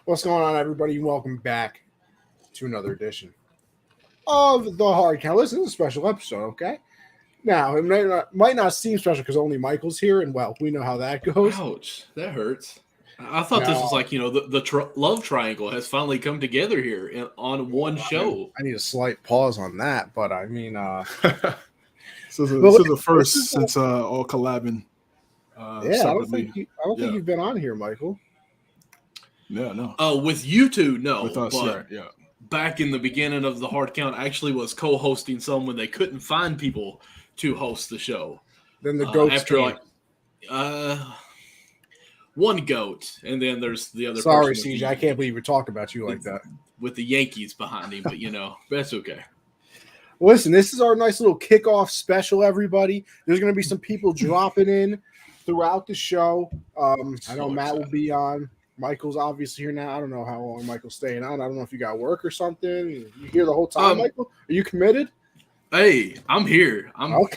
What's going on, everybody? Welcome back to another edition of the Hard Count. Listen, this is a special episode, okay? Now, it might not seem special because only Michael's here, and well, we know how that goes. Ouch, that hurts. I thought this was like, the love triangle has finally come together here on one show. I need a slight pause on that, but I mean, this is the first since all collabing. I don't think you've been on here, Michael. Yeah, no. Oh, with you two, no. With us, but yeah. Back in the beginning of the Hard Count, I actually was co-hosting some when they couldn't find people to host the show. Then the goats after one goat, and then there's the other. Sorry, CJ, I can't believe we talk about you like that. With the Yankees behind him, but that's okay. Listen, this is our nice little kickoff special, everybody. There's going to be some people dropping in throughout the show. I know Matt will be on. Michael's obviously here now. I don't know how long Michael's staying on. I don't know if you got work or something. You here the whole time, Michael? Are you committed? Hey, I'm here. I've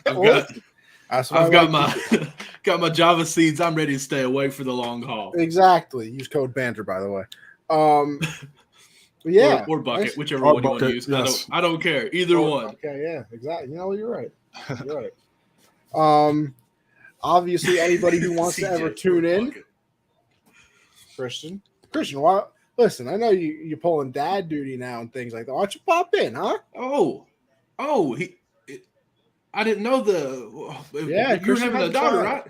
got my Java seeds. I'm ready to stay awake for the long haul. Exactly. Use code banter, by the way. Yeah, or bucket, whichever one you want to use. Yes. I don't care. Either one. Okay, yeah, exactly. You're right. You're right. Obviously, anybody who wants to ever tune in, Christian, why? Listen, I know you're pulling dad duty now and things like that. Why don't you pop in, huh? I didn't know you're having a daughter, right?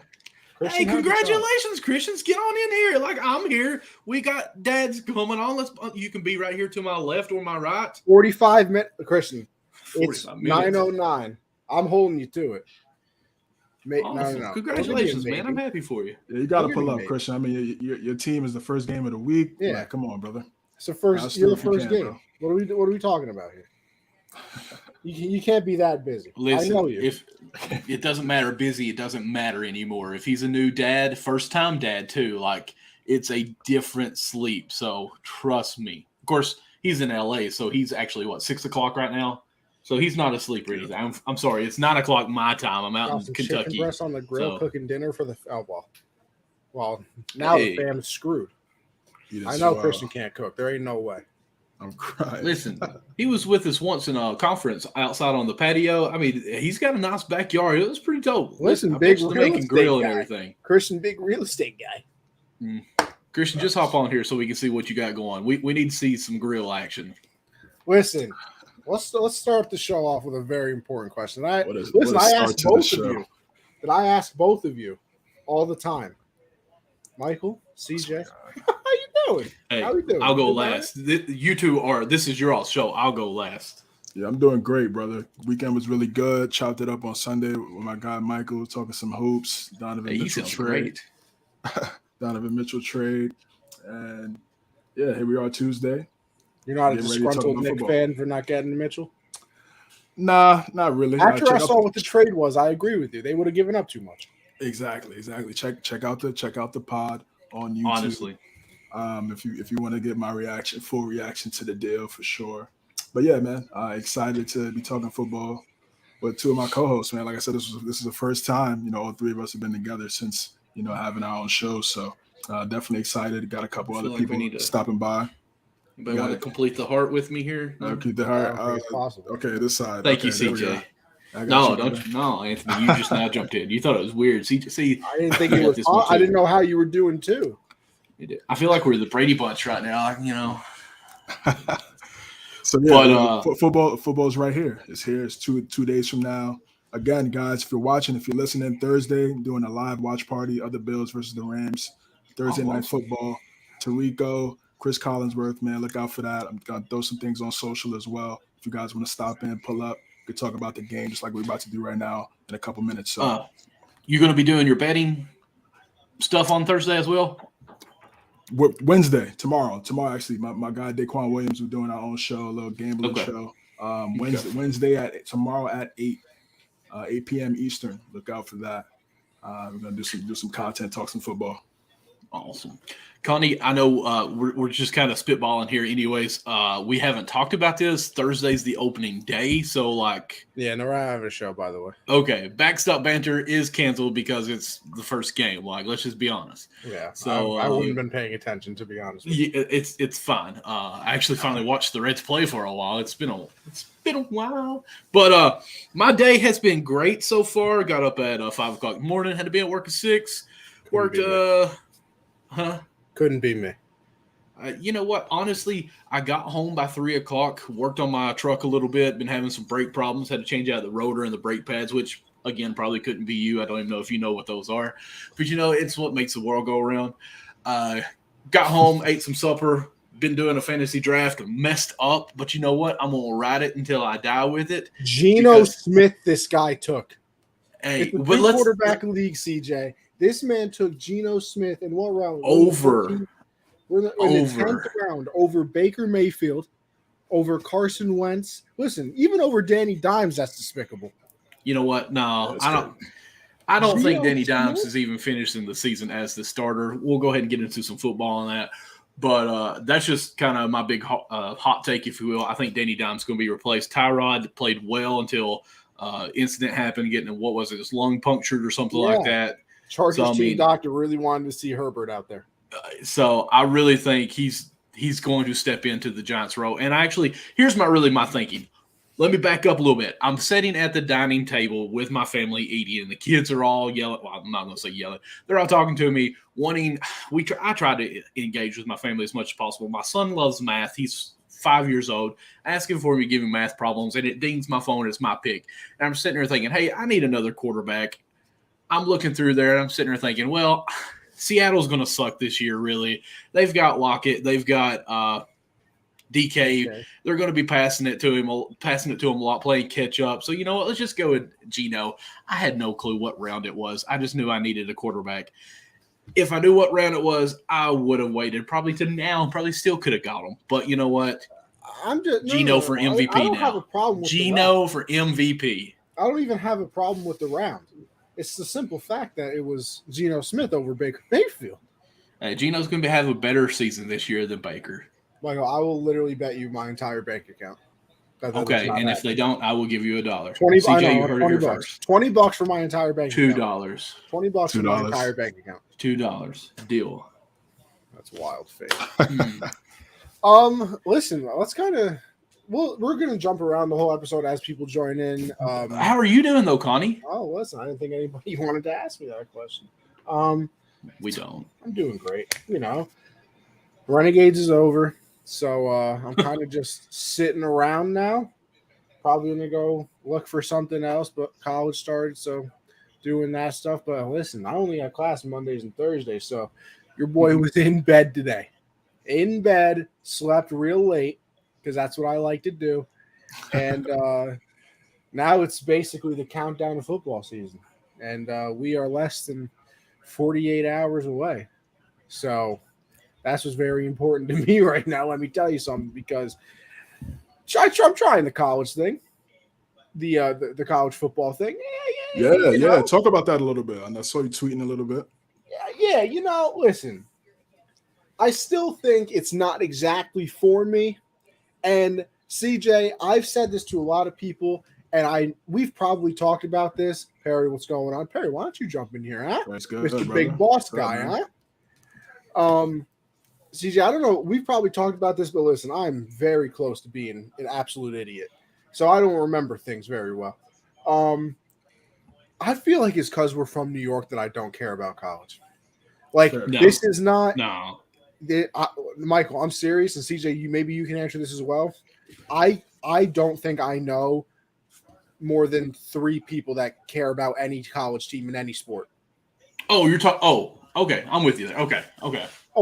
Hey, congratulations, Christians. Get on in here. Like, I'm here. We got dads coming on. You can be right here to my left or my right. 45 minutes, Christian. It's 9:09. I'm holding you to it. Awesome. No. Congratulations, man. I'm happy for you. Yeah, you got to pull up, Christian. I mean, your team is the first game of the week. Yeah. Like, come on, brother. It's the first. You're the first game. Bro. What are we talking about here? You can't be that busy. Listen, I know you. If it doesn't matter busy, it doesn't matter anymore. If he's a new dad, first time dad too, like it's a different sleep. So trust me. Of course, he's in LA, so he's actually 6:00 right now. So he's not asleep or anything. I'm sorry, it's 9:00 my time. I'm out in Kentucky. Chicken breast on the grill, cooking dinner for the well. Now the fam's screwed. I know Christian can't cook. There ain't no way. I'm crying. Listen, he was with us once in a conference outside on the patio. I mean, he's got a nice backyard. It was pretty dope. Listen, big real estate grill guy. And everything. Christian, big real estate guy. Christian, just hop on here so we can see what you got going. We need to see some grill action. Listen, let's start the show off with a very important question. I ask both of you all the time. Michael, CJ, how you doing? Hey, how you doing? I'll go last. You two this is your all show. I'll go last. Yeah, I'm doing great, brother. Weekend was really good. Chopped it up on Sunday with my guy Michael, talking some hoops. Donovan Mitchell trade. Donovan Mitchell trade. And yeah, here we are Tuesday. You're not a disgruntled Knicks fan for not getting Mitchell? Nah, not really. After I saw what the trade was, I agree with you. They would have given up too much. Exactly. Check out the pod on YouTube. Honestly, if you want to get my full reaction to the deal for sure. But yeah, man, excited to be talking football with two of my co-hosts, man. Like I said, this is the first time all three of us have been together since having our own show. So definitely excited. Got a couple other people stopping by. Anybody want to complete the heart with me here? Keep the heart. Okay, this side. Thank you, CJ. No, Anthony. You just now jumped in. You thought it was weird. See, I didn't think it was. I didn't know how you were doing too. I feel like we're the Brady Bunch right now. So yeah, but, football's right here. It's here. It's two days from now. Again, guys, if you're listening, Thursday, I'm doing a live watch party of the Bills versus the Rams. Thursday night football. Tarico, Chris Collinsworth, man, look out for that. I'm gonna throw some things on social as well. If you guys want to stop in, pull up. We could talk about the game just like we're about to do right now in a couple minutes. So, you're going to be doing your betting stuff on Thursday as well? Wednesday, tomorrow actually. My guy Daquan Williams, we're doing our own show, a little gambling show. Wednesday tomorrow at 8 p.m. Eastern. Look out for that. We're gonna do some content, talk some football. Awesome. Connie, I know we're just kind of spitballing here anyways. We haven't talked about this. Thursday's the opening day. So, like... Yeah, no, I have a show, by the way. Okay, Backstop Banter is canceled because it's the first game. Like, let's just be honest. Yeah, so I wouldn't have been paying attention, to be honest with you. It's fine. I actually finally watched the Reds play for a while. It's been a while. But my day has been great so far. Got up at 5 o'clock in the morning. Had to be at work at 6. Worked, Couldn't be me. You know what? Honestly, I got home by 3 o'clock, worked on my truck a little bit, been having some brake problems, had to change out the rotor and the brake pads, which, again, probably couldn't be you. I don't even know if you know what those are. But, it's what makes the world go around. Got home, ate some supper, been doing a fantasy draft, messed up. But you know what? I'm going to ride it until I die with it. Geno Smith, this guy took. Hey, it's a quarterback league, CJ. This man took Geno Smith in what round? We're in the 10th round over Baker Mayfield, over Carson Wentz. Listen, even over Danny Dimes, that's despicable. You know what? No, I don't think Danny Dimes is even finishing the season as the starter. We'll go ahead and get into some football on that. But that's just kind of my big hot take, if you will. I think Danny Dimes is going to be replaced. Tyrod played well until incident happened, getting, what was it, his lung punctured or something like that. Chargers team doctor really wanted to see Herbert out there. So I really think he's going to step into the Giants' role. And here's my thinking. Let me back up a little bit. I'm sitting at the dining table with my family eating, and the kids are all yelling. Well, I'm not going to say yelling. They're all talking to me, I try to engage with my family as much as possible. My son loves math. He's 5 years old, asking for me to give him math problems, and it dings my phone. It's my pick. And I'm sitting there thinking, hey, I need another quarterback. I'm looking through there, and I'm sitting there thinking, well, Seattle's going to suck this year, really. They've got Lockett. They've got DK. Okay. They're going to be passing it to him a lot, playing catch up. So, you know what? Let's just go with Geno. I had no clue what round it was. I just knew I needed a quarterback. If I knew what round it was, I would have waited probably to now. Probably still could have got him. But you know what? Geno for MVP I don't now. Have a problem with Geno for MVP. I don't even have a problem with the round. It's the simple fact that it was Geno Smith over Baker Mayfield. Hey, Geno's going to have a better season this year than Baker. Michael, I will literally bet you my entire bank account. Okay, and if they don't, I will give you $1. $20, CJ, you heard it here first. $20 for my entire bank account. $2. $20 for my entire bank account. $2. Deal. That's wild, fate. Listen, let's kind of. Well, we're going to jump around the whole episode as people join in. How are you doing, though, Connie? Oh, listen, I didn't think anybody wanted to ask me that question. We don't. I'm doing great. Renegades is over, so I'm kind of just sitting around now. Probably going to go look for something else, but college started, so doing that stuff. But listen, I only have class Mondays and Thursdays, so your boy was in bed today. In bed, slept real late. Because that's what I like to do. And now it's basically the countdown to football season. And we are less than 48 hours away. So that's what's very important to me right now. Let me tell you something, because I'm trying the college thing, the college football thing. Yeah. Talk about that a little bit. And I saw you tweeting a little bit. Yeah. Listen, I still think it's not exactly for me. And CJ, I've said this to a lot of people, and we've probably talked about this. Perry, what's going on? Perry, why don't you jump in here, huh? That's good, Mr. Big Boss guy, huh? CJ, I don't know. We've probably talked about this, but listen, I'm very close to being an absolute idiot. So I don't remember things very well. I feel like it's because we're from New York that I don't care about college. This is not – No. Michael, I'm serious, and CJ, maybe you can answer this as well. I don't think I know more than 3 people that care about any college team in any sport. Oh, you're talking. Oh, okay, I'm with you there. Okay. Oh,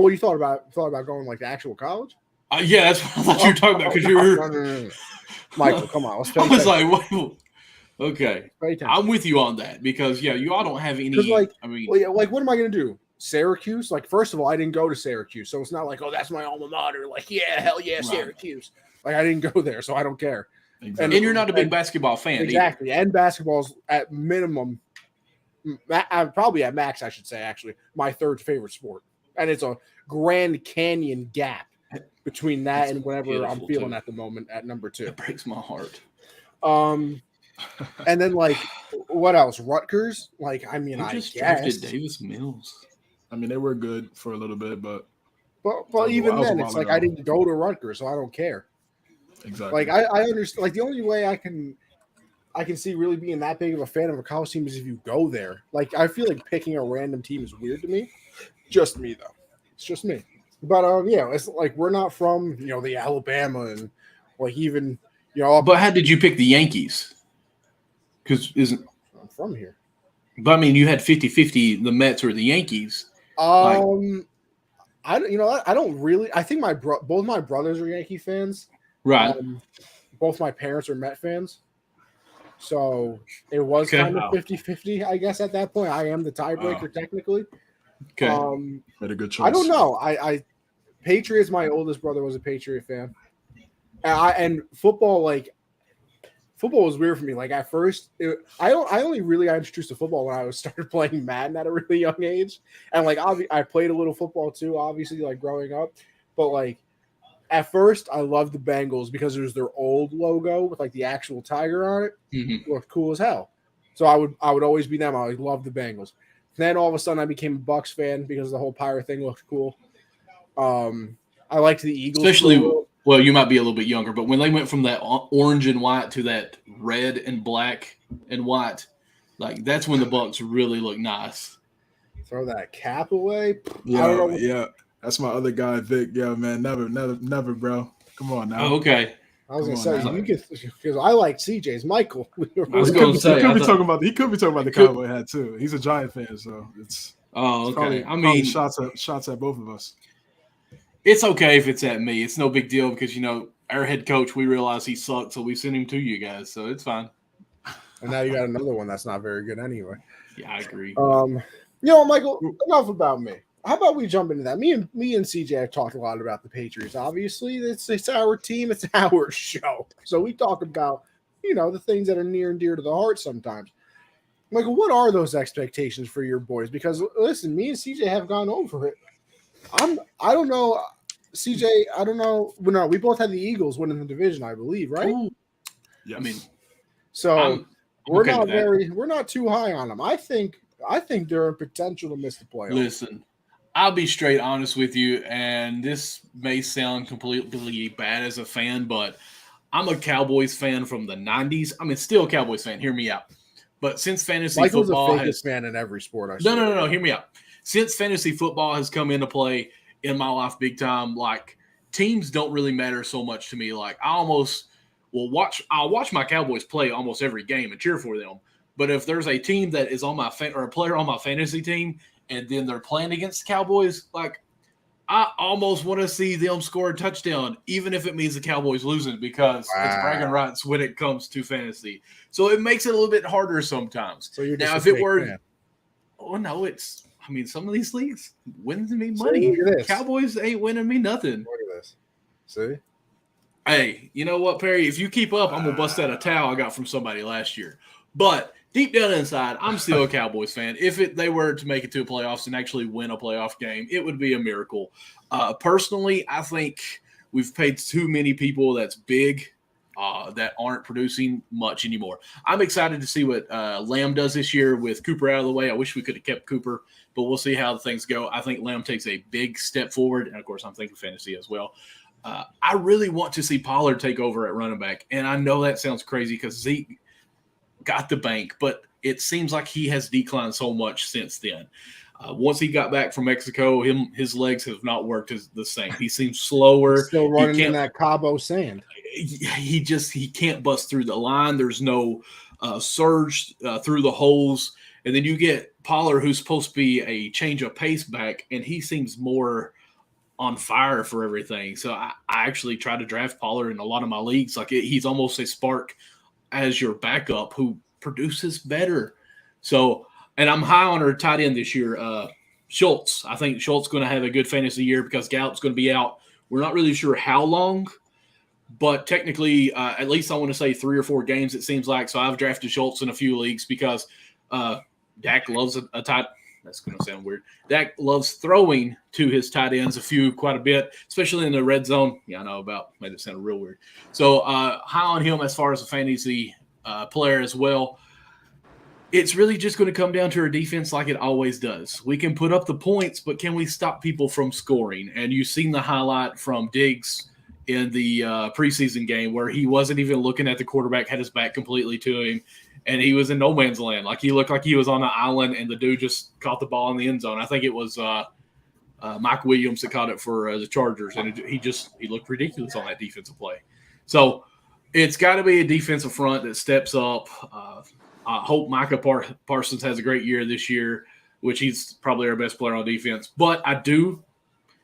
what you thought about going like the actual college? Yeah, that's what I thought you were talking about, because you were. No. Michael, come on, let's pay I was attention. like, wait, okay, I'm with you on that, because you all don't have any. What am I gonna do? Syracuse? First of all, I didn't go to Syracuse, so it's not like, oh, that's my alma mater. Hell yeah, Syracuse. I didn't go there, so I don't care. Exactly. And you're not a big basketball fan, exactly. Either. And basketball's at minimum, probably at max, I should say, actually, my 3rd favorite sport. and it's a Grand Canyon gap between that and whatever I'm feeling too. at the moment at number 2. It breaks my heart. And then like what else? Rutgers? Like, I mean, Who I just guess. drafted Davis Mills? I mean, they were good for a little bit, but even then, while it's like ago. I didn't go to Rutgers, so I don't care. Exactly. Like I understand. Like the only way I can see really being that big of a fan of a college team is if you go there. Like I feel like picking a random team is weird to me. Just me though. It's just me. But yeah, it's like we're not from the Alabama and like even But how did you pick the Yankees? Because I'm from here. But I mean, you had 50-50 the Mets or the Yankees. I don't really. I think both my brothers are Yankee fans. Right. Both my parents are Met fans. So it was kind of 50-50, I guess, at that point. I am the tiebreaker technically. Okay. Made a good choice. I don't know. Patriots, my oldest brother was a Patriot fan. And football, football was weird for me. Like at first, I only really got introduced to football when I started playing Madden at a really young age. And I played a little football too, obviously, like growing up. But like at first, I loved the Bengals because it was their old logo with like the actual tiger on it. Mm-hmm. It looked cool as hell. So I would always be them. I always loved the Bengals. Then all of a sudden, I became a Bucks fan because the whole pirate thing looked cool. I liked the Eagles, especially. Well, you might be a little bit younger, but when they went from that orange and white to that red and black and white, like that's when the Bucks really look nice. Throw that cap away. Yeah. That's my other guy, Vic. Yeah, man, never, bro. Come on now. Oh, okay. I was gonna say you get because I like CJ's Michael. I was gonna say he could be talking about the cowboy hat too. He's a Giant fan, so it's okay. Probably shots at both of us. It's okay if it's at me. It's no big deal because our head coach. We realize he sucks, so we send him to you guys. So it's fine. And now you got another one that's not very good anyway. Yeah, I agree. Michael, enough about me. How about we jump into that? Me and CJ have talked a lot about the Patriots. Obviously, it's our team, it's our show. So we talk about, the things that are near and dear to the heart sometimes. Michael, what are those expectations for your boys? Because listen, me and CJ have gone over it. I don't know, CJ. I don't know. Well, no, we both had the Eagles winning the division, I believe, right? Yes. I mean, so we're not too high on them. I think they're in potential to miss the playoffs. Listen, I'll be straight honest with you, and this may sound completely bad as a fan, but I'm a Cowboys fan from the 90s. I mean, still a Cowboys fan. Hear me out. But since fantasy Michael's football a fakest fan in every sport. No. Hear me out. Since fantasy football has come into play in my life big time, like teams don't really matter so much to me. Like I'll watch my Cowboys play almost every game and cheer for them. But if there's a team that is on my or a player on my fantasy team and then they're playing against the Cowboys, like I almost want to see them score a touchdown, even if it means the Cowboys losing, because it's bragging rights when it comes to fantasy. So it makes it a little bit harder sometimes. So you're now, if it were, no, I mean, some of these leagues wins me money. Cowboys ain't winning me nothing. Look at this. See? Hey, you know what, Perry? If you keep up, I'm going to bust out a towel I got from somebody last year. But deep down inside, I'm still a Cowboys fan. If they were to make it to the playoffs and actually win a playoff game, it would be a miracle. Personally, I think we've paid too many people that's big that aren't producing much anymore. I'm excited to see what Lamb does this year with Cooper out of the way. I wish we could have kept Cooper, but we'll see how things go. I think Lamb takes a big step forward, and, of course, I'm thinking fantasy as well. I really want to see Pollard take over at running back, and I know that sounds crazy because Zeke got the bank, but it seems like he has declined so much since then. Once he got back from Mexico, his legs have not worked as the same. He seems slower. He's still running in that Cabo sand. He can't bust through the line. There's no surge through the holes. And then you get Pollard, who's supposed to be a change of pace back, and he seems more on fire for everything. So I actually try to draft Pollard in a lot of my leagues. Like he's almost a spark as your backup who produces better. So, and I'm high on our tight end this year, Schultz. I think Schultz is going to have a good fantasy year because Gallup's going to be out. We're not really sure how long, but technically, at least I want to say 3 or 4 games, it seems like. So I've drafted Schultz in a few leagues because Dak loves a tight That's going to sound weird. Dak loves throwing to his tight ends quite a bit, especially in the red zone. Yeah, I know made it sound real weird. So high on him as far as a fantasy player as well. It's really just going to come down to our defense like it always does. We can put up the points, but can we stop people from scoring? And you've seen the highlight from Diggs in the preseason game where he wasn't even looking at the quarterback, had his back completely to him, and he was in no man's land. Like, he looked like he was on an island, and the dude just caught the ball in the end zone. I think it was Mike Williams that caught it for the Chargers, and he looked ridiculous on that defensive play. So it's got to be a defensive front that steps up. I hope Micah Parsons has a great year this year, which he's probably our best player on defense. But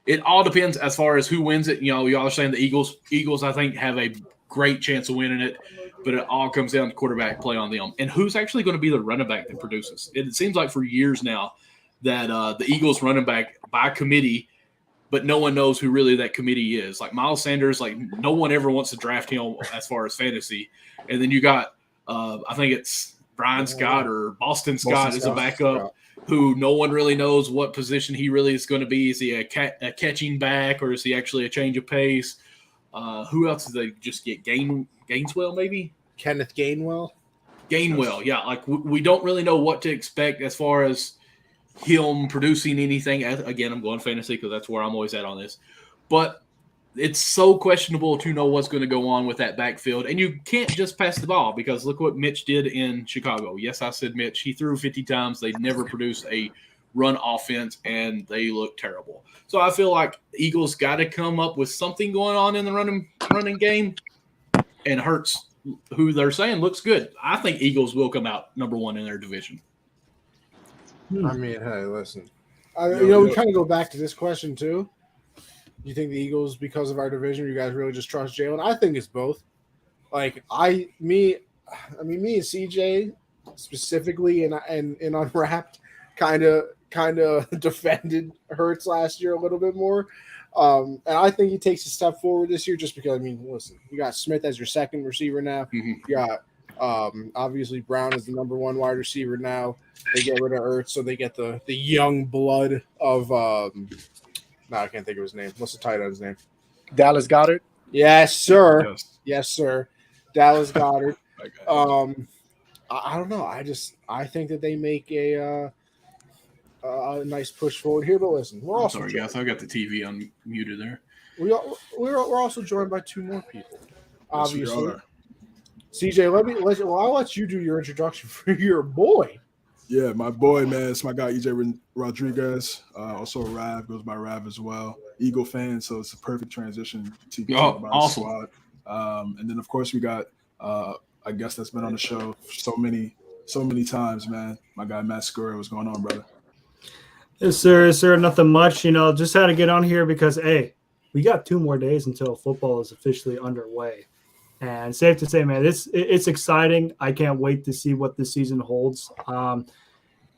it all depends as far as who wins it. Y'all are saying the Eagles. Eagles, I think, have a great chance of winning it, but it all comes down to quarterback play on them. And who's actually going to be the running back that produces? It seems like for years now that the Eagles running back by committee, but no one knows who really that committee is. Like Miles Sanders, like no one ever wants to draft him as far as fantasy. And then you got, I think it's Brian Scott or Boston Scott is a backup who no one really knows what position he really is going to be. Is he a catching back, or is he actually a change of pace? Who else did they just get? Gainswell, maybe? Kenneth Gainwell, yeah. Like we don't really know what to expect as far as him producing anything. Again, I'm going fantasy because that's where I'm always at on this. But it's so questionable to know what's going to go on with that backfield. And you can't just pass the ball because look what Mitch did in Chicago. Yes, I said Mitch. He threw 50 times. They never produced a run offense, and they look terrible. So I feel like Eagles got to come up with something going on in the running game, and Hurts, who they're saying looks good. I think Eagles will come out number one in their division. I mean, hey, listen. We kind of go back to this question, too. You think the Eagles, because of our division, you guys really just trust Jalen? I think it's both. Like, me and CJ specifically and Unwrapped kind of defended Hurts last year a little bit more. And I think he takes a step forward this year just because, listen, you got Smith as your second receiver now. Mm-hmm. You got obviously Brown is the number one wide receiver now. They get rid of Ertz, so they get the young blood of I can't think of his name. What's the tight end's name? Dallas Goedert. Yes, sir. Yes, sir. Dallas Goedert. I don't know. I think that they make a nice push forward here. But listen, we're also sorry, guys. I got the TV unmuted there. We're also joined by two more people. Obviously, CJ. I'll let you do your introduction for your boy. Yeah, my boy, man. It's my guy, EJ Rodriguez. Also Rav, goes by Rav as well. Eagle fan, so it's a perfect transition to talk about awesome. The squad. And then, of course, we got I guess that's been on the show so many times, man. My guy, Matt Scurry. What's going on, brother? Yes, sir. Nothing much. Just had to get on here because, hey, we got 2 more days until football is officially underway. And safe to say, man, it's exciting. I can't wait to see what this season holds.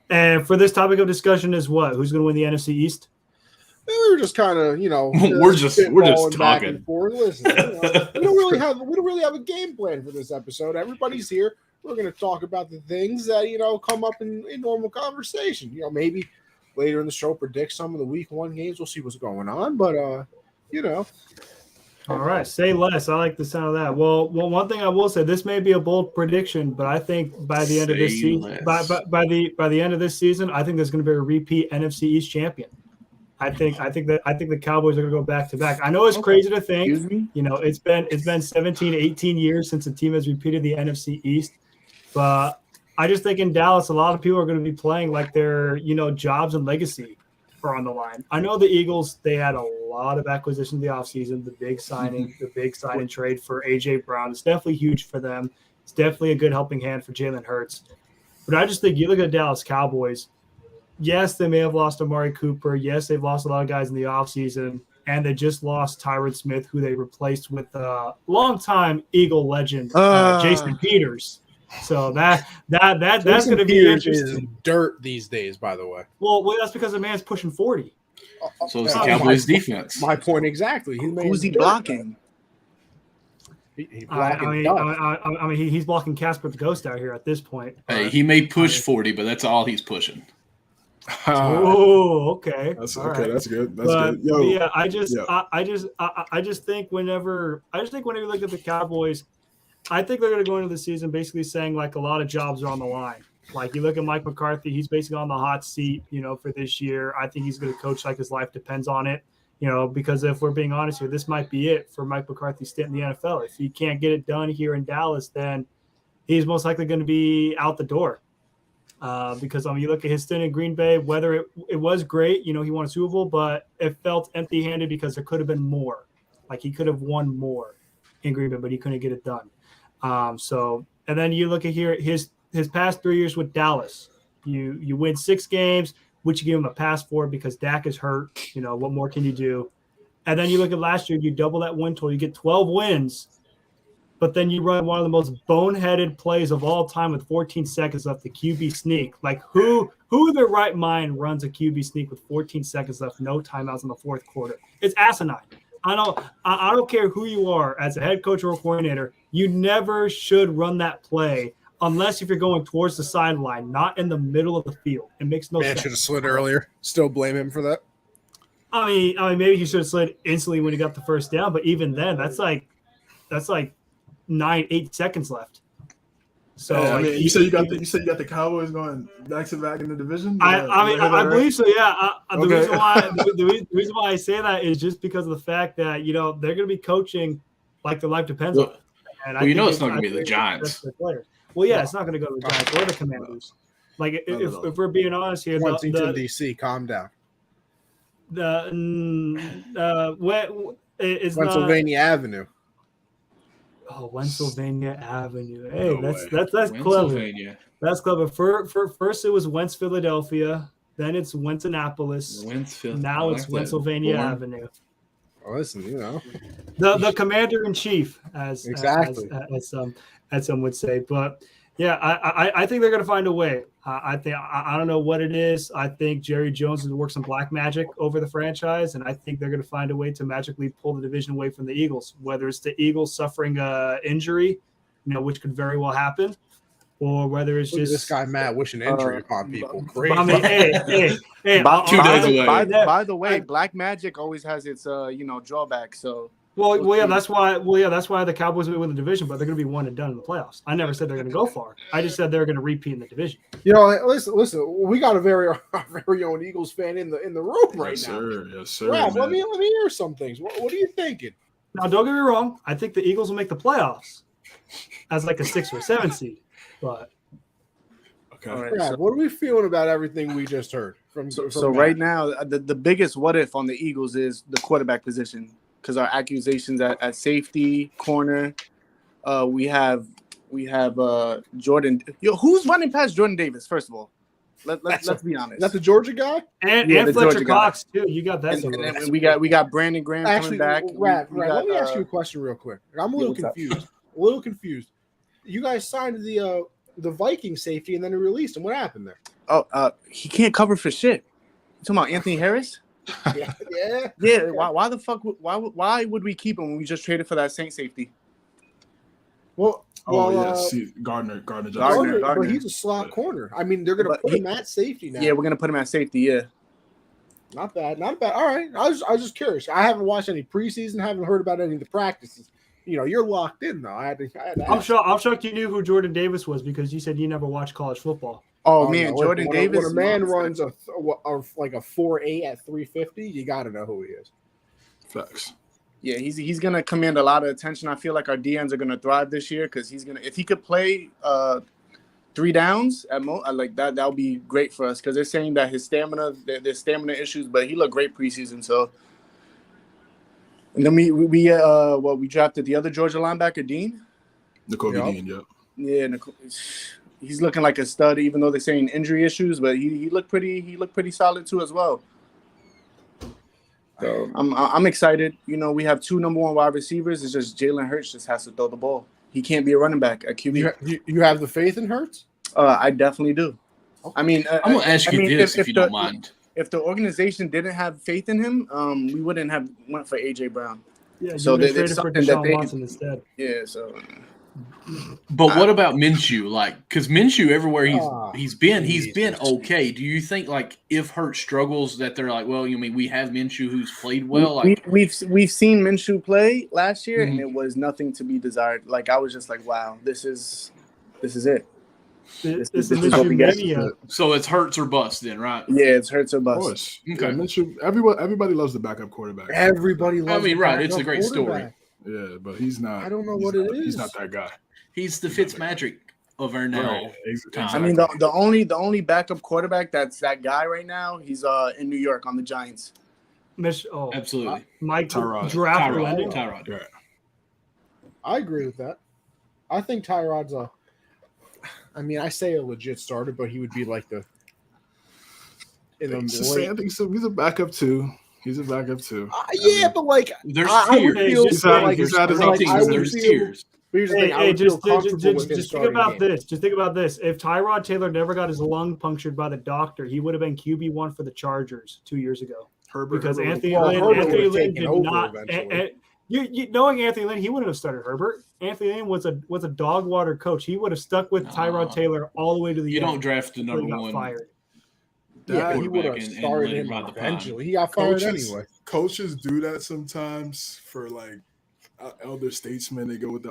And for this topic of discussion is what? Who's going to win the NFC East? We were just kind of, we're just talking. Listen, we don't really have a game plan for this episode. Everybody's here. We're going to talk about the things that come up in normal conversation. Maybe later in the show predict some of the Week 1 games. We'll see what's going on, but All right, say less. I like the sound of that. Well, one thing I will say, this may be a bold prediction, but I think by the end of this season, by the end of this season, I think there's going to be a repeat NFC East champion. I think the Cowboys are going to go back to back. I know it's crazy to think. It's been 17, 18 years since a team has repeated the NFC East, but I just think in Dallas, a lot of people are going to be playing like their jobs and legacy are on the line. I know the Eagles, they had a lot of acquisitions in the offseason, the big signing trade for A.J. Brown. It's definitely huge for them. It's definitely a good helping hand for Jalen Hurts. But I just think you look at the Dallas Cowboys, yes, they may have lost Amari Cooper. Yes, they've lost a lot of guys in the offseason, and they just lost Tyron Smith, who they replaced with longtime Eagle legend Jason Peters. So that's going to be interesting. Dirt these days, by the way. Well, that's because the man's pushing 40. So it's the Cowboys' defense. My point exactly. Who's he blocking? He's blocking Casper the Ghost out here at this point. Hey, he may push 40, but that's all he's pushing. Oh, okay. That's All okay. right. That's good. That's But good. Yo, yeah, I just think whenever you look at the Cowboys, I think they're going to go into the season basically saying like a lot of jobs are on the line. Like you look at Mike McCarthy, he's basically on the hot seat, for this year. I think he's going to coach like his life depends on it, because if we're being honest here, this might be it for Mike McCarthy's stint in the NFL. If he can't get it done here in Dallas, then he's most likely going to be out the door. Because you look at his stint in Green Bay, whether it was great, he won a Super Bowl, but it felt empty-handed because there could have been more. Like he could have won more in Green Bay, but he couldn't get it done. And then you look at here his past 3 years with Dallas. You win 6 games, which you give him a pass for because Dak is hurt. What more can you do? And then you look at last year, you double that win total, you get 12 wins. But then you run one of the most boneheaded plays of all time with 14 seconds left, the QB sneak. Like who in their right mind runs a QB sneak with 14 seconds left, no timeouts in the fourth quarter? It's asinine. I don't care who you are as a head coach or a coordinator. You never should run that play unless if you're going towards the sideline, not in the middle of the field. It makes no sense. Should have slid earlier. Still blame him for that. I mean, maybe he should have slid instantly when he got the first down, but even then, that's like 8 seconds left. So yeah, you said you got the Cowboys going back to back in the division. I believe so. Yeah. Okay. The reason why I say that is just because of the fact that they're going to be coaching like their life depends on it. And it's not going to be the Giants. Well, yeah, it's not going to go to the Giants or the Commanders. Like if we're being honest here, Washington D.C. Calm down. It's Pennsylvania Avenue. Oh, Pennsylvania Avenue. Hey, No that's clever. That's clever. First, it was Wentz, Philadelphia. Then it's Wentzanapolis. Now it's Pennsylvania Avenue. Oh, listen, the commander in chief, as some would say. But yeah, I think they're going to find a way. I don't know what it is. I think Jerry Jones has worked some black magic over the franchise, and I think they're going to find a way to magically pull the division away from the Eagles. Whether it's the Eagles suffering an injury, which could very well happen, or whether it's just this guy Matt wishing injury upon people. Crazy. I mean, hey. By the way, black magic always has its drawback. So. Well, yeah, that's why the Cowboys will win the division, but they're going to be one and done in the playoffs. I never said they're going to go far. I just said they're going to repeat in the division. Listen. We got a very own Eagles fan in the room right now. Yes, sir. Rob, let me hear some things. What are you thinking? Now, don't get me wrong. I think the Eagles will make the playoffs as like a 6 or 7 seed. But okay, all right, Rob, what are we feeling about everything we just heard from right now, the biggest what if on the Eagles is the quarterback position. Because our accusations at safety, corner, we have Jordan. Who's running past Jordan Davis? First of all, let's be honest. That's the Georgia guy, and Fletcher Cox too. You got that. And then we got Brandon Graham coming back. Let me ask you a question real quick. I'm a little confused. You guys signed the Viking safety and then he released him. What happened there? Oh, he can't cover for shit. You talking about Anthony Harris? Yeah. Why the fuck? Why would we keep him when we just traded for that Saint safety? Gardner. But he's a slot corner. I mean, they're gonna put him at safety now. Yeah, we're gonna put him at safety. Yeah. Not bad. All right. I was just curious. I haven't watched any preseason. Haven't heard about any of the practices. You're locked in though. I had to I'm shocked you knew who Jordan Davis was because you said you never watched college football. Oh man, Jordan Davis. When a man runs like a 4.8 at 350, you got to know who he is. Facts. Yeah, he's gonna command a lot of attention. I feel like our DNs are gonna thrive this year because if he could play 3 downs at most, like that'll be great for us because they're saying that his there's stamina issues, but he looked great preseason. So, and then we drafted the other Georgia linebacker, Dean. Nakobe Dean, yeah. Yeah, he's looking like a stud, even though they're saying injury issues. But he looked pretty solid too as well. So I'm excited. We have 2 number 1 wide receivers. It's just Jalen Hurts just has to throw the ball. He can't be a running back at QB. You have the faith in Hurts? I definitely do. Okay. I mean, I'm gonna ask you this if you don't mind. If the organization didn't have faith in him, we wouldn't have went for AJ Brown. Yeah, so they're something that they instead. Yeah, so But what about Minshew? Like, because Minshew everywhere he's been Jesus. okay. Do you think like if Hurt struggles that they're like, well, you mean we have Minshew who's played well? Like we've seen Minshew play last year, and it was nothing to be desired. Like I was just like, wow, this is it. This is what we get. So it's Hurts or bust then, right? Yeah, it's Hurts or bust. Of course. Okay. Yeah, Minshew, everybody loves the backup quarterback. Everybody loves. I mean, right? It's a great story. Yeah, but he's not. I don't know what it is. He's not that guy. He's the Fitzmagic of our now. Right. Exactly. I mean, the only backup quarterback that's that guy right now. He's in New York on the Giants. Absolutely. Mike Tyrod. Yeah. I agree with that. I think Tyrod's I say a legit starter, but he would be like the. I think he's a backup too. He's a backup too. But like there's tiers. There's tiers. Just think about this. Just think about this. If Tyrod Taylor never got his lung punctured by the doctor, he would have been QB1 for the Chargers 2 years ago. Because Anthony Lynn did not. Knowing Anthony Lynn, he wouldn't have started Herbert. Anthony Lynn was a dog water coach. He would have stuck with Tyrod Taylor all the way to the end. You don't draft the number one. Fired. Yeah, he would have started him eventually. He got fired anyway. Coaches do that sometimes for like elder statesmen. They go with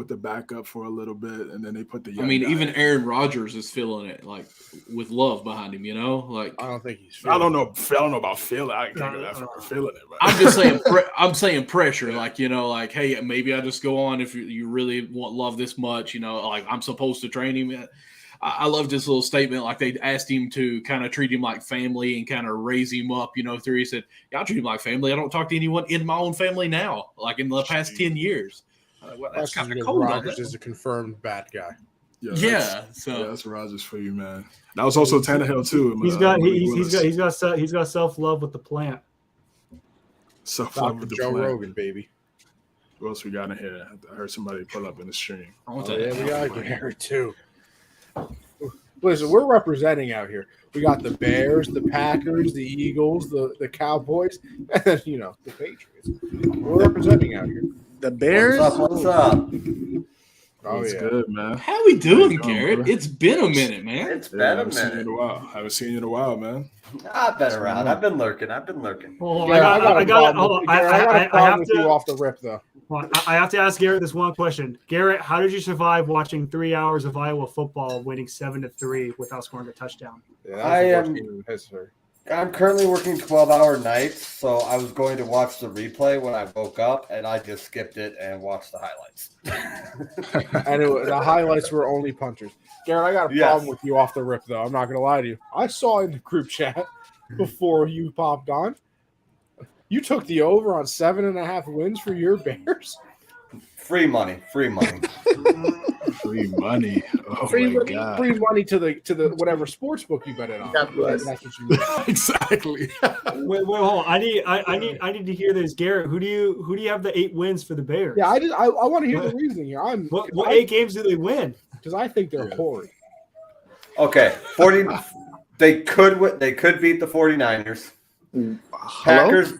the backup for a little bit, and then they put the young guy even in. Aaron Rodgers is feeling it, like with Love behind him. Like I don't think he's. I don't know about feeling. I can't go that far feeling it. But. I'm just saying. I'm saying pressure. Like like hey, maybe I just go on if you really want Love this much. Like I'm supposed to train him. I love this little statement. Like they asked him to kind of treat him like family and kind of raise him up, through. He said, yeah, I treat him like family. I don't talk to anyone in my own family now, like in the past 10 years. Well, that's kind of cold. Rodgers is a confirmed bad guy. That's Rodgers for you, man. That was also Tannehill too. He's got self-love with the plant. Self-love with the Joe plant. Rogan, baby. What else we got in here? I heard somebody pull up in the stream. We got Gary too. Listen, we're representing out here. We got the Bears, the Packers, the Eagles, the Cowboys, and then, the Patriots. We're representing out here. The Bears? What's up? Oh, It's yeah. good, man. How we doing, Garrett? It's been a minute, man. It's been a minute. I haven't seen you in a while, man. I've been around. I've been lurking. I I got a problem with you off the rip, though. I have to ask Garrett this one question. Garrett, how did you survive watching 3 hours of Iowa football, winning 7-3 without scoring a touchdown? Yeah, I'm currently working 12-hour nights, so I was going to watch the replay when I woke up, and I just skipped it and watched the highlights. And the highlights were only punchers. Garrett, I got a problem with you off the rip, though. I'm not going to lie to you. I saw in the group chat before you popped on, you took the over on 7.5 wins for your Bears. Free money. Free money. Oh free my God. Free money to the whatever sports book you bet it on. That's what you mean. Exactly. Wait, hold on. I need to hear this, Garrett. Who do you have the 8 wins for the Bears? Yeah, I want to hear the reasoning here. What 8 games do they win? Because I think they're horrid. Okay, 40. They could beat the 49ers. Packers.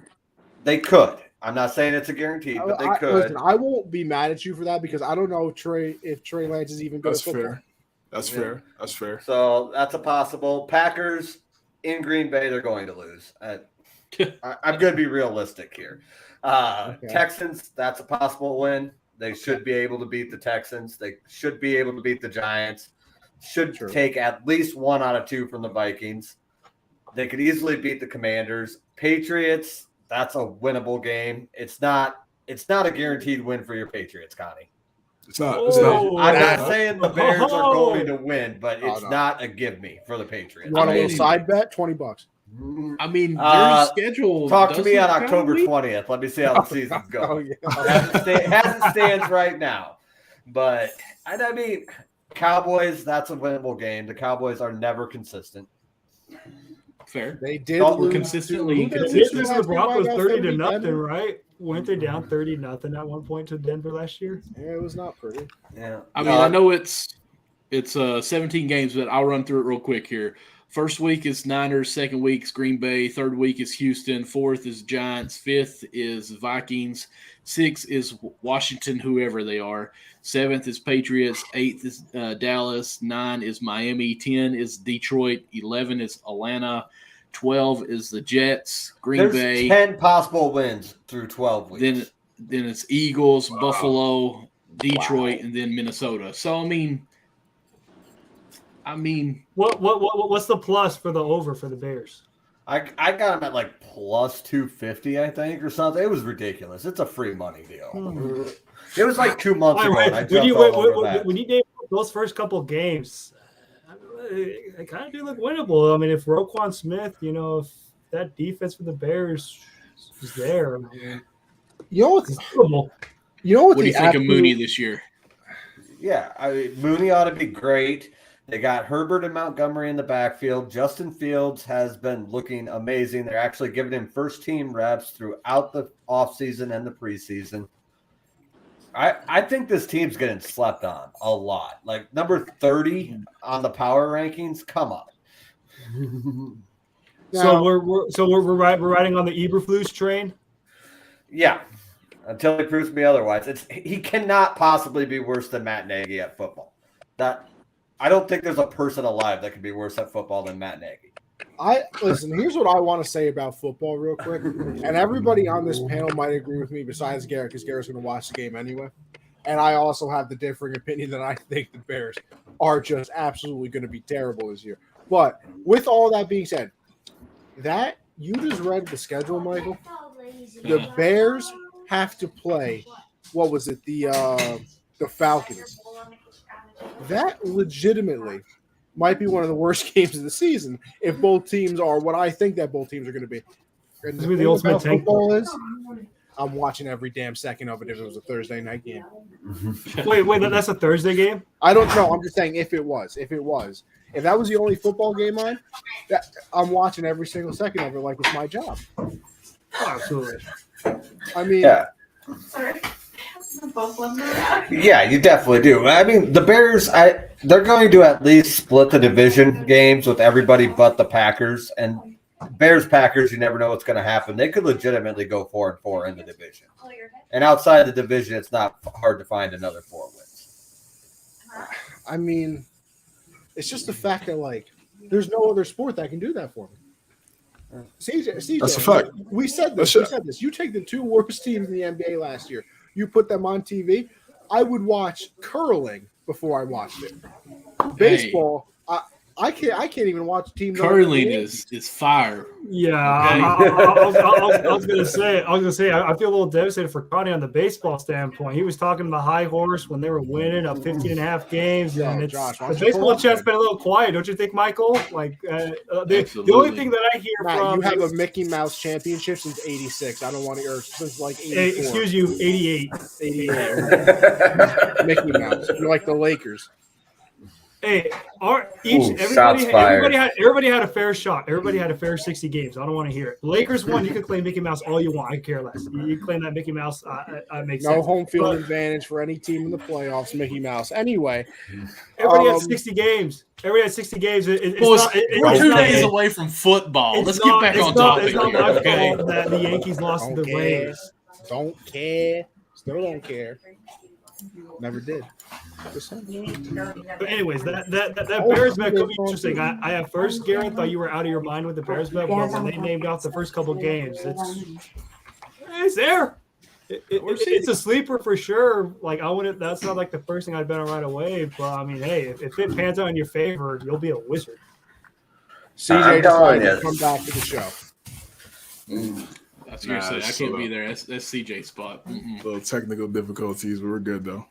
They could. I'm not saying it's a guarantee, but they could. Listen, I won't be mad at you for that because I don't know if Trey Lance is even good at football. That's fair. So that's a possible. Packers in Green Bay, they're going to lose. I'm going to be realistic here. Okay. Texans, that's a possible win. They should be able to beat the Texans. They should be able to beat the Giants. Should take at least 1 out of 2 from the Vikings. They could easily beat the Commanders. Patriots, that's a winnable game. It's not a guaranteed win for your Patriots, Connie. It's not. I'm not saying the Bears are going to win, but it's not a give me for the Patriots. You want a little side bet? $20. I mean, their schedule. Talk to me on October 20th. Let me see how the season's going. As it stands right now. But, I mean, Cowboys, that's a winnable game. The Cowboys are never consistent. Fair. They did consistently. This was the Broncos 30-0, right? Weren't they down 30-0 at one point to Denver last year? Yeah, it was not pretty. Yeah. I mean, I know it's 17 games, but I'll run through it real quick here. First week is Niners. Second week is Green Bay. Third week is Houston. Fourth is Giants. Fifth is Vikings. Sixth is Washington, whoever they are. Seventh is Patriots. Eighth is Dallas. 9 is Miami. 10 is Detroit. 11 is Atlanta. 12 is the Jets. Green Bay. 10 possible wins through 12 weeks. Then it's Eagles, Buffalo, Detroit, and then Minnesota. So I mean, what's the plus for the over for the Bears? I got them at like plus 250, I think, or something. It was ridiculous. It's a free money deal. It was like 2 months ago. And I jumped when you name those first couple games, I kind of do look winnable. I mean, if Roquan Smith, if that defense for the Bears is there, what do you think of Mooney this year? Yeah, I mean, Mooney ought to be great. They got Herbert and Montgomery in the backfield. Justin Fields has been looking amazing. They're actually giving him first-team reps throughout the offseason and the preseason. I think this team's getting slept on a lot. Like number 30 on the power rankings. Come on. So we're riding on the Eberflus train. Yeah, until he proves me otherwise. He cannot possibly be worse than Matt Nagy at football. I don't think there's a person alive that could be worse at football than Matt Nagy. Listen, here's what I want to say about football real quick. And everybody on this panel might agree with me besides Garrett, because Garrett's going to watch the game anyway. And I also have the differing opinion that I think the Bears are just absolutely going to be terrible this year. But with all that being said, that you just read the schedule, Michael. The Bears have to play, what was it, the Falcons. That legitimately might be one of the worst games of the season if both teams are what I think that both teams are going to be. And the ultimate tank football is, I'm watching every damn second of it if it was a Thursday night game. Wait, that's a Thursday game? I don't know. I'm just saying if that was the only football game I'm watching every single second of it like it's my job. Oh, absolutely. I mean, yeah. Yeah, you definitely do. I mean, the Bears, they're going to at least split the division games with everybody but the Packers. And Bears-Packers, you never know what's going to happen. They could legitimately go 4-4 in the division. And outside the division, it's not hard to find another 4 wins. I mean, it's just the fact that, there's no other sport that can do that for me. CJ, that's a fact. We said this. You take the 2 worst teams in the NBA last year. You put them on TV, I would watch curling before I watched it. Baseball, I can't even watch teams. Curling is fire. Yeah, okay. I was gonna say, I feel a little devastated for Connie on the baseball standpoint. He was talking the high horse when they were winning up 15.5 games, and the baseball chat's been a little quiet, don't you think, Michael? The only thing that I hear from you have a Mickey Mouse championship since '86. I don't want to, or since '84. Excuse you, '88. Mickey Mouse. You're like the Lakers. Hey, everybody had a fair shot. Everybody had a fair 60 games. I don't want to hear it. The Lakers won. You can claim Mickey Mouse all you want. I care less. You claim that Mickey Mouse makes sense. No home field advantage for any team in the playoffs. Mickey Mouse. Anyway, everybody had 60 games. Everybody had 60 games. We're 2 days away from football. Let's get back on topic. It's not my fault that the Yankees lost to the Rays. Don't care. Still don't care. Never did. But anyways, that Bears bet could be interesting. I at first, Garrett, thought you were out of your mind with the Bears bet, but when they named off the first couple games, it's there. It's a sleeper for sure. That's not like the first thing I'd bet on right away. But I mean, hey, if it pans out in your favor, you'll be a wizard. CJ decided to come back to the show. That's what I can't be there. That's CJ's spot. Little technical difficulties, but we're good though.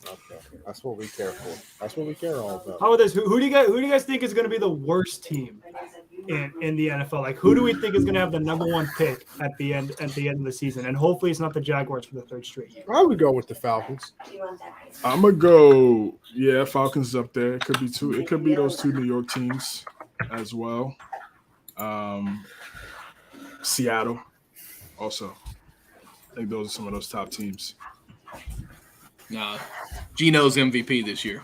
Okay, that's what we care for. That's what we care all about. How about this? Who do you guys think is going to be the worst team in the NFL? Who do we think is going to have the number 1 pick at the end of the season? And hopefully, it's not the Jaguars for the 3rd straight year. I would go with the Falcons. I'm gonna go. Yeah, Falcons is up there. It could be 2. It could be those 2 New York teams as well. Seattle, also. I think those are some of those top teams. Nah, Geno's MVP this year.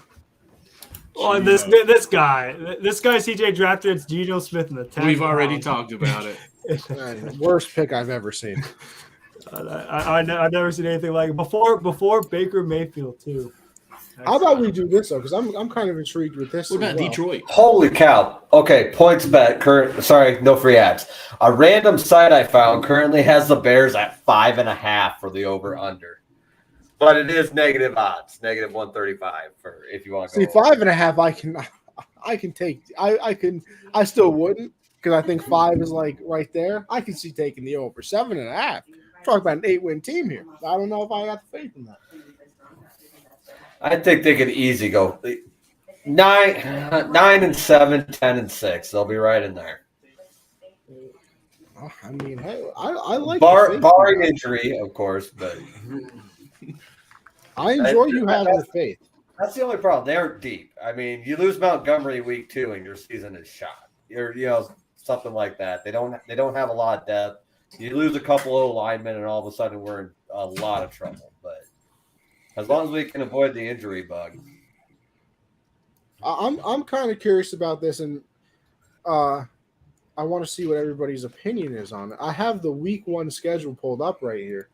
Oh, this guy, CJ drafted. It's Geno Smith in the 10th. We've already talked about it. Worst pick I've ever seen. I've never seen anything like it before Baker Mayfield too. How about we do this though? Because I'm kind of intrigued with this. What about Detroit? Holy cow! Okay, points bet. No free ads. A random site I found currently has the Bears at 5.5 for the over under, but it is negative odds, negative 135 for if you want to see 5.5. I can take. I still wouldn't because I think 5 is like right there. I can see taking the over 7.5. Talk about an 8-win team here. I don't know if I got the faith in that. I think they could easy go 9-7, 10-6. They'll be right in there. I mean, hey, I like barring injury, of course, but I enjoy you having the faith. That's the only problem. They're deep. I mean, you lose Montgomery week 2 and your season is shot. Something like that. They don't have a lot of depth. You lose a couple of linemen, and all of a sudden we're in a lot of trouble. But as long as we can avoid the injury bug, I'm kind of curious about this, and I want to see what everybody's opinion is on it. I have the week 1 schedule pulled up right here.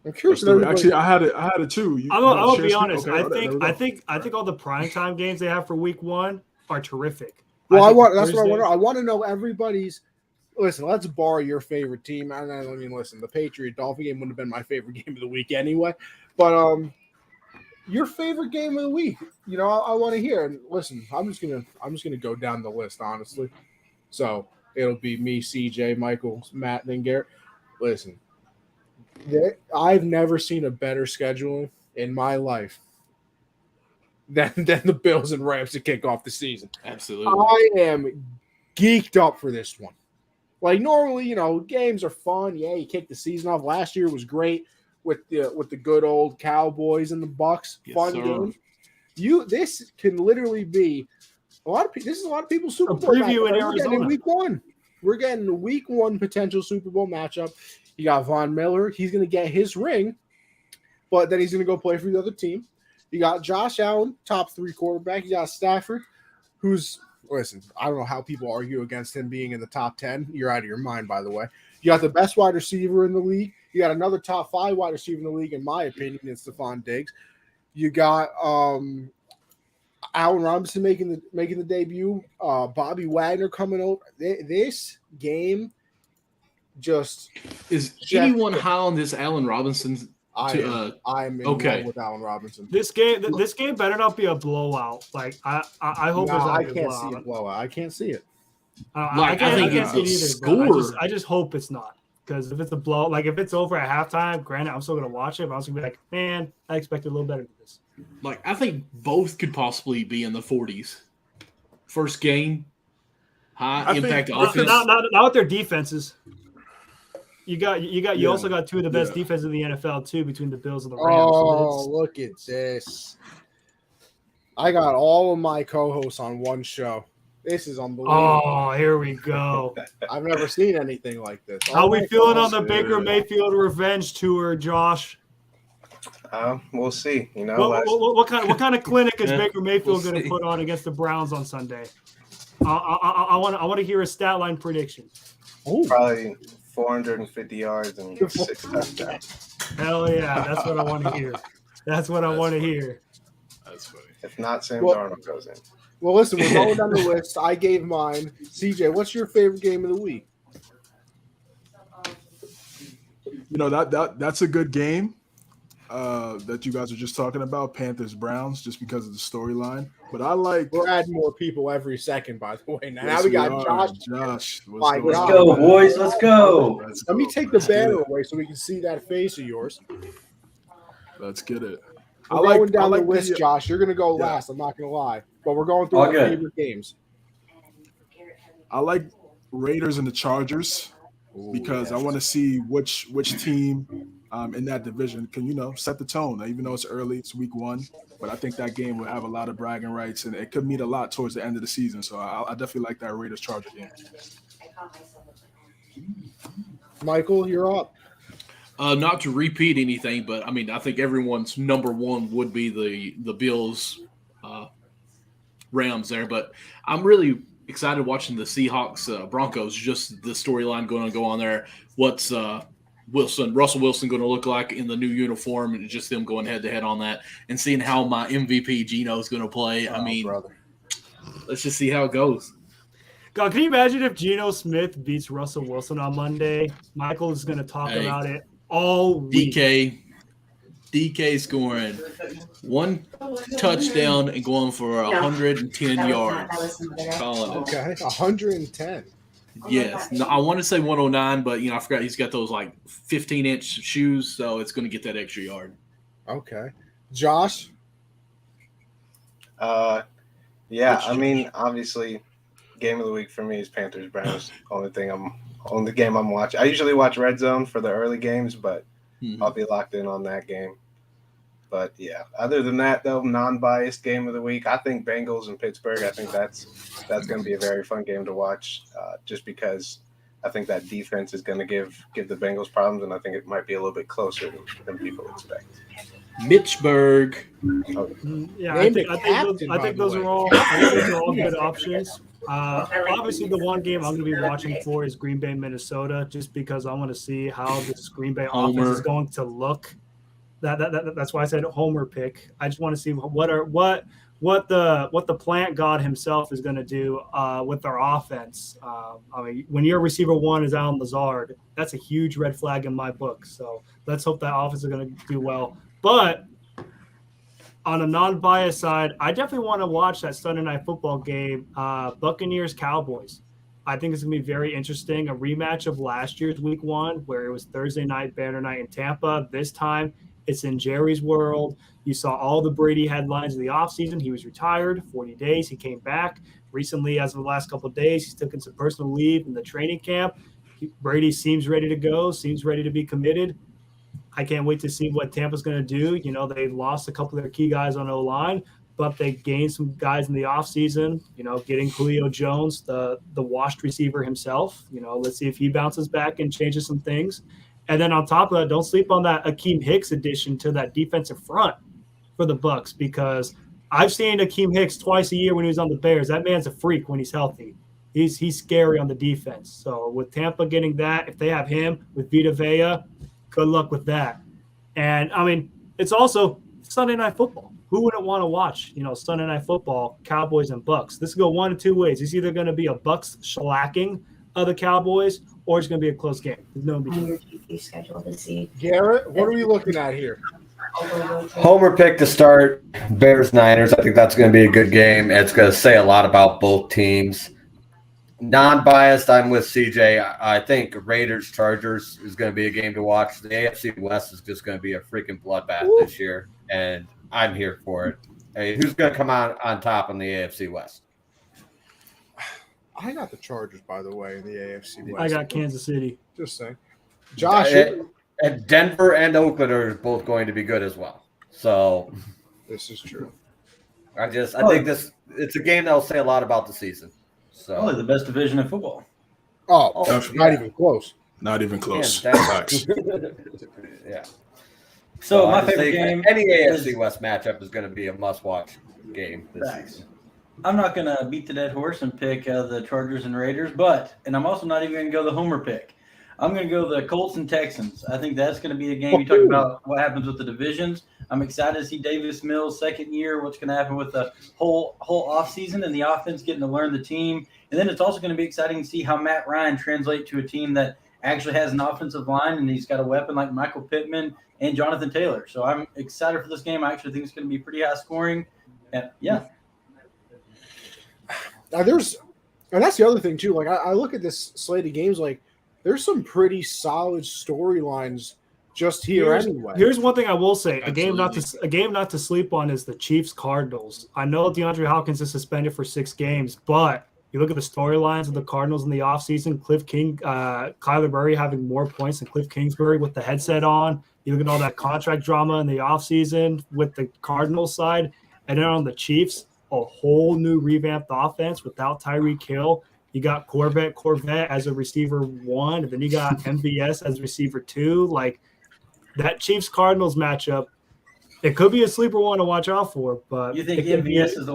I'm curious. Actually, I had it too. I'm gonna be honest. Okay, I think all the primetime games they have for week 1 are terrific. Well, that's what I wonder. I want to know everybody's. Listen, let's borrow your favorite team. I mean, listen, the Patriot-Dolphin game wouldn't have been my favorite game of the week anyway. But your favorite game of the week, I want to hear. And listen, I'm just gonna go down the list, honestly. So it'll be me, CJ, Michael, Matt, and then Garrett. Listen, I've never seen a better schedule in my life than the Bills and Rams to kick off the season. Absolutely, I am geeked up for this one. Like normally, games are fun. Yeah, you kick the season off. Last year was great with the good old Cowboys and the Bucks. Yes, fun sir. game. This can literally be a lot of people. This is a lot of people's Super Bowl preview in We're getting Arizona. week 1. We're getting the week 1 potential Super Bowl matchup. You got Von Miller. He's going to get his ring, but then he's going to go play for the other team. You got Josh Allen, top 3 quarterback. You got Stafford, who's listen, I don't know how people argue against him being in the top 10. You're out of your mind, by the way. You got the best wide receiver in the league. You got another top 5 wide receiver in the league, in my opinion. It's Stephon Diggs. You got Allen Robinson making the debut. Bobby Wagner coming over. This game is anyone high on this Allen Robinson? I'm in love with Allen Robinson. This game better not be a blowout. Like I hope it's not. I can't see a blowout. I can't see it. I can't see it either. Score. I just hope it's not, because if it's a blow, like if it's over at halftime, granted, I'm still gonna watch it. But I was gonna be like, man, I expected a little better than this. Like I think both could possibly be in the 40s. First game, high impact offense. Not with their defenses. You also got 2 of the best defenses in the NFL too, between the Bills and the Rams. Oh, look at this! I got all of my co-hosts on one show. This is unbelievable. Oh, here we go. I've never seen anything like this. How we feeling on the Baker Mayfield revenge tour, Josh? We'll see. What kind of clinic is Baker Mayfield going to put on against the Browns on Sunday? I want to hear a stat line prediction. Probably 450 yards and 6 touchdowns. Hell yeah, that's what I want to hear. That's what I want to hear. That's funny. If not, Sam Darnold goes in. Well, listen, we're going down the list. I gave mine. CJ, what's your favorite game of the week? That's a good game that you guys are just talking about, Panthers Browns, just because of the storyline. But I like. We're adding more people every second, by the way. Now we got Josh. Let's go, boys. Let's go. Let me take the banner away so we can see that face of yours. Let's get it. We're going down the list, Josh. You're going to go last. I'm not going to lie. But we're going through our favorite games. I like Raiders and the Chargers because I want to see which team in that division can, set the tone. Even though it's early, it's week 1. But I think that game will have a lot of bragging rights, and it could mean a lot towards the end of the season. So I definitely like that Raiders-Chargers game. Michael, you're up. Not to repeat anything, but I mean, I think everyone's number 1 would be the Bills Rams there, but I'm really excited watching the Seahawks Broncos. Just the storyline going to go on there. What's Russell Wilson going to look like in the new uniform, and just them going head to head on that, and seeing how my MVP Geno is going to play. Let's just see how it goes. God, can you imagine if Geno Smith beats Russell Wilson on Monday? Michael is going to talk about it all week. DK scoring 1 touchdown and going for 110 yards. Okay, 110. Yes. No, I want to say 109, but I forgot he's got those like 15-inch shoes, so it's going to get that extra yard. Okay. Josh? I mean, obviously, game of the week for me is Panthers Browns. Only game I'm watching. I usually watch Red Zone for the early games, but I'll be locked in on that game. But yeah, other than that, though, non-biased game of the week, I think Bengals and Pittsburgh. I think that's going to be a very fun game to watch, just because I think that defense is going to give the Bengals problems, and I think it might be a little bit closer than people expect. Mitchburg. Yeah, I think those are all good options. Obviously, the one game I'm going to be watching for is Green Bay, Minnesota, just because I want to see how this Green Bay offense is going to look. That's why I said homer pick. I just want to see what the plant god himself is going to do with their offense. I mean, when your receiver one is Allen Lazard, that's a huge red flag in my book. So let's hope that offense is going to do well. But on a non-biased side, I definitely want to watch that Sunday Night Football game, Buccaneers-Cowboys. I think it's going to be very interesting. A rematch of last year's Week 1, where it was Thursday night, banner night in Tampa. This time, it's in Jerry's world. You saw all the Brady headlines of the offseason. He was retired, 40 days. He came back. Recently, as of the last couple of days, he's taken some personal leave in the training camp. Brady seems ready to go, seems ready to be committed. I can't wait to see what Tampa's going to do. They lost a couple of their key guys on O-line, but they gained some guys in the offseason, getting Julio Jones, the washed receiver himself. Let's see if he bounces back and changes some things. And then on top of that, don't sleep on that Akeem Hicks addition to that defensive front for the Bucs, because I've seen Akeem Hicks twice a year when he was on the Bears. That man's a freak when he's healthy. He's scary on the defense. So with Tampa getting that, if they have him with Vita Vea, good luck with that. And, I mean, it's also Sunday Night Football. Who wouldn't want to watch, Sunday Night Football, Cowboys and Bucs? This could go one of two ways. It's either going to be a Bucs shellacking of the Cowboys, or it's going to be a close game. There's no on your GP schedule to see. Garrett, what are we looking at here? Homer pick to start Bears-Niners. I think that's going to be a good game. It's going to say a lot about both teams. Non-biased, I'm with CJ. I think Raiders-Chargers is going to be a game to watch. The AFC West is just going to be a freaking bloodbath this year, and I'm here for it. Hey, who's going to come out on top in the AFC West? I got the Chargers, by the way, in the AFC West. I got Kansas City. Just saying. Josh. And Denver and Oakland are both going to be good as well. So this is true. I think it's a game that will say a lot about the season. So probably the best division in football. Not even close. Not even close. Yeah. So my favorite game. Any AFC West matchup is going to be a must-watch game this season. I'm not going to beat the dead horse and pick the Chargers and Raiders, and I'm also not even going to go the homer pick. I'm going to go the Colts and Texans. I think that's going to be a game. You talk about what happens with the divisions. I'm excited to see Davis Mills' second year, what's going to happen with the whole offseason and the offense getting to learn the team. And then it's also going to be exciting to see how Matt Ryan translate to a team that actually has an offensive line, and he's got a weapon like Michael Pittman and Jonathan Taylor. So I'm excited for this game. I actually think it's going to be pretty high scoring. And yeah. And that's the other thing too. Like I look at this slate of games, like there's some pretty solid storylines just here anyway. Here's one thing I will say: a game not to sleep on is the Chiefs Cardinals. I know DeAndre Hopkins is suspended for 6 games, but you look at the storylines of the Cardinals in the offseason. Kyler Murray having more points than Cliff Kingsbury with the headset on. You look at all that contract drama in the offseason with the Cardinals side, and then on the Chiefs, a whole new revamped offense without Tyreek Hill. You got Corvette as a receiver 1, and then you got MVS as receiver 2. Like that Chiefs-Cardinals matchup, It could be a sleeper one to watch out for, but you think MVS is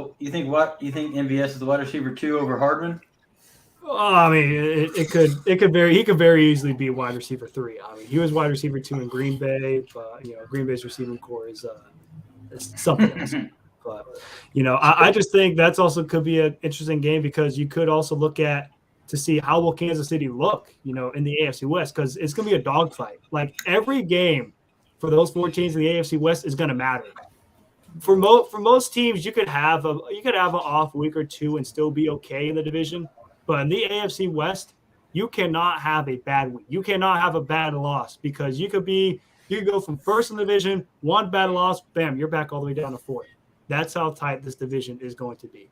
the wide receiver 2 over Hardman? I mean, it could he could very easily be wide receiver 3. I mean, he was wide receiver 2 in Green Bay, but Green Bay's receiving core is something else. But I just think that's also could be an interesting game because you could also look at to see how will Kansas City look, in the AFC West, because it's going to be a dogfight. Like every game for those 4 teams in the AFC West is going to matter. For most teams, you could have an off week or 2 and still be okay in the division. But in the AFC West, you cannot have a bad week. You cannot have a bad loss because you could go from first in the division, 1 bad loss, bam, you're back all the way down to 4th. That's how tight this division is going to be.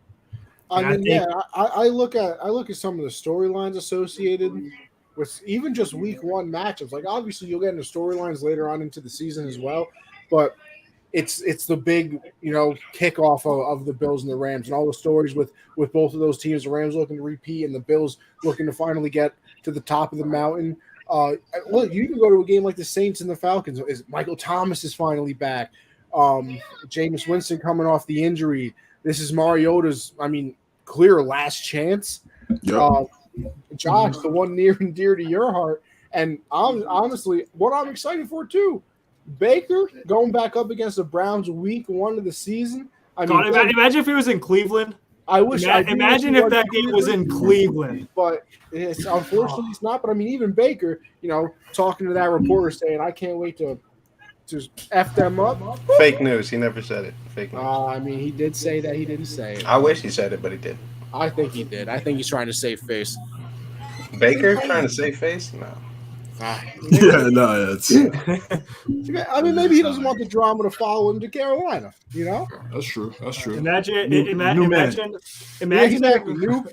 I look at some of the storylines associated with even just week 1 matchups. Like obviously you'll get into storylines later on into the season as well, but it's the big kickoff of the Bills and the Rams and all the stories with both of those teams. The Rams looking to repeat and the Bills looking to finally get to the top of the mountain. Look, you can go to a game like the Saints and the Falcons. Michael Thomas is finally back. Jameis Winston coming off the injury. This is Mariota's, clear last chance. Yep. Josh, the one near and dear to your heart. And honestly, what I'm excited for too, Baker going back up against the Browns week 1 of the season. Imagine if he was in Cleveland. Imagine if that game was in Cleveland. But unfortunately it's not. But even Baker, talking to that reporter saying, I can't wait to F them up. Fake news. He never said it. Fake news. He did say that. He didn't say it. I wish he said it, but he did. I think he did. I think he's trying to save face. Baker trying to save face? No. It's. Maybe he doesn't want the drama to follow him to Carolina. That's true. Imagine exactly.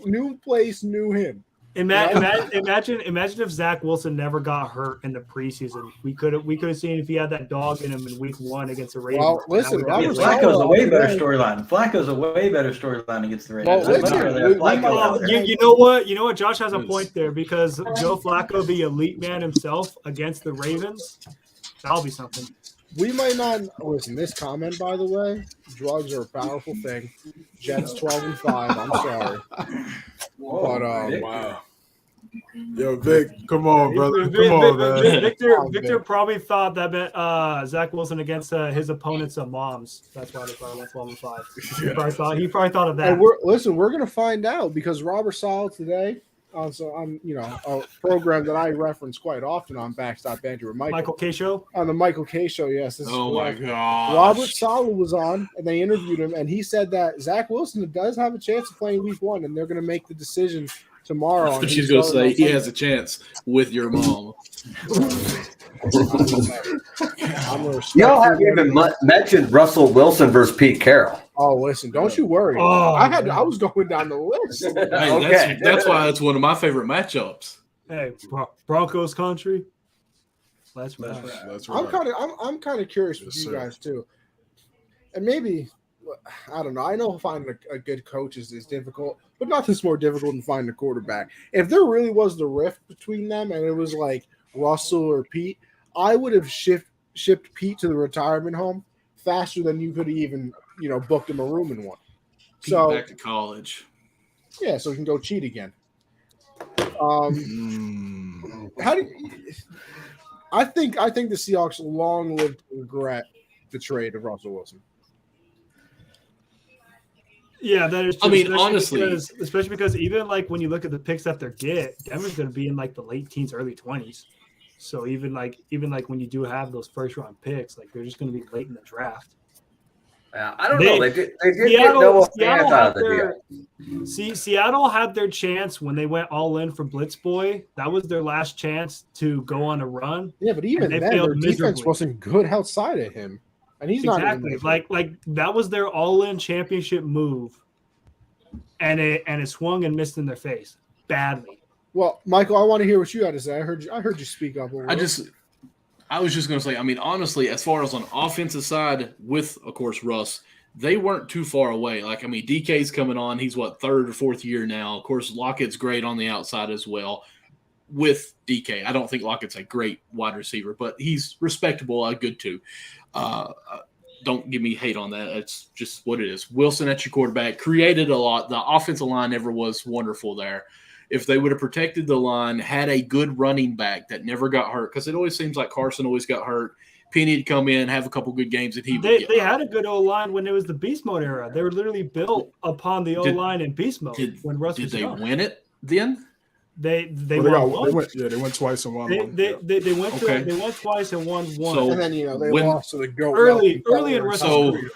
New place, new him. Imagine if Zach Wilson never got hurt in the preseason. We could have seen if he had that dog in him in week 1 against the Ravens. Well, listen, Flacco's a way better storyline. Flacco's a way better storyline against the Ravens. You know what? Josh has a point there because Joe Flacco, the elite man himself, against the Ravens, that'll be something. We might not listen. This comment, by the way, drugs are a powerful thing. Jets 12-5. I'm sorry, but wow. Yo, Vic, come on, brother. Come on, man. Victor probably thought that Zach Wilson against his opponent's moms. That's why they probably went 12-5. He probably thought of that. And we're gonna find out because Robert Sala today on a program that I reference quite often on Backstop Banter with Michael K Show. On the Michael K Show, yes. My God. Robert Sala was on, and they interviewed him, and he said that Zach Wilson does have a chance of playing Week 1, and they're going to make the decision tomorrow. But she's going to say he has a chance with your mom. Y'all haven't even mentioned Russell Wilson versus Pete Carroll. Oh, listen, don't you worry. I was going down the list. Hey, that's why it's one of my favorite matchups. Hey, Broncos country. That's right. I'm kind of curious with you guys too, and maybe I don't know. I know finding a good coach is difficult, but nothing's more difficult than finding a quarterback. If there really was the rift between them, and it was like Russell or Pete, I would have shipped Pete to the retirement home faster than you could have even booked him a room in one. Pete back to college. Yeah, so he can go cheat again. How do you, I think the Seahawks long lived to regret the trade of Russell Wilson. Yeah, that is true. Honestly, especially because even like when you look at the picks that they get, Denver's going to be in like the late teens, early 20s. So even like when you do have those first round picks, like they're just going to be late in the draft. Yeah, I don't know. They did get Noah Fant out of the deal. Seattle had their chance when they went all in for Blitz Boy. That was their last chance to go on a run. Yeah, but even then, their defense wasn't good outside of him, and he's exactly not like that was their all-in championship move, and it swung and missed in their face badly. Well, Michael, I want to hear what you had to say. I heard you speak up a little. I was just going to say, honestly, as far as on offensive side with, of course, Russ, they weren't too far away. DK's coming on. He's, third or fourth year now. Of course, Lockett's great on the outside as well with DK. I don't think Lockett's a great wide receiver, but he's respectable, good too. don't give me hate on that. It's just what it is. Wilson at your quarterback created a lot. The offensive line never was wonderful there. If they would have protected the line, had a good running back that never got hurt, because it always seems like Carson always got hurt. Penny would come in, have a couple good games, and they had a good O-line when it was the beast mode era. They were literally built upon the O-line in beast mode when Russ was young. Did they win it then? They went twice and won. They went twice and won one. So, and then they lost to the GOAT early in Russ's career.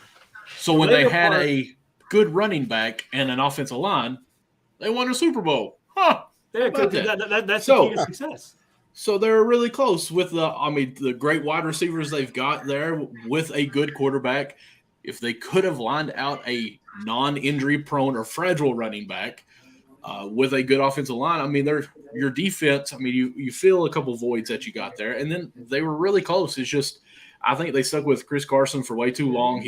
So when they had a good running back and an offensive line, they won a Super Bowl. Huh? That's the key to success. So they're really close with the great wide receivers they've got there with a good quarterback. If they could have lined out a non-injury prone or fragile running back with a good offensive line, your defense, you feel a couple voids that you got there. And then they were really close. It's just, I think they stuck with Chris Carson for way too long.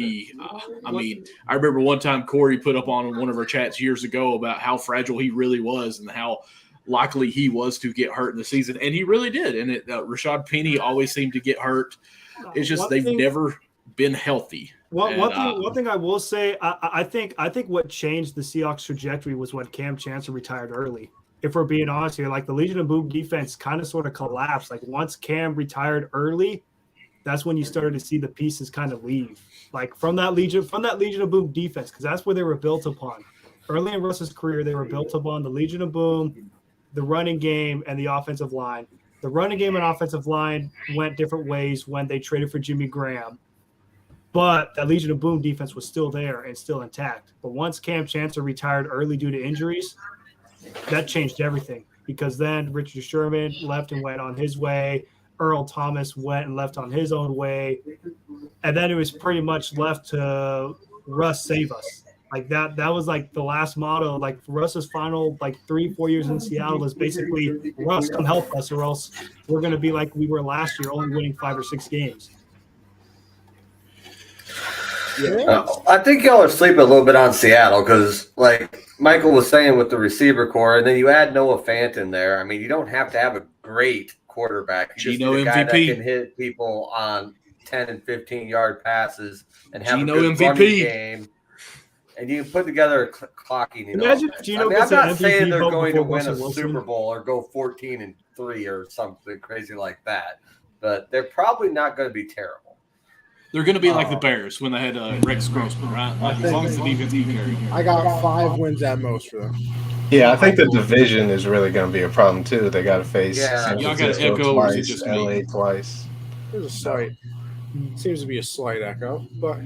I remember one time Corey put up on one of our chats years ago about how fragile he really was and how likely he was to get hurt in the season. And he really did. And Rashad Penny always seemed to get hurt. It's just they've never been healthy. One thing I will say, I think what changed the Seahawks trajectory was when Cam Chancellor retired early. If we're being honest here, like the Legion of Boom defense kind of sort of collapsed. Like once Cam retired early, that's when you started to see the pieces kind of leave. Like from that Legion of Boom defense, because that's where they were built upon. Early in Russ's career, they were built upon the Legion of Boom, the running game, and the offensive line. The running game and offensive line went different ways when they traded for Jimmy Graham. But that Legion of Boom defense was still there and still intact. But once Cam Chancellor retired early due to injuries, that changed everything. Because then Richard Sherman left and went on his way. Earl Thomas went and left on his own way. And then it was pretty much left to Russ save us. Like that was like the last motto. Like Russ's final 3-4 years in Seattle is basically Russ, come help us or else we're going to be like we were last year, only winning 5 or 6 games. Yeah. I think y'all are sleeping a little bit on Seattle because, like Michael was saying, with the receiver core, and then you add Noah Fant in there. You don't have to have a great quarterback. You just need a guy that can hit people on 10 and 15-yard passes and have a good running game. And you can put together a clocking. Imagine if Gino I'm not saying they're going to win a Super Bowl or go 14-3 or something crazy like that, but they're probably not going to be terrible. They're going to be like the Bears when they had Rex Grossman, right? As long as the defense can carry. I got 5 wins at most for them. Yeah, I think the division is really going to be a problem too. They got to face San Francisco twice, LA twice. There's a slight. Seems to be a slight echo, but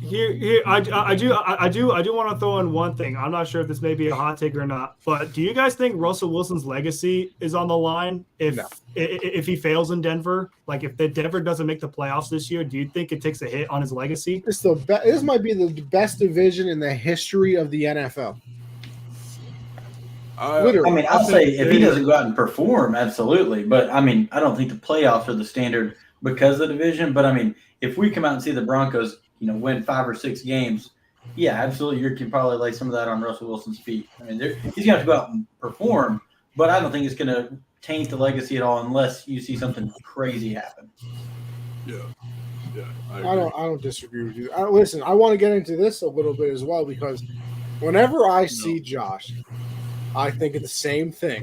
here I do want to throw in one thing. I'm not sure if this may be a hot take or not, but do you guys think Russell Wilson's legacy is on the line if he fails in Denver? Like if Denver doesn't make the playoffs this year, do you think it takes a hit on his legacy? This might be the best division in the history of the NFL. I'll say if he doesn't go out and perform, absolutely. But I don't think the playoffs are the standard because of the division. But if we come out and see the Broncos, win 5 or 6 games, yeah, absolutely, you can probably lay some of that on Russell Wilson's feet. He's going to have to go out and perform, but I don't think it's going to taint the legacy at all unless you see something crazy happen. Yeah. I don't disagree with you. Listen, I want to get into this a little bit as well because whenever I see Josh, I think of the same thing.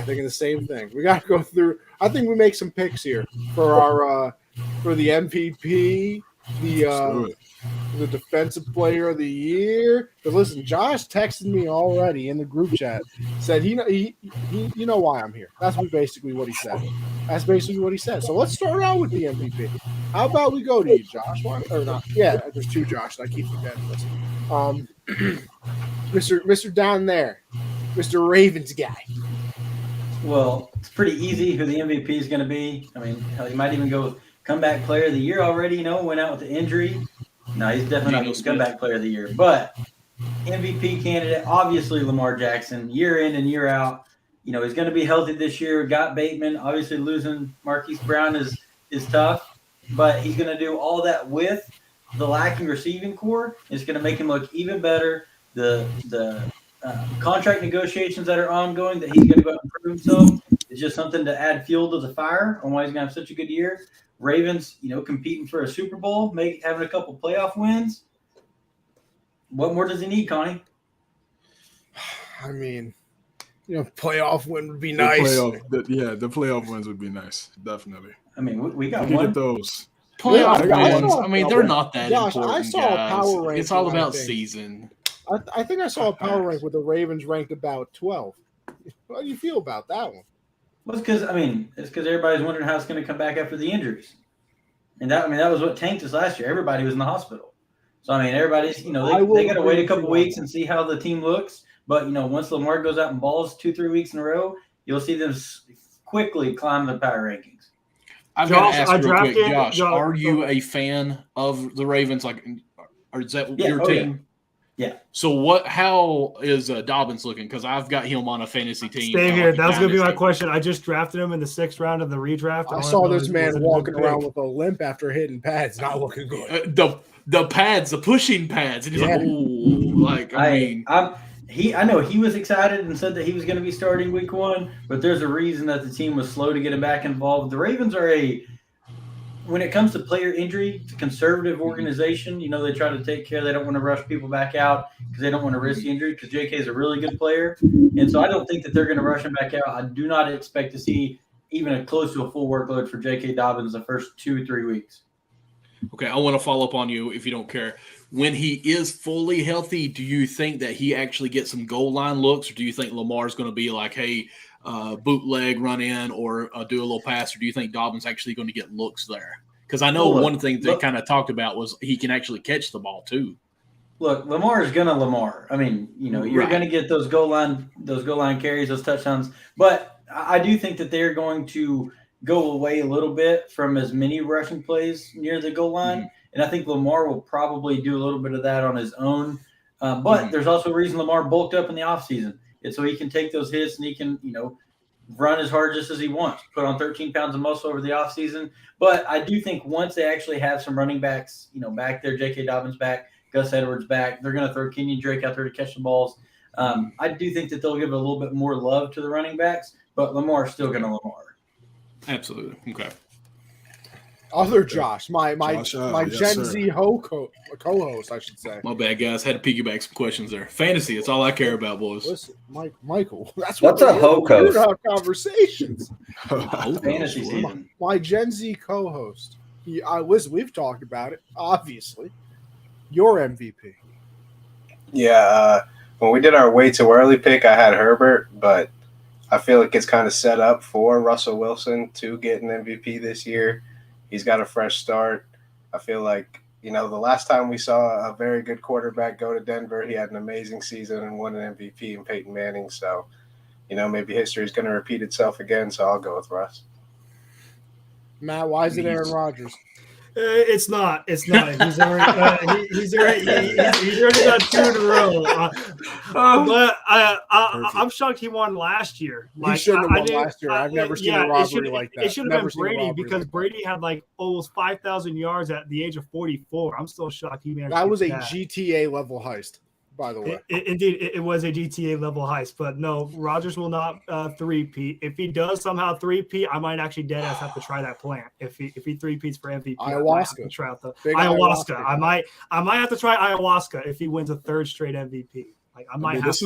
We got to go through. I think we make some picks here for our for the MVP, the defensive player of the year. Because listen, Josh texted me already in the group chat. Said he you know why I'm here. That's basically what he said. So let's start out with the MVP. How about we go to you, Josh? Or not? Yeah, there's 2 Josh. I keep forgetting this. Mr. down there, Mr. Ravens guy. Well, it's pretty easy who the MVP is going to be. You might even go with comeback player of the year already, went out with the injury. No, he's definitely not comeback player of the year. But MVP candidate, obviously Lamar Jackson, year in and year out. He's going to be healthy this year. Got Bateman. Obviously losing Marquise Brown is tough. But he's going to do all that with the lacking receiving core. It's going to make him look even better. The contract negotiations that are ongoing that he's going to go out and prove himself is just something to add fuel to the fire on why he's going to have such a good year. Ravens, competing for a Super Bowl, having a couple playoff wins. What more does he need, Connie? I mean, playoff win would be nice. The playoff wins would be nice, definitely. I mean, we got one. Get those. Playoff wins. I mean, they're not that important. I saw a power rank. It's all about season. I think I saw a power rank with the Ravens ranked about 12. How do you feel about that one? Well, it's because everybody's wondering how it's going to come back after the injuries, and that was what tanked us last year. Everybody was in the hospital, so everybody's they got to wait a couple weeks and see how the team looks. But once Lamar goes out and balls 2-3 weeks in a row, you'll see them quickly climb the power rankings. I've got to ask real quick, Josh, are you a fan of the Ravens? Or is that your team? Yeah. So how is Dobbins looking? Because I've got him on a fantasy team. Stay here. That was going to be my question. I just drafted him in the 6th round of the redraft. I saw this man walking around with a limp after hitting pads. Not looking good. The pads, the pushing pads. And he's I know he was excited and said that he was going to be starting week 1, but there's a reason that the team was slow to get him back involved. The Ravens are when it comes to player injury, it's a conservative organization. They try to take care. They don't want to rush people back out because they don't want to risk the injury because JK is a really good player. And so I don't think that they're going to rush him back out. I do not expect to see even a close to a full workload for JK Dobbins the first 2-3 weeks. Okay, I want to follow up on you if you don't care. When he is fully healthy, do you think that he actually gets some goal line looks, or do you think Lamar's going to be like, hey, bootleg, run in, or do a little pass, or do you think Dobbins actually going to get looks there? Because I know one thing they kind of talked about was he can actually catch the ball too. Look, Lamar is going to Lamar. I mean, you're going to get those goal line carries, those touchdowns. But I do think that they're going to go away a little bit from as many rushing plays near the goal line. Mm-hmm. And I think Lamar will probably do a little bit of that on his own. But there's also a reason Lamar bulked up in the offseason. It's so he can take those hits and he can, run as hard just as he wants, put on 13 pounds of muscle over the offseason. But I do think once they actually have some running backs, back there, J.K. Dobbins back, Gus Edwards back, they're going to throw Kenyon Drake out there to catch the balls. I do think that they'll give a little bit more love to the running backs, but Lamar's still going to Lamar. Absolutely. Okay. Other Josh, my Gen Z co-host, I should say. My bad, guys. Had to piggyback some questions there. Fantasy, that's all I care about, boys. Listen, Michael, that's what's a ho-host? We're have conversations. Fantasy season. My Gen Z co-host. Listen, we've talked about it. Obviously, your MVP. Yeah, when we did our way too early pick, I had Herbert, but I feel like it's kind of set up for Russell Wilson to get an MVP this year. He's got a fresh start. I feel like, the last time we saw a very good quarterback go to Denver, he had an amazing season and won an MVP in Peyton Manning. So, maybe history is going to repeat itself again. So I'll go with Russ. Matt, why is it Aaron Rodgers? It's not. He's already got 2 in a row. But I'm shocked he won last year. He should have won last year. I've never seen a robbery like that. It should have been Brady because Brady had almost 5,000 yards at the age of 44. I'm still shocked he managed. That was a GTA level heist, by the way. Indeed, it was a GTA level heist. But no, Rodgers will not three-peat. If he does somehow three-peat, I might actually dead ass have to try that plan. If he three-peats for MVP, ayahuasca. I might have to try out the ayahuasca. I might have to try ayahuasca if he wins a 3rd straight MVP. This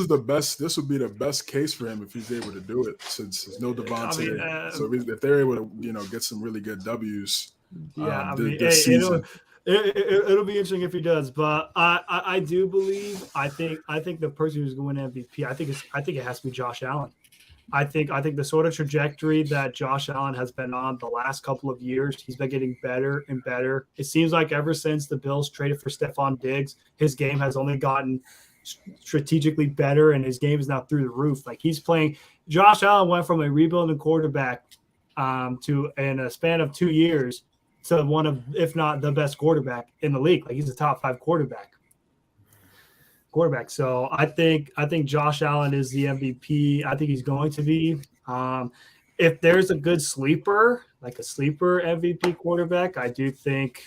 would be the best case for him if he's able to do it, since there's no Devontae. So if they're able to, get some really good W's, this season. It'll be interesting if he does, but I do believe I think the person who's going to win MVP, I think it has to be Josh Allen. I think the sort of trajectory that Josh Allen has been on the last couple of years, he's been getting better and better. It seems like ever since the Bills traded for Stephon Diggs, his game has only gotten strategically better, and his game is now through the roof. He's playing. Josh Allen went from a rebuilding quarterback to, in a span of 2 years, to one of, if not the best quarterback in the league. He's a top 5 quarterback. So I think Josh Allen is the MVP. I think he's going to be. If there's a good sleeper, like a sleeper MVP quarterback, I do think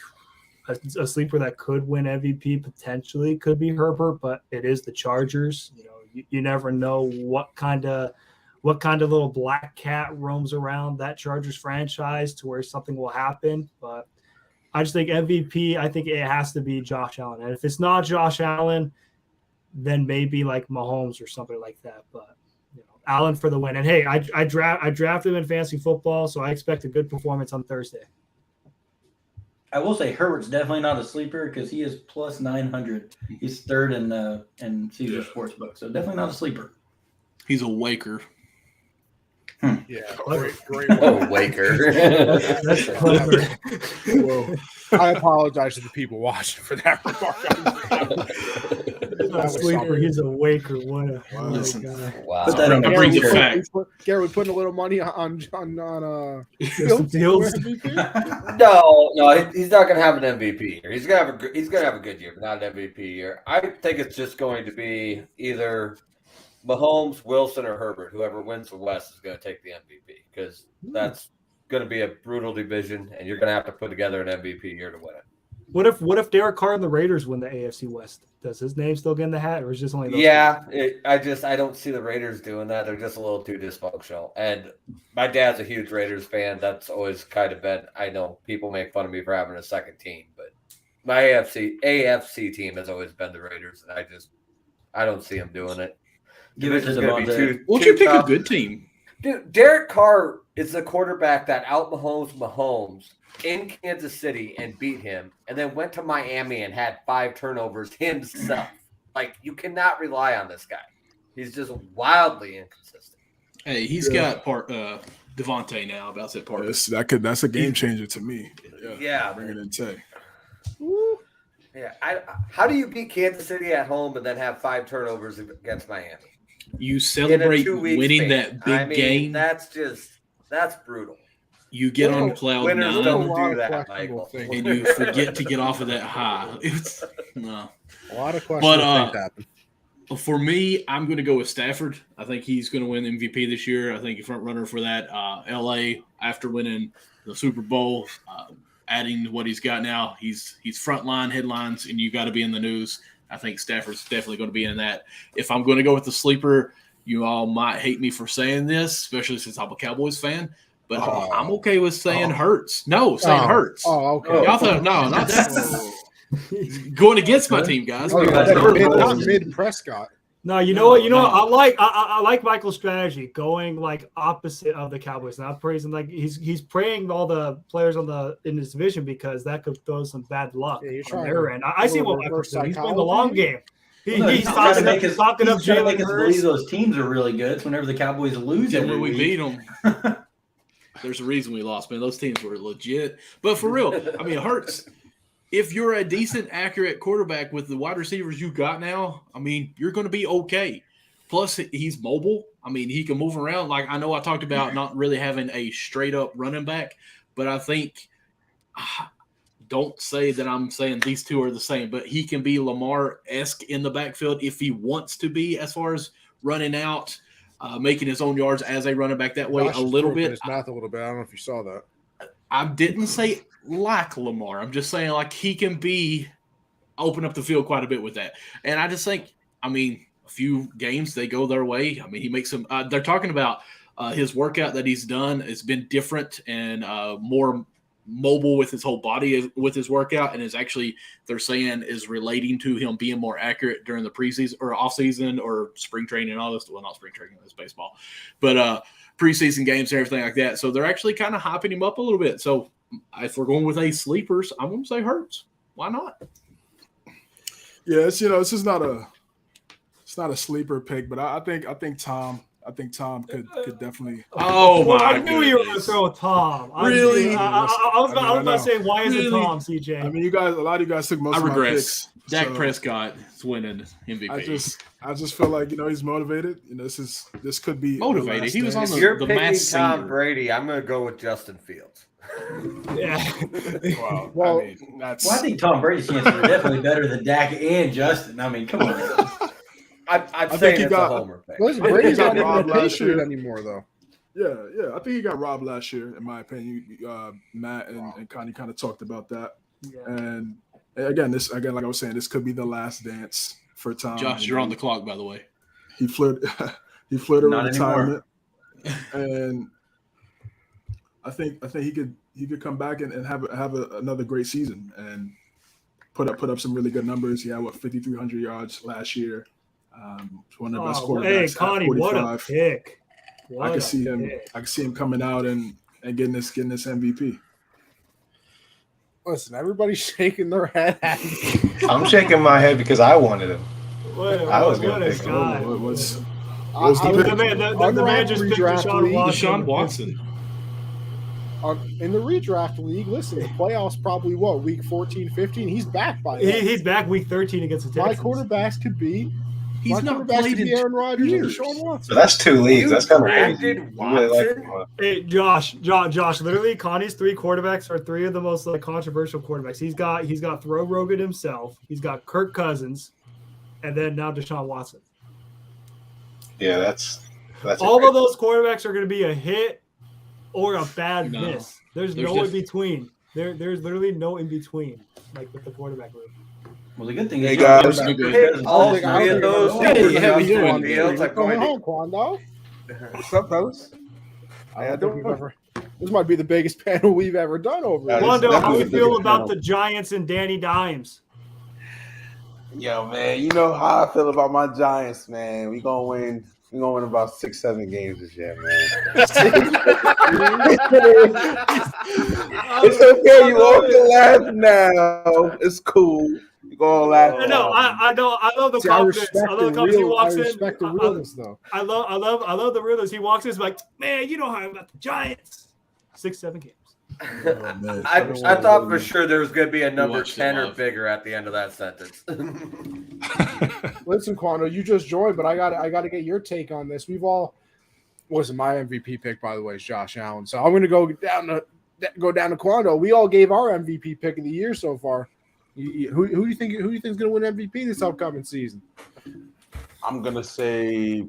a sleeper that could win MVP potentially could be Herbert, but it is the Chargers. You never know what kind of what kind of little black cat roams around that Chargers franchise to where something will happen. But I just think MVP, I think it has to be Josh Allen. And if it's not Josh Allen, then maybe like Mahomes or something like that. But Allen for the win. And hey, I drafted him in fantasy football, so I expect a good performance on Thursday. I will say Herbert's definitely not a sleeper because he is plus 900. He's third in Caesar Sportsbook, so definitely not a sleeper. He's a waker. Yeah, great. Oh, waker. That's clever. Well, I apologize to the people watching for that remark. Not a sleeper, he's a waker. What a Listen. Wow. Put that on Gary, the fact. Gary, we putting a little money on Justin Fields. No, he's not going to have an MVP year. He's going to have a good year, but not an MVP year. I think it's just going to be either Mahomes, Wilson, or Herbert. Whoever wins the West is going to take the MVP because that's going to be a brutal division, and you're going to have to put together an MVP year to win it. What if Derek Carr and the Raiders win the AFC West? Does his name still get in the hat, or is it just only those two? I don't see the Raiders doing that. They're just a little too dysfunctional. And my dad's a huge Raiders fan. That's always kind of been. I know people make fun of me for having a second team, but my AFC team has always been the Raiders, and I don't see them doing it. Give it to Devontae. Won't you pick a good team? Dude, Derek Carr is the quarterback that out-Mahomes Mahomes in Kansas City and beat him, and then went to Miami and had 5 turnovers himself. Like, you cannot rely on this guy. He's just wildly inconsistent. Hey, he's got Devontae now. About that part. That's a game changer to me. Yeah. Bring it in Tay. Yeah. How do you beat Kansas City at home and then have 5 turnovers against Miami? You celebrate winning span. that big game. That's brutal. You get on cloud Winners 9, don't do that, Michael. and you forget to get off of that high. No. A lot of questions happen. For me, I'm going to go with Stafford. I think he's going to win MVP this year. I think he's front runner for that. LA, after winning the Super Bowl, adding to what he's got now, he's frontline headlines, and you got to be in the news. I think Stafford's definitely going to be in that. If I'm going to go with the sleeper, you all might hate me for saying this, especially since I'm a Cowboys fan, but I'm okay with saying Hurts. No, saying Hurts. Oh, okay. Y'all thought, no, not that. Going against my team, guys. Not mid Prescott. No, you know what? I like Michael's strategy, going like opposite of the Cowboys. Not praising like he's praying all the players in this division because that could throw some bad luck on their end. I see what Michael's doing. He's playing the long game. He's talking up Jalen Hurts. Believe those teams are really good. It's whenever the Cowboys lose, when we beat them. There's a reason we lost, man. Those teams were legit. But for real, I mean, it hurts. If you're a decent, accurate quarterback with the wide receivers you got now, I mean, you're going to be okay. Plus, he's mobile. I mean, he can move around. Like, I know I talked about not really having a straight-up running back, but I think don't say that I'm saying these two are the same, but he can be Lamar-esque in the backfield if he wants to be as far as running out, making his own yards as a running back that way. Josh a little bit. His mouth a little bit. I don't know if you saw that. I didn't say like Lamar. I'm just saying like he can open up the field quite a bit with that. And I just think, I mean, a few games they go their way. I mean, he makes some. They're talking about his workout that he's done has been different and more mobile with his whole body with his workout, and is actually they're saying is relating to him being more accurate during the preseason or off season or spring training and all this. Well, not spring training, it's baseball, but preseason games and everything like that. So they're actually kind of hyping him up a little bit. So if we're going with a sleepers, I'm going to say Hurts. Why not? Yeah, it's just not a sleeper pick, but I think Tom could definitely. Oh my! I knew you were going to throw Tom. Really? I was about to say, why is it Tom, CJ? I mean, a lot of you guys took most of my picks. Dak Prescott is winning MVP. I just feel like he's motivated. This could be motivated. He was on the. You're the picking Tom Brady. I'm going to go with Justin Fields. Yeah. Well, I mean, I think Tom Brady's chances are definitely better than Dak and Justin. I mean, come on. I'm saying it's a homer pick. Listen, Brady's not even a Patriot anymore, though. Yeah. I think he got robbed last year, in my opinion. Matt and Connie kind of talked about that. Yeah. And again, like I was saying, this could be the last dance for Tom. Josh, you're on the clock, by the way. He flirted with retirement. and I think he could come back and have another great season and put up some really good numbers. He had 5,300 yards last year. One of the best quarterbacks. Hey, Connie, what a pick! I can see him coming out and getting this MVP. Listen, everybody's shaking their head at me. I'm shaking my head because I wanted him. I was going to pick him. The man just picked Deshaun Watson. In the redraft league, listen, the playoffs probably week 14, 15. He's back by then. He's back week 13 against the Texans. My quarterbacks could be. He's not played in Aaron Rodgers and Deshaun Watson. So that's 2 leagues. That's kind of crazy. Hey, Josh. Literally, Connie's 3 quarterbacks are 3 of the most controversial quarterbacks. He's got Throw Rogan himself. He's got Kirk Cousins, and then now Deshaun Watson. Yeah, that's all of those quarterbacks are going to be a hit or a bad miss. There's no in between. There's literally no in between, with the quarterback room. Well, the good thing is, hey guys, all 3 of those. Going home, Quando. What's up, fellas? This might be the biggest panel we've ever done over here. Quando, how do you feel about the Giants and Danny Dimes? Yo, man, you know how I feel about my Giants, man. We're gonna win about 6-7 games this year, man. It's okay. You all can laugh now. It's cool. You go laugh. No, I love the confidence. I love the confidence he walks in. I respect the realness, though. I love the realness. He walks in, he's like, man, you know how I'm about the Giants. 6-7 games. Oh, I thought for sure there was going to be a number 10 or bigger at the end of that sentence. Listen, Quando, you just joined, but I got to get your take on this. We've all wasn't my MVP pick, by the way, is Josh Allen. So I'm going to go down to Quando. We all gave our MVP pick of the year so far. Who do you think is going to win MVP this upcoming season? I'm gonna pick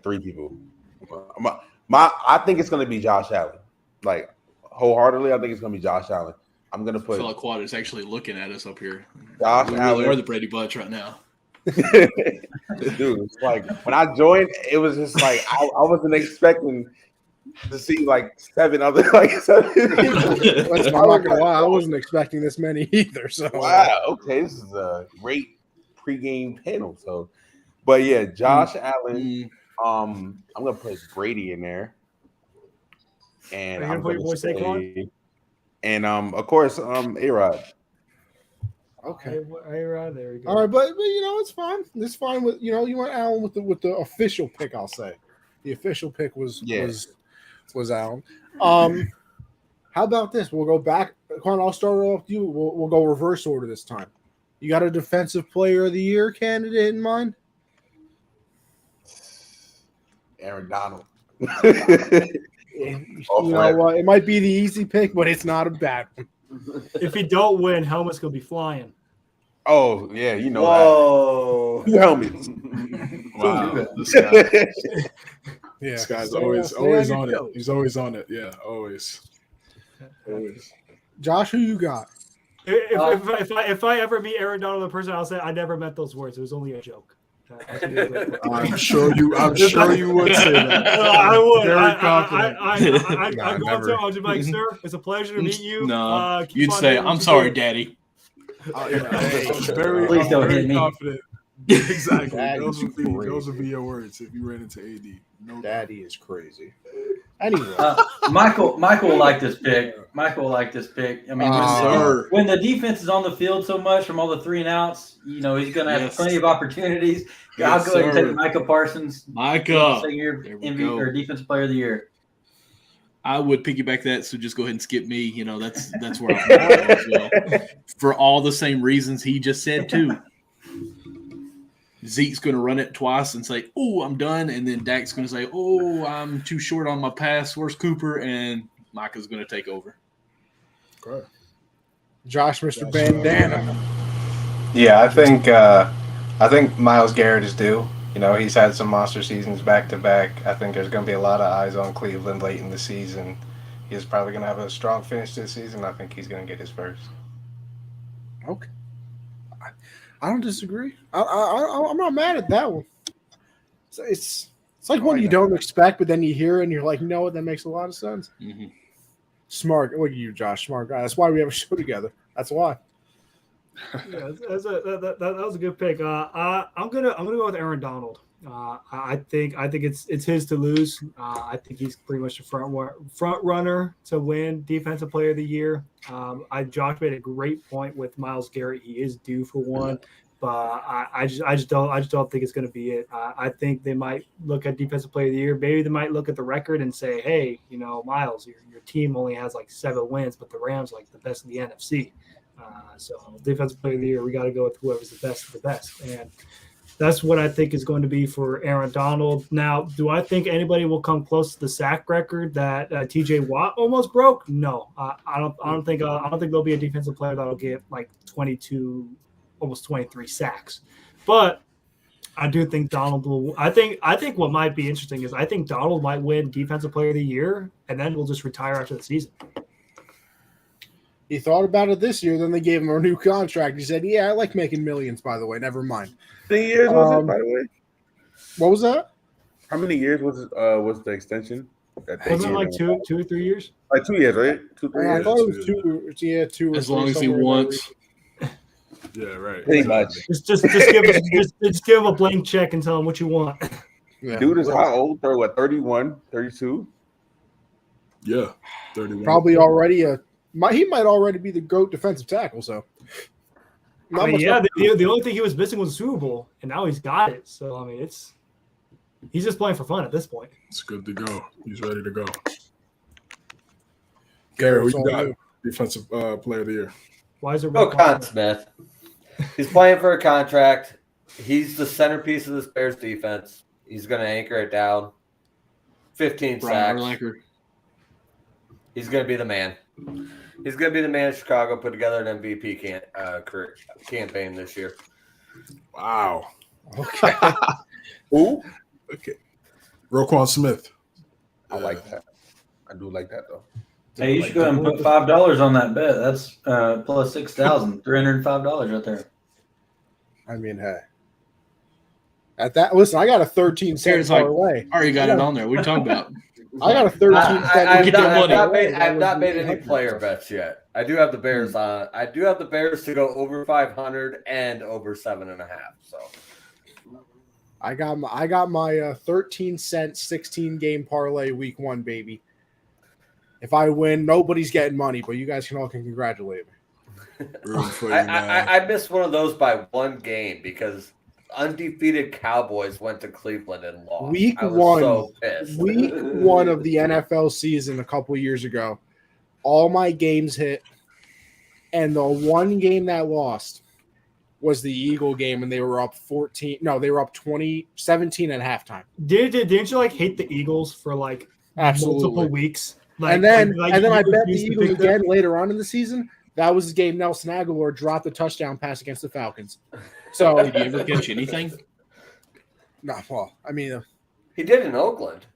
3 people. I think it's gonna be Josh Allen. Wholeheartedly, I think it's gonna be Josh Allen. I'm gonna put. I feel like Quad is actually looking at us up here. Josh we Allen. really are the Brady Bunch right now. Dude, it's when I joined, it was just I wasn't expecting to see 7 other I'm not gonna lie, I wasn't expecting this many either. So wow, okay, this is a great pregame panel. So, but yeah, Josh Allen. I'm gonna put Brady in there, and I'm gonna say, and of course, A-Rod. Okay, A-Rod, there we go. All right, but it's fine. It's fine with you want Allen with the official pick. I'll say the official pick was Allen. How about this? We'll go back. Con, I'll start off with you. We'll go reverse order this time. You got a defensive player of the year candidate in mind? Aaron Donald. You know what? It might be the easy pick, but it's not a bad one. If he don't win, helmet's gonna be flying. Oh yeah, you know Whoa. that. 2 helmets. Wow. This guy's always on it. He's always on it. Yeah, always. Josh, who you got? If I ever meet Aaron Donald in person, I'll say I never meant those words. It was only a joke. I'm sure you would say that. I would. Very confident. I'd go up to him. I'll just be like, sir, it's a pleasure to meet you. No, you'd say, I'm sorry, Daddy. Very confident. Exactly. Those would be your words if you ran into AD. No, Daddy is crazy. Anyway, Michael will like this pick. I mean, when the defense is on the field so much from all the 3 and outs, he's going to have plenty of opportunities. I'll go ahead and take Micah Parsons. Your MVP or Defensive Player of the Year. I would piggyback that, so just go ahead and skip me. That's where I'm at as well. For all the same reasons he just said too. Zeke's going to run it twice and say, "Oh, I'm done," and then Dak's going to say, "Oh, I'm too short on my pass. Where's Cooper?" And Micah's going to take over. Good. Josh, Mr. Bandana. Yeah, I think Myles Garrett is due. He's had some monster seasons back to back. I think there's going to be a lot of eyes on Cleveland late in the season. He's probably going to have a strong finish this season. I think he's going to get his first. Okay. I don't disagree. I'm not mad at that one. It's It's like one you don't expect, but then you hear it and you're like, you know what? That makes a lot of sense. Mm-hmm. Smart. Look at you, Josh. Smart guy. That's why we have a show together. That's why. Yeah, that was a good pick. I'm gonna go with Aaron Donald. I think it's his to lose. I think he's pretty much the front runner to win Defensive Player of the Year. Josh made a great point with Myles Garrett. He is due for one, but I just don't think it's going to be it. I think they might look at Defensive Player of the Year. Maybe they might look at the record and say, hey, Myles, your team only has like 7 wins, but the Rams are like the best in the NFC. So Defensive Player of the Year, we got to go with whoever's the best of the best, and that's what I think is going to be for Aaron Donald. Now, do I think anybody will come close to the sack record that T.J. Watt almost broke? No, I don't think there'll be a defensive player that'll get like 22, almost 23 sacks. But I do think Donald will. I think what might be interesting is I think Donald might win Defensive Player of the Year, and then we'll just retire after the season. He thought about it this year, then they gave him a new contract. He said, yeah, I like making millions, by the way. Never mind. How many years was it, by the way? What was that? How many years was the extension? Wasn't it like 2 or 3 years? Like 2 years, right? 2, 3 years. I thought it was 2. Yeah, 2. As long as he wants. Yeah, right. Pretty much. Just give him a blank check and tell him what you want. Yeah. Dude is how old? 31, 32? Yeah, 31. Probably already he might already be the GOAT defensive tackle, so. The only thing he was missing was the Super Bowl, and now he's got it. So, I mean, he's just playing for fun at this point. It's good to go. He's ready to go. Gary, who you got? Defensive Player of the Year. Why is it Con Smith? He's playing for a contract. He's the centerpiece of this Bears defense. He's going to anchor it down. 15 sacks. He's going to be the man. He's going to be the man in Chicago, put together an MVP campaign this year. Wow. Okay. Who? Okay. Roquan Smith. I like that. I do like that, though. Hey, you should go ahead and put $5 on that bet. That's plus 6,000, $305 right there. I mean, hey. At that, listen, I got a 13-cent parlay. Already got it on there. What are you talking about? I got a 13-cent. I have not made any player bets yet. I do have the Bears on. I do have the Bears to go over 500 and over 7.5. So I got my 13-cent 16-game parlay week 1, baby. If I win, nobody's getting money, but you guys can all congratulate me. I missed one of those by 1 game because undefeated Cowboys went to Cleveland and lost. Week 1 of the NFL season a couple years ago, all my games hit, and the one game that lost was the Eagle game, and they were up 14. No, they were up 17 at halftime. Didn't you hate the Eagles for multiple weeks? And then I bet the Eagles again later on in the season. That was the game Nelson Aguilar dropped the touchdown pass against the Falcons. So did you ever catch anything? No, well, I mean, he did in Oakland.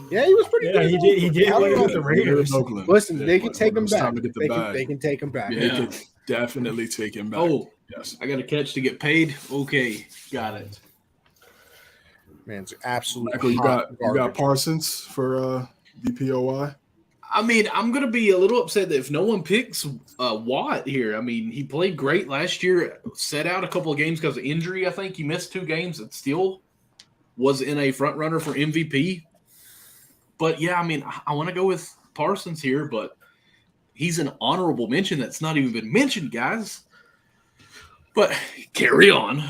Yeah, he was pretty good. He did with the Raiders. Listen, they can take him back. They can take him back. Yeah. They can definitely take him back. Oh, yes. I got a catch to get paid. Okay, got it. Man, it's absolutely. Michael, you got Parsons for DPOY. I mean, I'm going to be a little upset that if no one picks Watt here. I mean, he played great last year, set out a couple of games because of injury. I think he missed 2 games and still was in a front runner for MVP. But, yeah, I mean, I want to go with Parsons here, but he's an honorable mention that's not even been mentioned, guys. But carry on.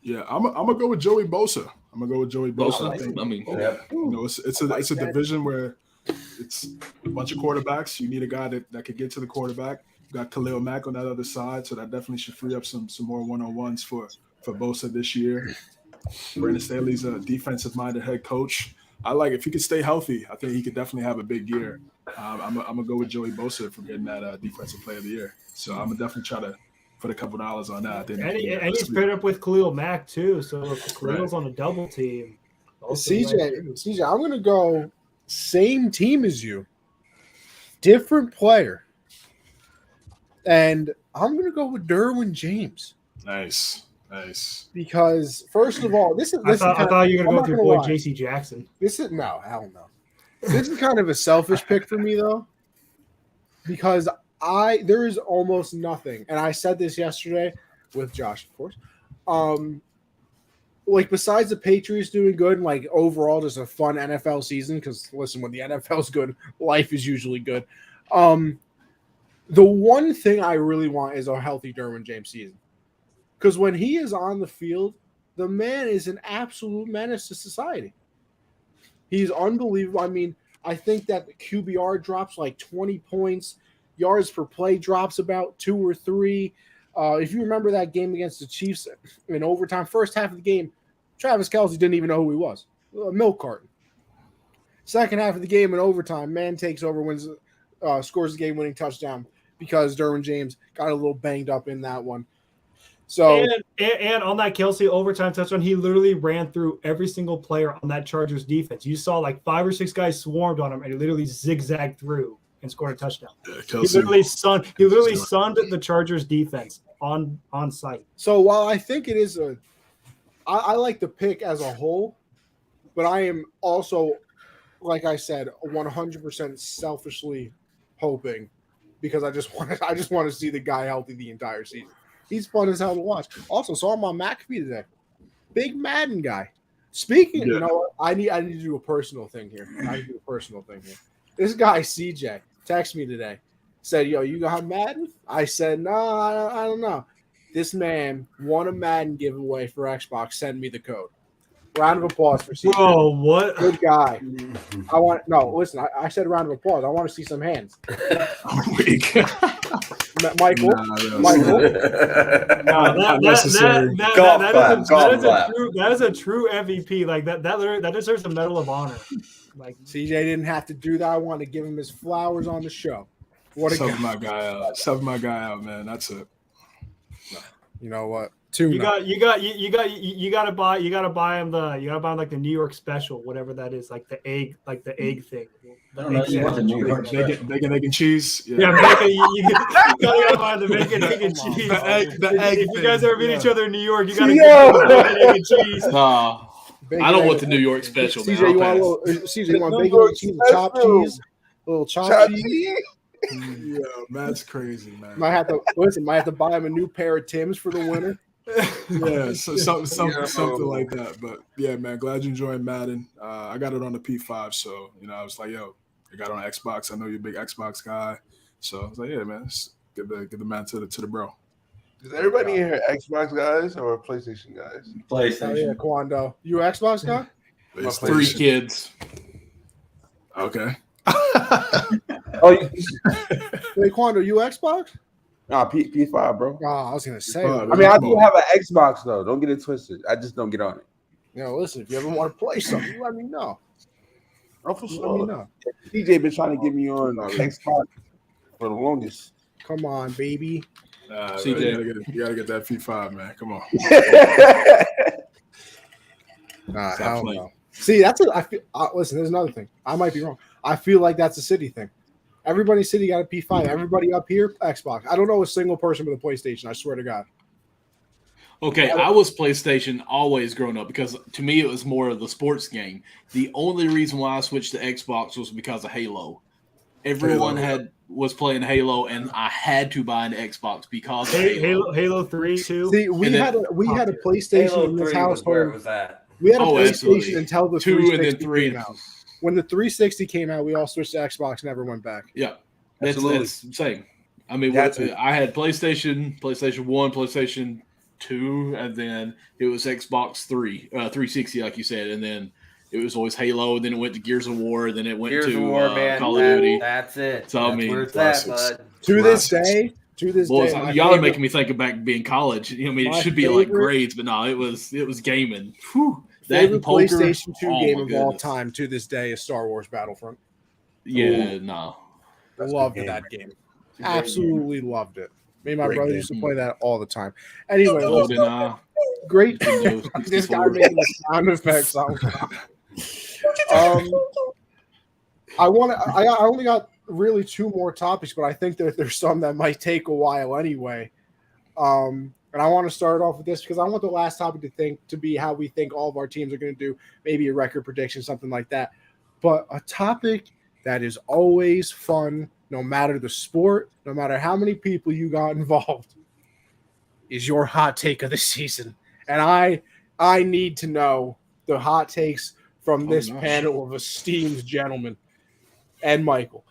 Yeah, I'm going to go with Joey Bosa. I think, it's a division where it's a bunch of quarterbacks. You need a guy that could get to the quarterback. You got Khalil Mack on that other side, so that definitely should free up some more one-on-ones for Bosa this year. Brandon Staley's a defensive-minded head coach. I like if he could stay healthy. I think he could definitely have a big year. I'm gonna go with Joey Bosa for getting that defensive player of the year. So I'm gonna definitely try to put a couple $. On that. And he's paired up with Khalil Mack too. So if Khalil's on a double team, CJ, I'm gonna go same team as you, different player, and I'm gonna go with Derwin James. Nice. Nice. Because first of all, I thought you were gonna go with your boy J.C. Jackson. No, hell no. This is kind of a selfish pick for me though, because there is almost nothing, and I said this yesterday with Josh, of course. Like besides the Patriots doing good and like overall just a fun NFL season, because listen, when the NFL's good, life is usually good. The one thing I really want is a healthy Derwin James season. Because when he is on the field, the man is an absolute menace to society. He's unbelievable. I mean, I think that the QBR drops like 20 points. Yards per play drops about 2 or 3. If you remember that game against the Chiefs in overtime, first half of the game, Travis Kelce didn't even know who he was. A milk carton. Second half of the game in overtime, man takes over, wins, scores the game-winning touchdown because Derwin James got a little banged up in that one. So and on that Kelce overtime touchdown, he literally ran through every single player on that Chargers defense. You saw like 5 or 6 guys swarmed on him, and he literally zigzagged through and scored a touchdown. Yeah, he literally sunned the Chargers defense on site. So while I think it is I like the pick as a whole, but I am also, like I said, 100% selfishly hoping because I just want to see the guy healthy the entire season. He's fun as hell to watch. Also, saw him on McAfee today. Big Madden guy. Speaking, you know what? I need to do a personal thing here. This guy, CJ, texted me today. Said, yo, you got Madden? I said, no, I don't know. This man won a Madden giveaway for Xbox. Send me the code. Round of applause for CJ. Whoa, what? Good guy. I said round of applause. I want to see some hands. Michael. That is a true MVP. Like that deserves a Medal of Honor. Like CJ didn't have to do that. I want to give him his flowers on the show. What a Sub my guy out, man. That's it. You know what? You gotta buy him like the New York special, whatever that is, like the egg thing. I don't know. You want the New York bacon, egg, and cheese. Yeah, bacon. You gotta buy the bacon, egg, and cheese. The egg. If you guys ever meet each other in New York, you gotta get the bacon, egg, and cheese. I don't want the New York special. CJ, you want bacon, egg, and cheese, chopped cheese, a little chopped cheese. Yeah, that's crazy, man. Might have to buy him a new pair of Timbs for the winter. Yeah, so something like that. But yeah, man, glad you enjoyed Madden. I got it on the P5, so I was like, yo, I got it on Xbox. I know you're a big Xbox guy, so I was like, yeah, man, let's get the man to the bro. Is everybody in here Xbox guys or PlayStation guys? PlayStation. Oh, yeah, Quando. You an Xbox guy? 3 kids. Okay. Wait, Quando, you Xbox? Nah, P5, bro. Oh, I was gonna say. I mean, I do have an Xbox though. Don't get it twisted. I just don't get on it. Listen, if you ever want to play something, you let me know. Oh, for sure. Let me know. DJ been trying to get me on Xbox for the longest. Come on, baby. CJ, you gotta get that P5, man. Come on. Hell no. See, listen, there's another thing. I might be wrong. I feel like that's a city thing. Everybody in the city got a P5. Everybody up here, Xbox. I don't know a single person with a PlayStation. I swear to God. Okay, I was PlayStation always growing up because to me it was more of the sports game. The only reason why I switched to Xbox was because of Halo. Everyone was playing Halo, and I had to buy an Xbox because of Halo 3 too. See, we had a PlayStation Halo in this 3 household. was where it was at. We had a PlayStation absolutely. until the 2 and then 3 came out. When the 360 came out, we all switched to Xbox, never went back. Yeah, that's the same. I mean, I had PlayStation 1, PlayStation 2, and then it was Xbox 360, like you said, and then it was always Halo, and then it went to Gears of War, then it went to Call of Duty. That's it. So that's where it's at, bud. To this day, y'all are making me think about being college. I mean, it should be like grades, but no, it was gaming. Whew. Favorite PlayStation 2 game of all time to this day is Star Wars Battlefront. Yeah, no. Loved that game. Absolutely loved it. Me and my brother used to play that all the time. Anyway, great. This guy making the sound effects. I only got really 2 more topics, but I think that there's some that might take a while anyway. And And I want to start off with this because I want the last topic to be how we think all of our teams are going to do, maybe a record prediction, something like that. But a topic that is always fun, no matter the sport, no matter how many people you got involved, is your hot take of the season. And I need to know the hot takes from this panel of esteemed gentlemen and Michael.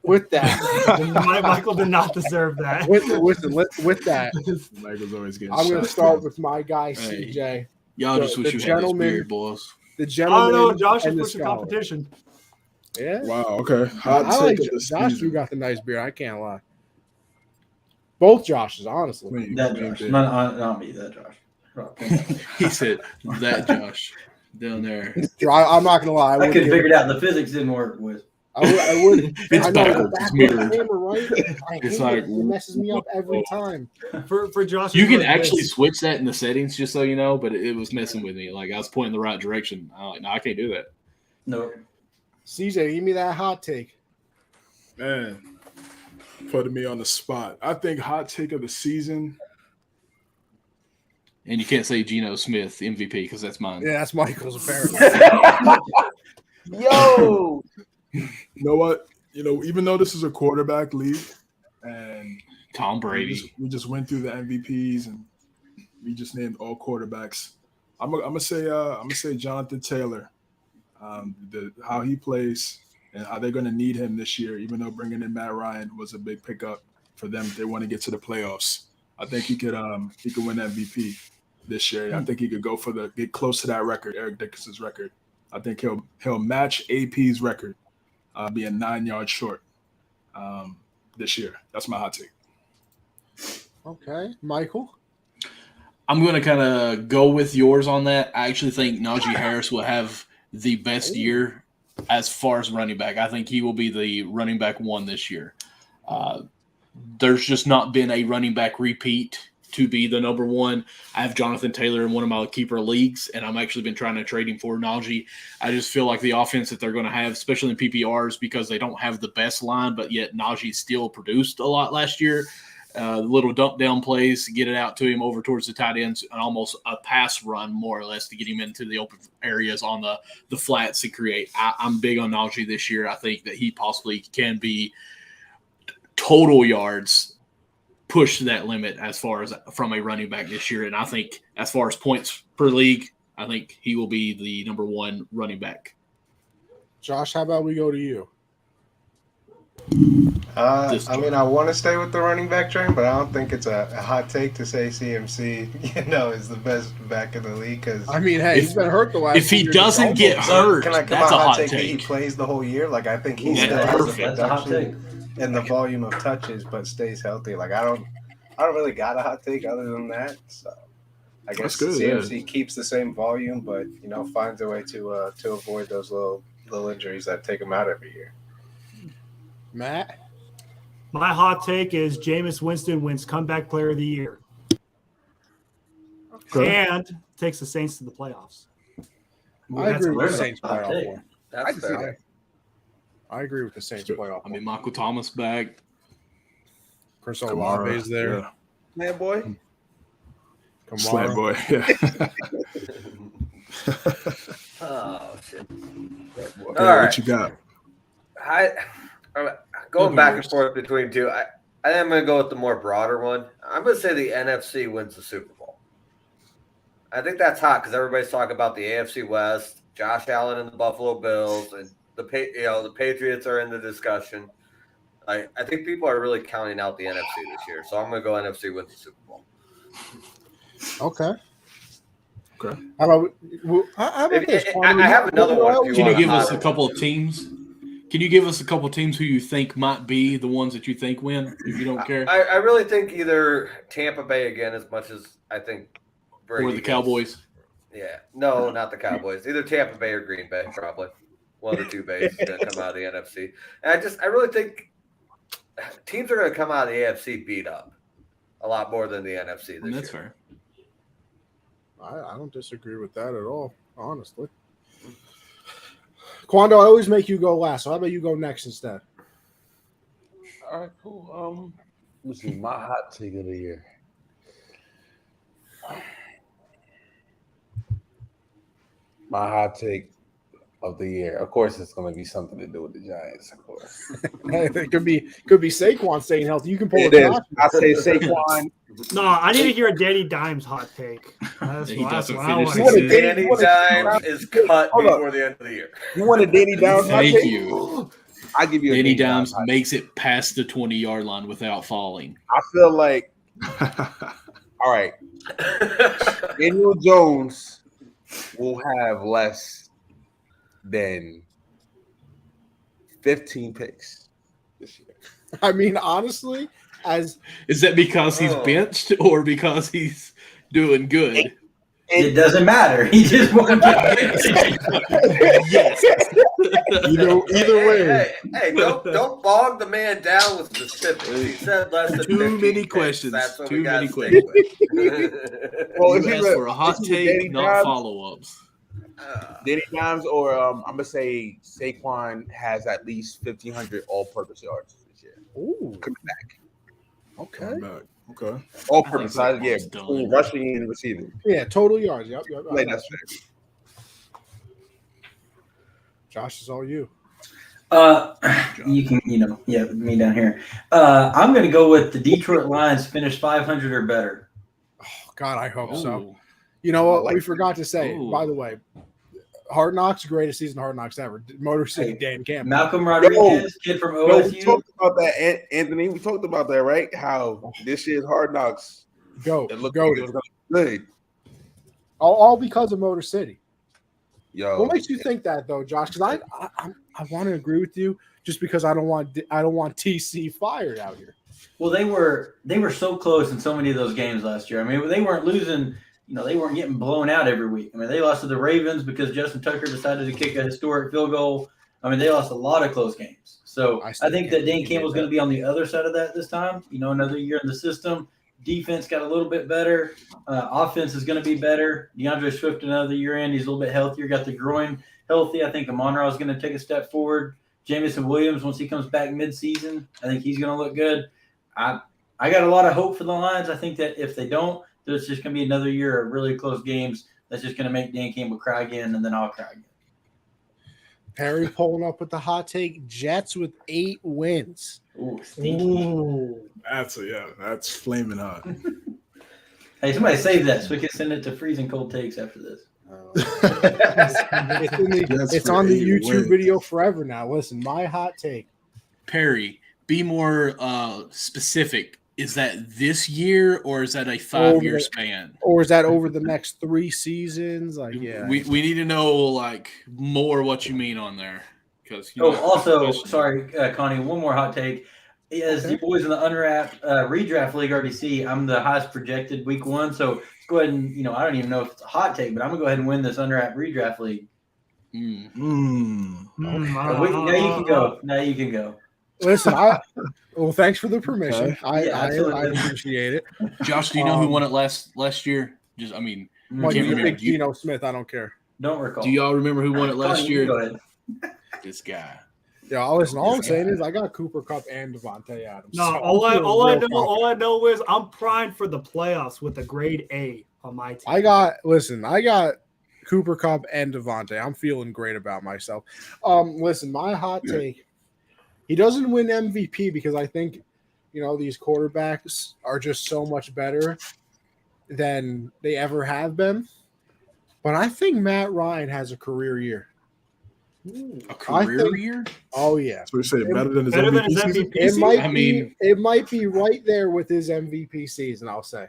With that, Michael did not deserve that. With that, Michael's always getting. I'm going to start with my guy CJ. Y'all just wish you had this beard, boys. The gentleman. Oh no, Josh is pushing competition. Yeah. Wow. Okay. I like Josh. You got the nice beard. I can't lie. Both Joshes, honestly. That Josh, not me. That Josh. He said that Josh down there. I'm not gonna lie. I could have figured out the physics didn't work with. I would. It's backwards. It's mirrored. Right? It's like it messes me up every time. For Josh, you can actually switch that in the settings, just so you know. But it was messing with me. Like I was pointing the right direction. I'm like, no, I can't do that. No. CJ, give me that hot take. Man, putting me on the spot. I think hot take of the season. And you can't say Geno Smith MVP because that's mine. Yeah, that's Michael's apparently. Yo. You know what? Even though this is a quarterback league, and Tom Brady, we just went through the MVPs and we just named all quarterbacks. I'm gonna say Jonathan Taylor. How he plays and how they're gonna need him this year. Even though bringing in Matt Ryan was a big pickup for them, if they want to get to the playoffs. I think he could win MVP this year. I think he could get close to that record, Eric Dickerson's record. I think he'll match AP's record. Being 9 yards short this year. That's my hot take. Okay, Michael? I'm going to kind of go with yours on that. I actually think Najee Harris will have the best year as far as running back. I think he will be the running back one this year. There's just not been a running back repeat to be the number one. I have Jonathan Taylor in one of my keeper leagues, and I'm actually been trying to trade him for Najee. I just feel like the offense that they're going to have, especially in PPRs, because they don't have the best line, but yet Najee still produced a lot last year. Little dump down plays, get it out to him over towards the tight ends, and almost a pass run more or less to get him into the open areas on the flats to create. I'm big on Najee this year. I think that he possibly can be total yards push that limit as far as from a running back this year. And I think as far as points per league, I think he will be the number one running back. Josh, how about we go to you? I want to stay with the running back train, but I don't think it's a hot take to say CMC, is the best back in the league. Because he's been hurt the last. If he doesn't get hurt, that's a hot take. He plays the whole year. Like I think he still has the production and the volume of touches, but stays healthy. Like I don't really got a hot take other than that. So I guess CMC keeps the same volume, but finds a way to avoid those little injuries that take him out every year. Matt? My hot take is Jameis Winston wins comeback player of the year. Okay. And takes the Saints to the playoffs. I agree with the Saints playoff one. I agree with the Saints playoff. I mean, Michael Thomas back. Chris Olave is there. Yeah. Man, boy. Slant boy. Yeah. Oh, shit. All right. What you got? Going back and forth between two, I am going to go with the more broader one. I'm going to say the NFC wins the Super Bowl. I think that's hot because everybody's talking about the AFC West, Josh Allen and the Buffalo Bills, and the Patriots are in the discussion. I think people are really counting out the NFC this year, so I'm going to go NFC wins the Super Bowl. Okay. How about this? I have another one. Can you give us a couple of teams? Can you give us a couple of teams who you think might be the ones that you think win, if you don't care? I really think either Tampa Bay again, as much as I think Brady or the Cowboys. Yeah. No, not the Cowboys. Either Tampa Bay or Green Bay, probably. One of the two Bays is going to come out of the NFC. And I really think teams are going to come out of the AFC beat up a lot more than the NFC this year. That's fair. I don't disagree with that at all, honestly. Quando, I always make you go last, so how about you go next instead? All right, cool. Let's see, my hot take of the year. My hot take of the year. Of course, it's going to be something to do with the Giants. Of course, it could be Saquon staying healthy. You can pull it a is. I say Saquon. No, I need to hear a Danny Dimes hot take. That's He what doesn't I want finish to his see. Danny Dimes is cut before the end of the year. You want a Danny Dimes hot Thank take? you. I give you a Danny Dimes Dimes hot makes it past the 20-yard line without falling. I feel like, all right, Daniel Jones will have less than 15 picks this year. I mean, honestly, is that because he's benched or because he's doing good? It doesn't matter. He just won't get Yes. Either way. Hey, don't bog the man down with specifics. He said less than Too 15 many picks. questions. That's what Too we got many to stick questions. with. Well, You asked for a hot take, not follow-ups. Danny Dimes or I'm going to say Saquon has at least 1,500 all-purpose yards this year. Ooh. Coming back. Okay. Okay. All-purpose, I think yeah, Saquon's between done. rushing and receiving. Yeah, total yards. Yep. Like, that's fair. Josh, is all you. You can, me down here. I'm going to go with the Detroit Lions finish 500 or better. Oh, God, I hope so. Ooh. You know what? We forgot to say, Ooh. by the way, Hard Knocks, greatest season of Hard Knocks ever. Motor City, Dan Campbell. Malcolm Rodriguez, kid from OSU. We talked about that, Anthony. We talked about that, right? How this year's Hard Knocks. It looked like it was going to be good. All because of Motor City. Yo, What makes you think that though, Josh? Because I want to agree with you, just because I don't want TC fired out here. Well, they were so close in so many of those games last year. I mean, they weren't losing. They weren't getting blown out every week. I mean, they lost to the Ravens because Justin Tucker decided to kick a historic field goal. I mean, they lost a lot of close games. So I think that Dan Campbell's going to be on the other side of that this time. Another year in the system. Defense got a little bit better. Offense is going to be better. DeAndre Swift another year in. He's a little bit healthier. Got the groin healthy. I think Amon-Ra is going to take a step forward. Jamison Williams, once he comes back mid-season, I think he's going to look good. I got a lot of hope for the Lions. I think that if they don't, there's just going to be another year of really close games that's just going to make Dan Campbell cry again, and then I'll cry again. Perry pulling up with the hot take. Jets with 8 wins. Ooh. That's flaming hot. Hey, somebody save that so we can send it to freezing cold takes after this. It's on the YouTube video forever now. Listen, my hot take. Perry, be more specific. Is that this year or is that a 5-year span? Or is that over the next 3 seasons? Like, yeah. We need to know more what you mean on there. Because sorry, Connie, one more hot take. As you boys in the Unwrapped redraft league already see, I'm the highest projected week 1. So let's go ahead and I don't even know if it's a hot take, but I'm gonna go ahead and win this Unwrapped redraft league. Now you can go. Listen, thanks for the permission. Okay. I appreciate it. Josh, do you know who won it last year? Just, I mean, you think Geno Smith? I don't care. Don't recall. Do y'all remember who won it last year? Go ahead. This guy. Yeah, listen. All I'm saying is I got Cooper Kupp and Devontae Adams. No, so all I know is I'm primed for the playoffs with a grade A on my team. I got Cooper Kupp and Devontae. I'm feeling great about myself. Listen, my hot take. He doesn't win MVP because I think, these quarterbacks are just so much better than they ever have been. But I think Matt Ryan has a career year. A career year? Oh, yeah. So you say better than his MVP season? It might be right there with his MVP season, I'll say.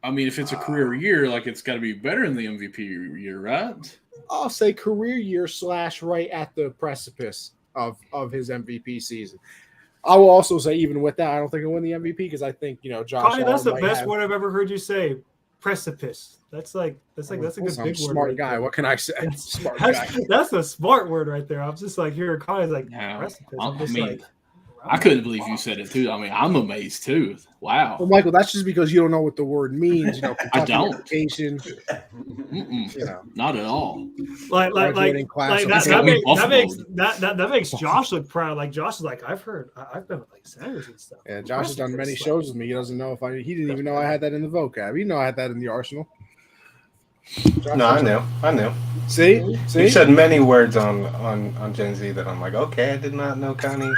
I mean, if it's a career year, it's got to be better than the MVP year, right? I'll say career year / right at the precipice of his MVP season. I will also say, even with that, I don't think he'll win the MVP because I think Josh. Connie, that's the best word I've ever heard you say. Precipice. That's a good big word. Smart guy. What can I say? Smart guy. That's a smart word right there. I'm just hearing Connie's precipice. I couldn't believe you said it too. I mean, I'm amazed too. Wow. Well, Michael, that's just because you don't know what the word means. You know, I don't. Education, you know, not at all. That makes Josh look proud. Like Josh is like, I've been with like senators and stuff. Yeah, Josh has done many shows with me. He doesn't know he didn't even know I had that in the vocab. He didn't know I had that in the arsenal. Josh, no, I knew. See, you said many words on Gen Z that I'm like, okay, I did not know Connie.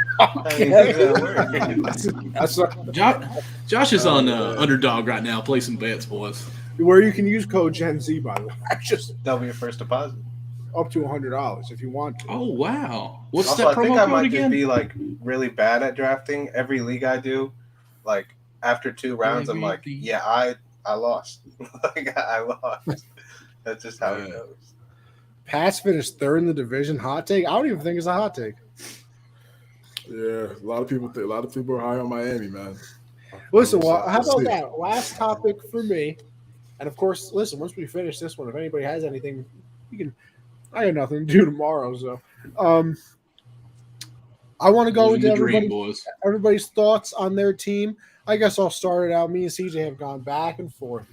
Josh is on Underdog right now. Play some bets, boys. Where you can use code Gen Z, by the way. That'll be your first deposit. Up to $100 if you want to. Oh wow! What's also, that promo I think I might again? just be like really bad at drafting. Every league I do, like after 2 rounds, I'm like, yeah, I lost. Like I lost. That's just how it goes. Pats finished 3rd in the division. Hot take? I don't even think it's a hot take. Yeah, a lot of people are high on Miami, man. Listen, well, how about that? Last topic for me, and of course, listen. Once we finish this one, if anybody has anything, you can. I have nothing to do tomorrow, so I want to go into everybody's thoughts on their team. I guess I'll start it out. Me and CJ have gone back and forth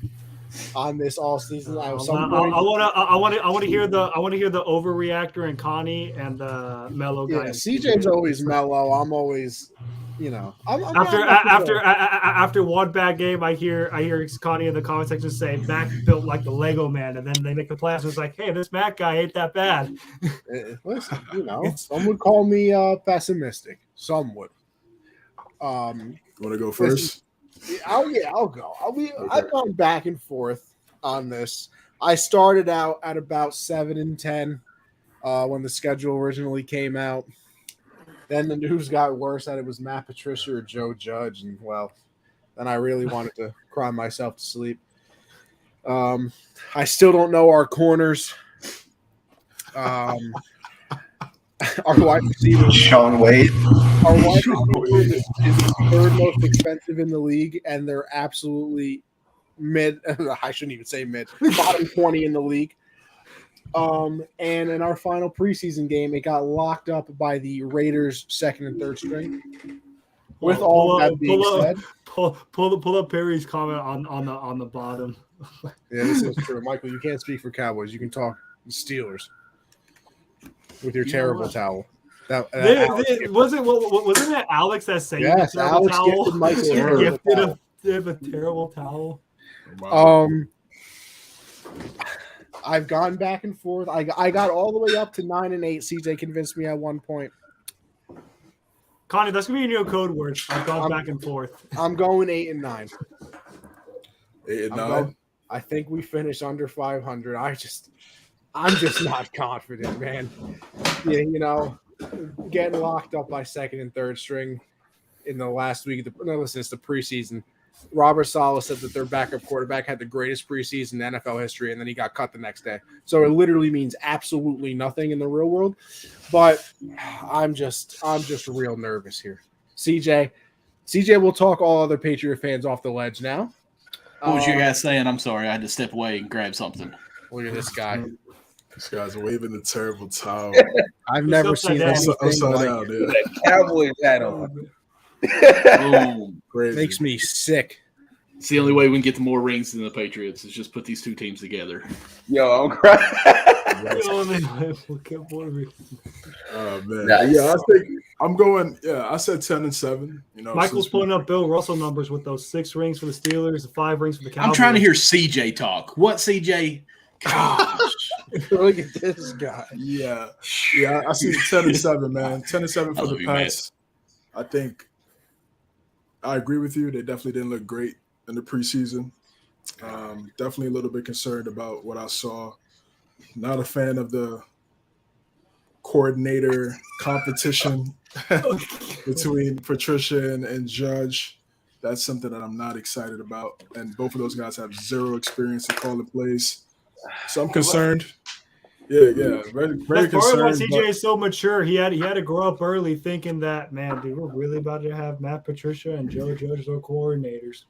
on this all season. I want to hear the overreactor and Connie and the mellow guy. Yeah, CJ's always mellow. I'm always, you know. After one bad game, I hear Connie in the comment section say Mac built like the Lego man, and then they make the playoffs. It's like, hey, this Mac guy ain't that bad. Listen, you know, some would call me pessimistic. Some would. Want to go first? I'll go. I've gone back and forth on this. I started out at about 7-10 when the schedule originally came out. Then the news got worse that it was Matt Patricia or Joe Judge, and well, then I really wanted to cry myself to sleep. I still don't know our corners. Our wide receiver, Sean Wade. Our wide receiver is the 3rd most expensive in the league, and they're absolutely mid. I shouldn't even say mid. Bottom 20 in the league. And in our final preseason game, it got locked up by the Raiders' 2nd and 3rd string. With all that being said, pull up Perry's comment on the bottom. Yeah, this is true, Michael. You can't speak for Cowboys. You can talk Steelers. With your terrible towel. Wasn't that Alex that said yes, Alex towel? Gifted Michael a terrible towel. Wow. I've gone back and forth. I got all the way up to 9-8. CJ convinced me at one point. Connie, that's gonna be your new code word. I've gone back and forth. I'm going 8-9. 8-9. I think we finish under 500. I'm just not confident, man. Yeah, you know, getting locked up by 2nd and 3rd string in the last week. Listen, it's the preseason. Robert Saleh said that their backup quarterback had the greatest preseason in NFL history, and then he got cut the next day. So it literally means absolutely nothing in the real world. But I'm just real nervous here. CJ will talk all other Patriot fans off the ledge now. What was you guys saying? I'm sorry, I had to step away and grab something. Look at this guy. This guy's waving the terrible towel. I've never seen anything like it. Cowboys hat on. Makes me sick. It's the only way we can get to more rings than the Patriots is just put these two teams together. Yo, I'm crying. Oh man, yeah, I think I'm going. Yeah, I said 10-7. You know, Michael's pulling up Bill Russell numbers with those 6 rings for the Steelers, 5 rings for the Cowboys. I'm trying to hear CJ talk. What CJ? Gosh, look at this guy. Yeah. I see 10-7, man. 10-7 for the Pats. I think I agree with you. They definitely didn't look great in the preseason. Definitely a little bit concerned about what I saw. Not a fan of the coordinator competition between Patricia and Judge. That's something that I'm not excited about. And both of those guys have zero experience in calling plays. So I'm concerned. Yeah, very That's concerned. part of why CJ is so mature. He had to grow up early, thinking that, man, dude, we're really about to have Matt Patricia and Joe Judge as our coordinators.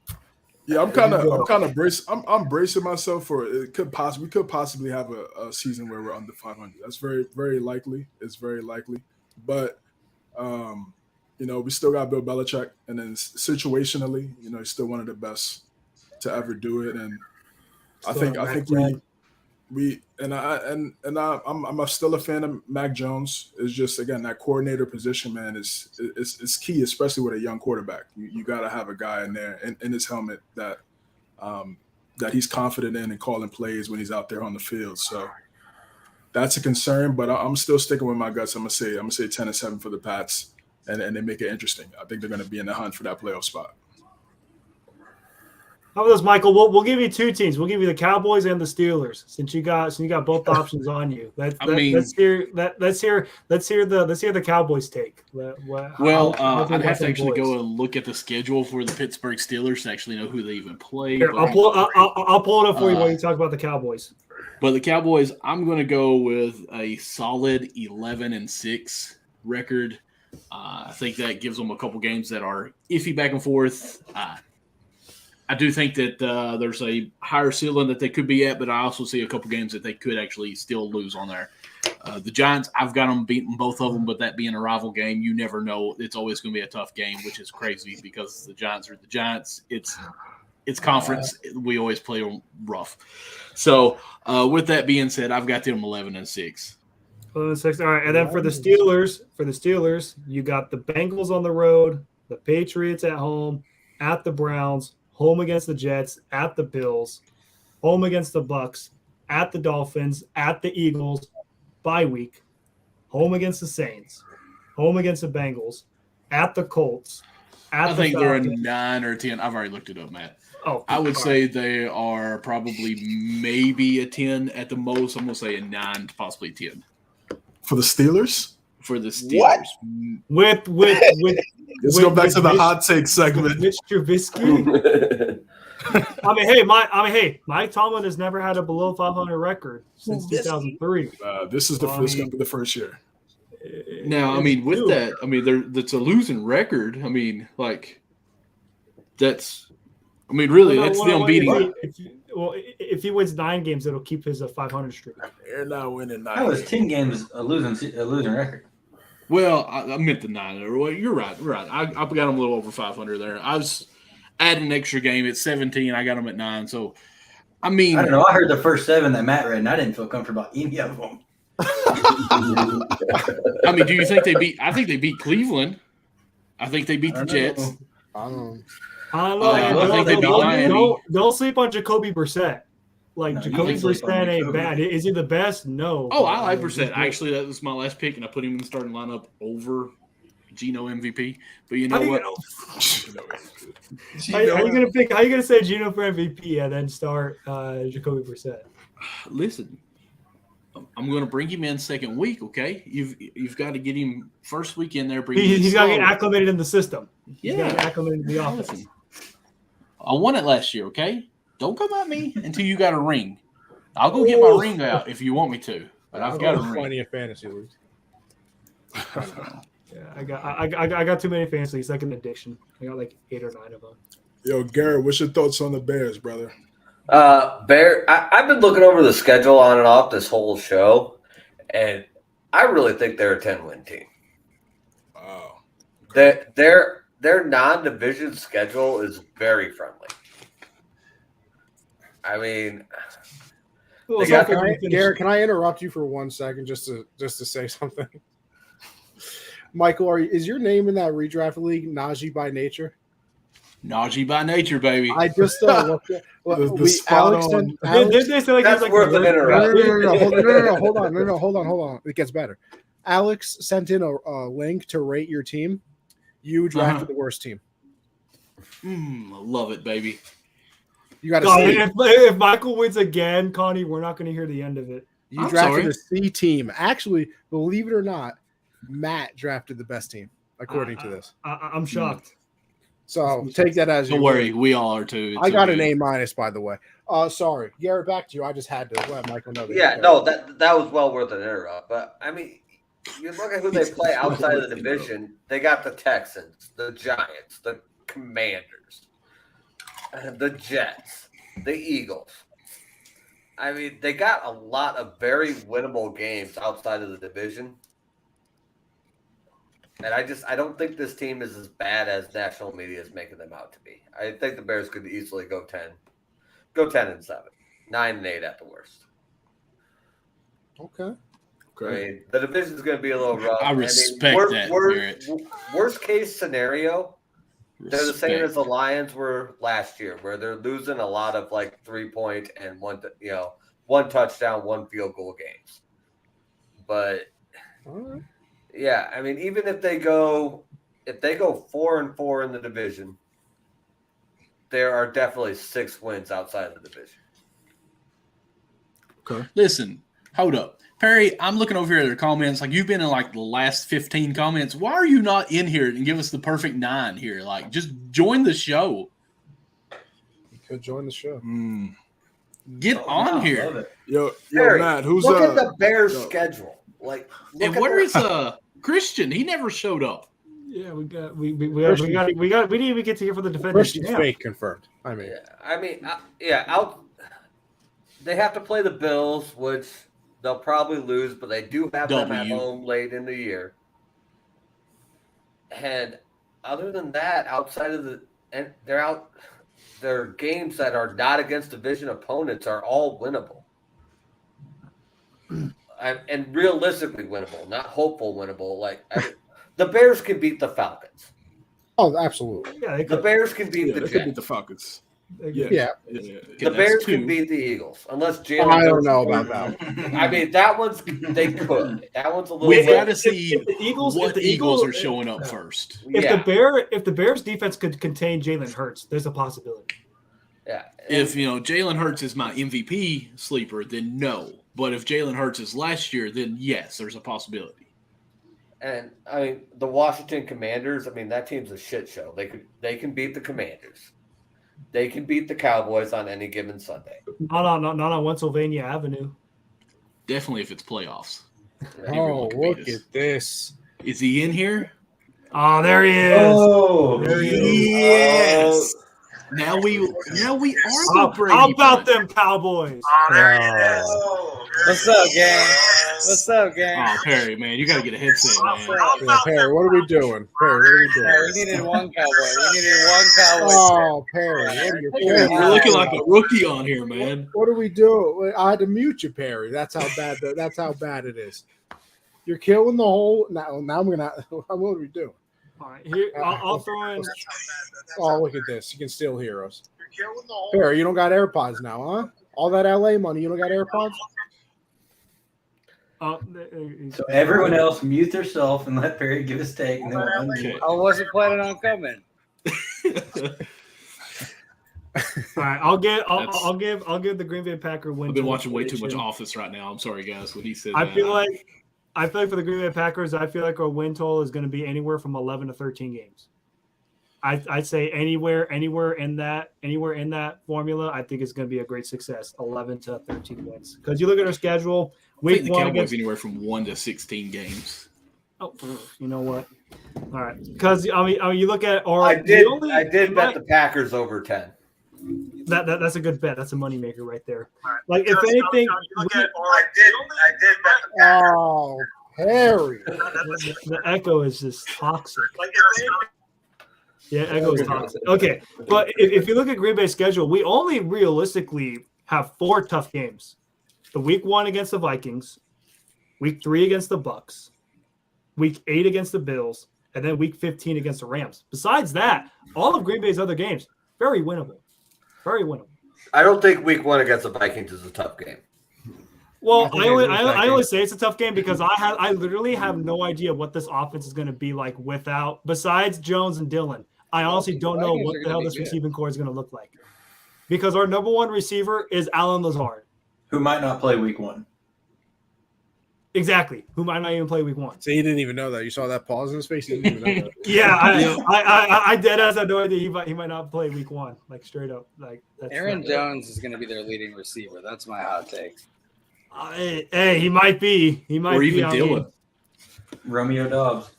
Yeah, I'm bracing myself for it. We could possibly have a season where we're under 500. That's very, very likely. It's very likely. But we still got Bill Belichick, and then situationally, he's still one of the best to ever do it. And I think I'm still a fan of Mac Jones. It's just, again, that coordinator position, man, is key, especially with a young quarterback. You got to have a guy in there in his helmet that he's confident in and calling plays when he's out there on the field. So that's a concern, but I'm still sticking with my guts. I'm gonna say 10-7 for the Pats, and they make it interesting. I think they're gonna be in the hunt for that playoff spot. How about this, Michael? We'll give you two teams. We'll give you the Cowboys and the Steelers, since you got both options on you. Let's hear the Cowboys take. I'd have to actually go and look at the schedule for the Pittsburgh Steelers to actually know who they even play. Here, I'll pull it up for you while you talk about the Cowboys. But the Cowboys, I'm going to go with a solid 11-6 record. I think that gives them a couple games that are iffy back and forth. I do think that there's a higher ceiling that they could be at, but I also see a couple games that they could actually still lose on there. The Giants, I've got them beating both of them, but that being a rival game, you never know. It's always going to be a tough game, which is crazy because the Giants are the Giants. It's conference. We always play them rough. So with that being said, I've got them 11-6. 11-6. All right, and then for the Steelers, you got the Bengals on the road, the Patriots at home, at the Browns, home against the Jets, at the Bills, home against the Bucks, at the Dolphins, at the Eagles, bye week, home against the Saints, home against the Bengals, at the Colts. I think they're a 9 or 10. I've already looked it up, Matt. Oh, I would say they are probably maybe a 10 at the most. I'm going to say a 9 to possibly 10. For the Steelers? For the Steelers. What? Let's go back to the hot take segment. Mitch Trubisky. Mike Tomlin has never had a below 500 record since 2003. This is the first year. Now, with that, that's a losing record. Really, that's them beating. If he wins 9 games, it'll keep his 500 streak. They're not winning 9. How is 10 games a losing record? Well, I meant the 9. Well, you're right. I got them a little over 500 there. I was adding an extra game at 17. I got them at 9. So, I don't know. I heard the first 7 that Matt read, and I didn't feel comfortable about any of them. Do you think they beat? I think they beat Cleveland. I think they beat the Jets. I don't know. I think they beat Miami. Don't sleep on Jacoby Brissett. Jacoby Brissett ain't bad. Is he the best? No. Oh, I like Brissett. Actually, that was my last pick, and I put him in the starting lineup over Geno MVP. But you know what? How are you gonna say Geno for MVP and then start Jacoby Brissett? Listen, I'm going to bring him in second week. Okay, you've got to get him first week in there. He's got to get acclimated in the system. He's got to get acclimated in the offense. Listen, I won it last year. Okay, don't come at me until you got a ring. I'll go get my ring out if you want me to, but I've got a ring. Plenty of fantasy leagues. Yeah, I got too many fantasy leagues. Like an addiction. I got 8 or 9 of them. Yo, Garrett, what's your thoughts on the Bears, brother? I've been looking over the schedule on and off this whole show, and I really think they're a 10-win team. Wow. Their non-division schedule is very friendly. Garrett, can I interrupt you for 1 second just to say something? Michael, is your name in that redraft league Najee by nature? Najee by nature, baby. I just looked at Alex. That's worth an interruption. Hold on. It gets better. Alex sent in a link to rate your team. You drafted the worst team. I love it, baby. You got to see. If Michael wins again, Connie, we're not going to hear the end of it. You drafted a C team. Actually, believe it or not, Matt drafted the best team, according to this. I'm shocked. So take that as don't worry, we all are too. I got an A-, by the way. Sorry, Garrett, back to you. I just had to let Michael know. That was well worth an interrupt. But you look at who they play outside of the division. They got the Texans, the Giants, the Commanders, the Jets, the Eagles. They got a lot of very winnable games outside of the division. And I don't think this team is as bad as national media is making them out to be. I think the Bears could easily go 10-7, 9-8 at the worst. Okay. I mean, the division is going to be a little rough. I respect that. Worst case scenario, they're the same as the Lions were last year, where they're losing a lot of like 3-point and one touchdown, one field goal games. But yeah, I mean, even if they go 4-4 in the division, there are definitely 6 wins outside of the division. Okay. Listen, hold up. Perry, I'm looking over here at the comments. Like, you've been in like the last 15 comments. Why are you not in here and give us the perfect 9 here? Like, just join the show. You could join the show. Get on here. Yo, Perry, Matt, who's look at the Bears' schedule. Like, and where is Christian? He never showed up. Yeah, we didn't even get to hear from the defenders. Christian's fake confirmed. I mean, they have to play the Bills, which they'll probably lose, but they do have them at home late in the year. And other than that, their games that are not against division opponents are all winnable. And realistically winnable, not hopeful winnable. Like, the Bears can beat the Falcons. Oh, absolutely. Yeah, the Bears can beat the Jets. They could beat the Falcons. Yeah. The Bears can beat the Eagles, unless Jalen. I don't know about that one. I mean, that one's they could. That one's a little. We got to see if the Eagles are showing up first. If the Bears defense could contain Jalen Hurts, there's a possibility. Yeah. If Jalen Hurts is my MVP sleeper, then no. But if Jalen Hurts is last year, then yes, there's a possibility. And I mean, the Washington Commanders. I mean, that team's a shit show. They can beat the Commanders. They can beat the Cowboys on any given Sunday. Not on Pennsylvania Avenue. Definitely if it's playoffs. Oh, look at this. Is he in here? Oh, there he is. Oh, there he is. Yes. Now we are the Brady. How about them Cowboys? What's up, gang? What's up, gang? Oh, Perry, man, you got to get a headset, man. Yeah, Perry, what are we doing? We needed one Cowboy. Oh, Perry, what are you doing? You're looking like a rookie on here, man. What do we do? I had to mute you, Perry. That's how bad it is. You're killing the whole. Now I'm gonna. What are we doing? All right, here I'll throw in. Oh, look at this! You can still hear us. Perry, you don't got AirPods now, huh? All that LA money, you don't got AirPods? So everyone else mute themselves and let Perry give his take. And then I wasn't planning on coming. All right, I'll give the Green Bay Packer win. I've been watching way too much Office right now. I'm sorry, guys. What he said. I feel like for the Green Bay Packers, I feel like our win total is going to be anywhere from 11 to 13 games. I'd say anywhere in that formula, I think it's going to be a great success. 11 to 13 wins. Because you look at our schedule, week one against anywhere from 1 to 16 games. Oh, you know what? All right, because I mean, you look at our. I did bet the Packers over 10. That's a good bet. That's a moneymaker right there. Like if anything, I did bet the Packers. Oh, Harry, the echo is just toxic. Yeah, echo is toxic. Okay, but if you look at Green Bay's schedule, we only realistically have 4 tough games: the week 1 against the Vikings, week 3 against the Bucks, week 8 against the Bills, and then week 15 against the Rams. Besides that, all of Green Bay's other games very winnable. Very winnable. I don't think week 1 against the Vikings is a tough game. Well, I only say it's a tough game because I literally have no idea what this offense is going to be like besides Jones and Dillon. I honestly don't know what the hell this receiving core is going to look like. Because our number 1 receiver is Alan Lazard. Who might not play week 1. Exactly. Who might not even play week 1. So he didn't even know that. You saw that pause in his face? He didn't even know that. Yeah, I deadass had no idea he might not play week 1. Like straight up. Like Aaron Jones is going to be their leading receiver. That's my hot take. Hey, he might be. He might or be. Or even Dillon. Romeo Dobbs.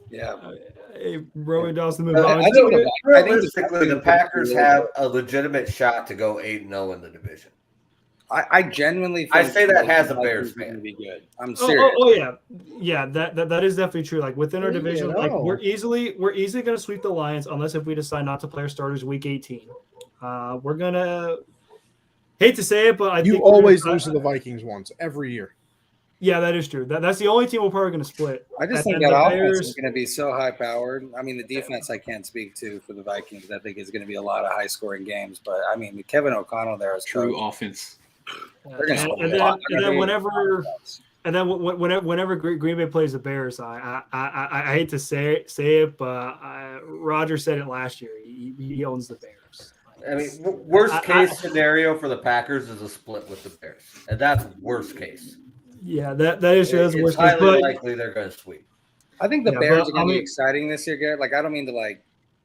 Yeah. Romeo Dobbs to move on. I think realistically, the Packers have a legitimate shot to go 8-0 in the division. I genuinely think I say that has a Bears fan. Gonna be good. I'm serious. Yeah. That is definitely true. Like within our division, like we're easily gonna sweep the Lions unless if we decide not to play our starters week 18. We're gonna hate to say it, but I think always lose to the Vikings once every year. Yeah, that is true. That's the only team we're probably going to split. I just think that offense is going to be so high powered. I mean, the defense I can't speak to for the Vikings. I think is going to be a lot of high scoring games. But I mean, Kevin O'Connell there is true offense. And then whenever Green Bay plays the Bears, I hate to say it, but Roger said it last year. He owns the Bears. I mean, worst case scenario for the Packers is a split with the Bears, and that's worst case. Yeah, that is true. That's it's worst highly case, likely they're going to sweep. I think the Bears are going to be exciting this year, Garrett. Like, I don't mean to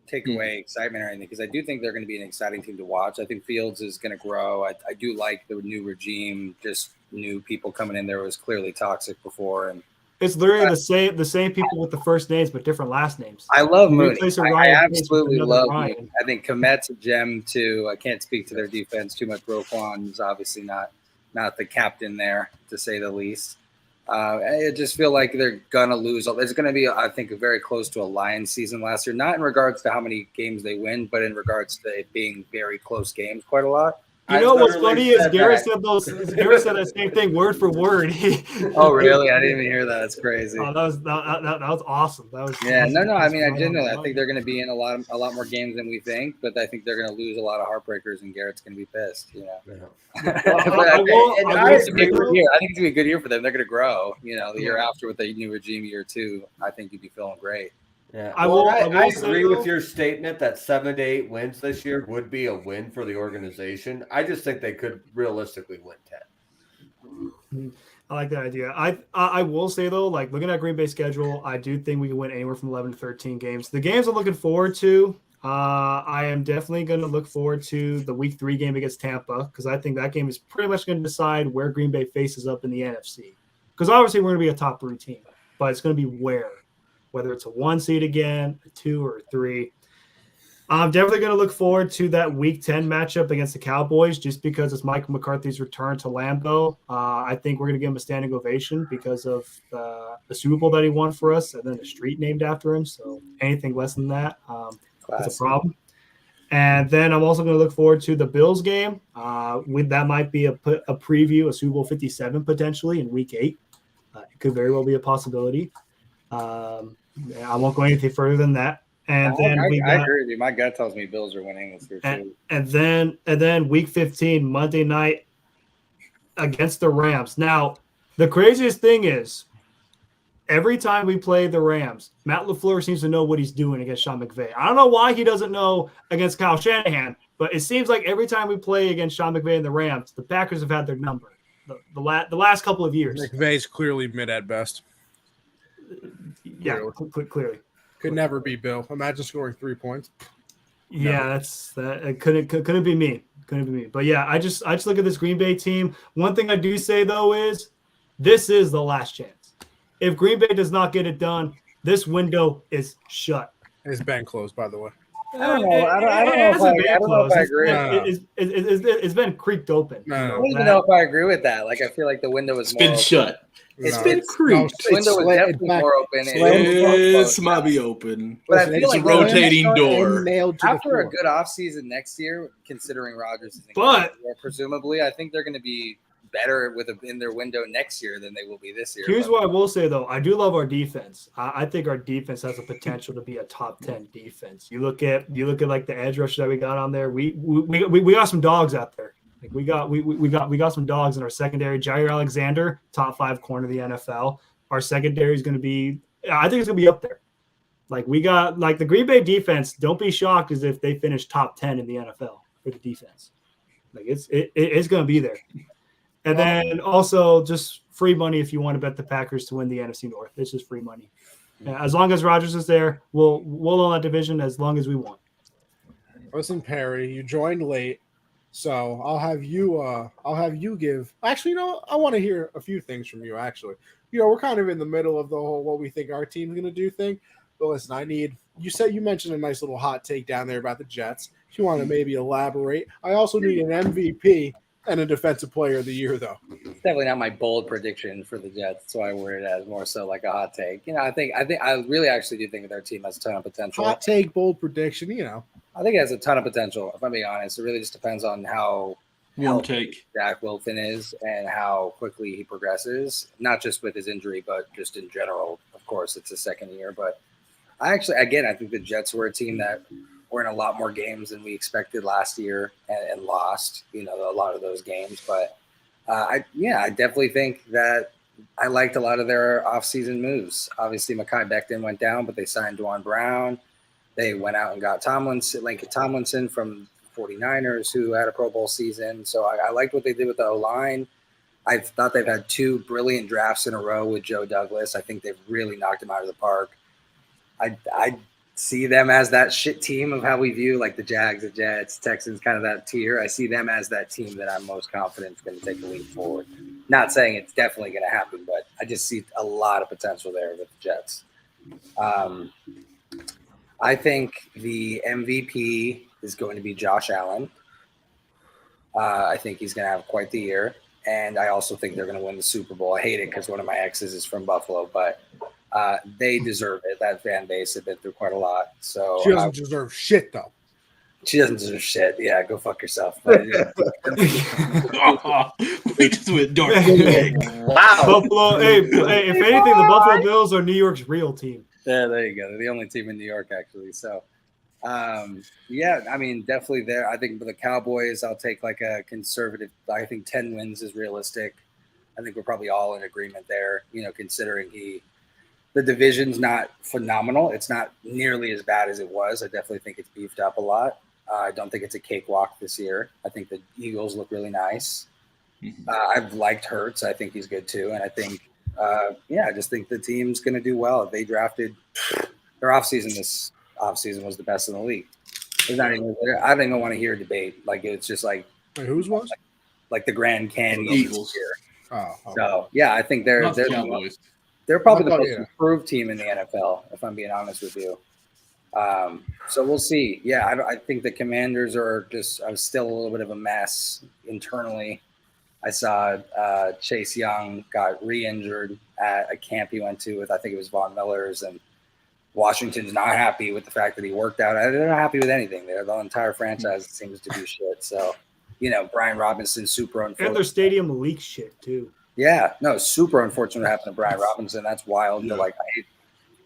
take away excitement or anything, because I do think they're going to be an exciting team to watch. I think Fields is going to grow. I do like the new regime. Just new people coming in there was clearly toxic before, and it's literally the same people with the first names but different last names. I love Mooney. I absolutely love Mooney. I think Komet's a gem too. I can't speak to their defense too much. Roquan is obviously not the captain there, to say the least. I just feel like they're gonna lose. There's gonna be, I think, very close to a Lions season last year. Not in regards to how many games they win, but in regards to it being very close games, quite a lot. You know what's funny is Garrett said that same thing word for word. Oh, really? I didn't even hear that. That's crazy. Oh, that was awesome. That was no. I mean, I genuinely, I think they're going to be in a lot more games than we think, but I think they're going to lose a lot of heartbreakers, and Garrett's going to be pissed. You know. I think it's going to be a good year for them. They're going to grow. You know, the year after with the new regime, year 2, I think you'd be feeling great. Yeah, I agree with your statement that 7 to 8 wins this year would be a win for the organization. I just think they could realistically win 10. I like that idea. I will say though, like looking at Green Bay's schedule, I do think we can win anywhere from 11 to 13 games. The games I'm looking forward to, I am definitely going to look forward to the Week 3 game against Tampa, because I think that game is pretty much going to decide where Green Bay faces up in the NFC. Because obviously we're going to be a top 3 team, but it's going to be whether it's a 1 seed again, a 2 or a 3. I'm definitely going to look forward to that Week 10 matchup against the Cowboys, just because it's Michael McCarthy's return to Lambeau. I think we're going to give him a standing ovation because of the Super Bowl that he won for us, and then a street named after him. So anything less than that, that's a problem. And then I'm also going to look forward to the Bills game. That might be a preview of Super Bowl 57 potentially in Week 8. It could very well be a possibility. I won't go anything further than that. And then I agree with you. My gut tells me Bills are winning this year too. And then Week 15, Monday night against the Rams. Now, the craziest thing is, every time we play the Rams, Matt LaFleur seems to know what he's doing against Sean McVay. I don't know why he doesn't know against Kyle Shanahan, but it seems like every time we play against Sean McVay and the Rams, the Packers have had their number the last couple of years. McVay's clearly mid at best. Yeah, clearly. Could never be Bill. Imagine scoring 3 points. Yeah, it couldn't be me. Couldn't be me. But yeah, I just look at this Green Bay team. One thing I do say though is this is the last chance. If Green Bay does not get it done, this window is shut. It's been closed, by the way. I don't know. I don't know if I agree. It's been creaked open. I don't even know if I agree with that. Like, I feel like the window is been shut. It's been creaked. The window is definitely more open. It might be open. But I feel like a rotating door. After a good offseason next year, considering Rodgers is presumably, I think they're going to be better in their window next year than they will be this year. Here's what I will say though: I do love our defense. I think our defense has the potential to be a top 10 defense. You look at like the edge rush that we got on there. We got some dogs out there. Like we got some dogs in our secondary. Jair Alexander, top 5 corner of the NFL. Our secondary is going to be, I think it's going to be up there. Like we got like the Green Bay defense. Don't be shocked as if they finish top 10 in the NFL for the defense. Like it's going to be there. And then also just free money if you want to bet the Packers to win the NFC North. It's just free money. As long as Rodgers is there, we'll own that division as long as we want. Listen, Perry, you joined late, so I'll have you give. Actually, I want to hear a few things from you. Actually, we're kind of in the middle of the whole what we think our team's going to do thing. But listen, you mentioned a nice little hot take down there about the Jets. If you want to maybe elaborate, I also need an MVP and a defensive player of the year, though. It's definitely not my bold prediction for the Jets. That's why I worded it as more so like a hot take. I really actually do think that their team has a ton of potential. Hot take, bold prediction, I think it has a ton of potential, if I'm being honest. It really just depends on how healthy Zach Wilson is and how quickly he progresses, not just with his injury, but just in general. Of course, it's his second year. But I think the Jets were a team that were in a lot more games than we expected last year and lost, a lot of those games. But I definitely think that I liked a lot of their offseason moves. Obviously, Mekhi Becton went down, but they signed Dwan Brown. They went out and got Lincoln Tomlinson from 49ers, who had a Pro Bowl season. So I liked what they did with the O-line. I thought they've had 2 brilliant drafts in a row with Joe Douglas. I think they've really knocked him out of the park. I see them as that shit team of how we view like the Jags, the Jets, Texans, kind of that tier. I see them as that team that I'm most confident is going to take a leap forward. Not saying it's definitely going to happen, but I just see a lot of potential there with the Jets. I think the MVP is going to be Josh Allen. I think he's going to have quite the year. And I also think they're going to win the Super Bowl. I hate it because one of my exes is from Buffalo, but they deserve it. That fan base has been through quite a lot. So she doesn't deserve shit, though. She doesn't deserve shit. Yeah, go fuck yourself. We just went dark. Wow. Buffalo. Hey, if anything, the Buffalo Bills are New York's real team. Yeah, there you go. They're the only team in New York, actually. So, definitely there. I think for the Cowboys, I'll take like a conservative. I think 10 wins is realistic. I think we're probably all in agreement there, considering the division's not phenomenal. It's not nearly as bad as it was. I definitely think it's beefed up a lot. I don't think it's a cakewalk this year. I think the Eagles look really nice. I've liked Hurts. I think he's good too. And I think, I just think the team's going to do well. They drafted their offseason. This offseason was the best in the league. It's not even. I don't even want to hear a debate. Like it's just like whose was like the Grand Canyon Eagles. So I think they're probably the most improved team in the NFL. If I'm being honest with you. So we'll see. Yeah, I think the Commanders are still a little bit of a mess internally. I saw Chase Young got re-injured at a camp he went to with, I think it was Von Miller's, and Washington's not happy with the fact that he worked out. They're not happy with anything. The entire franchise seems to be shit. So, Brian Robinson, super unfortunate. And their stadium leaks shit, too. Yeah, no, super unfortunate what happened to Brian Robinson. That's wild. Yeah. It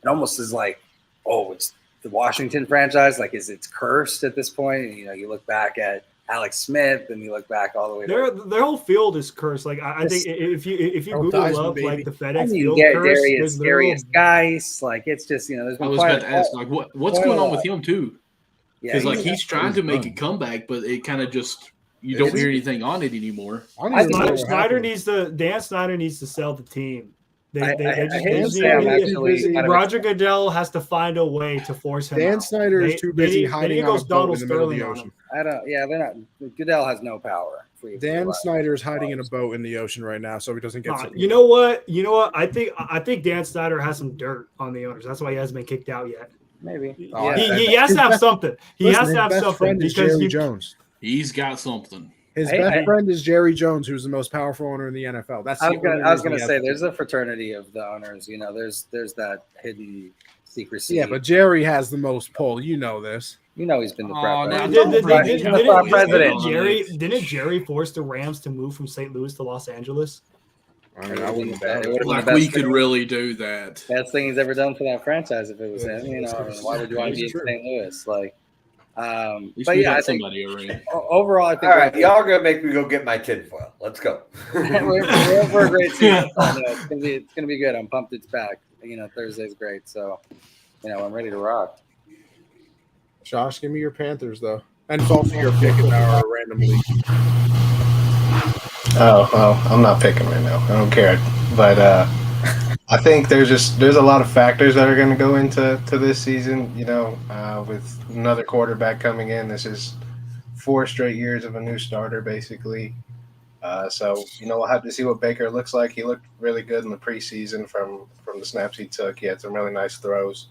almost is like, it's the Washington franchise. Like, it's cursed at this point. And, you look back at Alex Smith, and you look back all the way. Their whole field is cursed. Like I think if you Google up like the FedEx field curse, Darius Geis, like it's just there's been I was about to ask like what's going on with him too, because he's trying to make a comeback, but it kind of just you don't hear anything on it anymore. Dan Snyder needs to sell the team. Roger Goodell has to find a way to force him. Dan Snyder is too busy hiding on a boat in the middle of the ocean. They're not. Goodell has no power. Dan Snyder is hiding in a boat in the ocean right now, so he doesn't get. You know what? I think Dan Snyder has some dirt on the owners. That's why he hasn't been kicked out yet. Maybe he has to have something. He has to have something because Jerry Jones. He's got something. His best friend is Jerry Jones, who's the most powerful owner in the NFL. I was going to say there's a fraternity of the owners. There's that hidden secrecy. Yeah, but Jerry has the most pull. You know this. He's been the president. Didn't Jerry force the Rams to move from St. Louis to Los Angeles? I mean, I wouldn't bet. We could really do that. Best thing he's ever done for that franchise if it was him. Why would you want to be in St. Louis? I think overall, I think. All right, y'all are gonna make me go get my tinfoil. Let's go. we're a great team. It's gonna be good. I'm pumped. It's back. Thursday's great. So, I'm ready to rock. Josh, give me your Panthers though, and it's also your pick in our random league. Oh well, I'm not picking right now. I don't care, but I think there's a lot of factors that are going to go into this season. With another quarterback coming in, this is 4 straight years of a new starter, basically. So we'll have to see what Baker looks like. He looked really good in the preseason from the snaps he took. He had some really nice throws.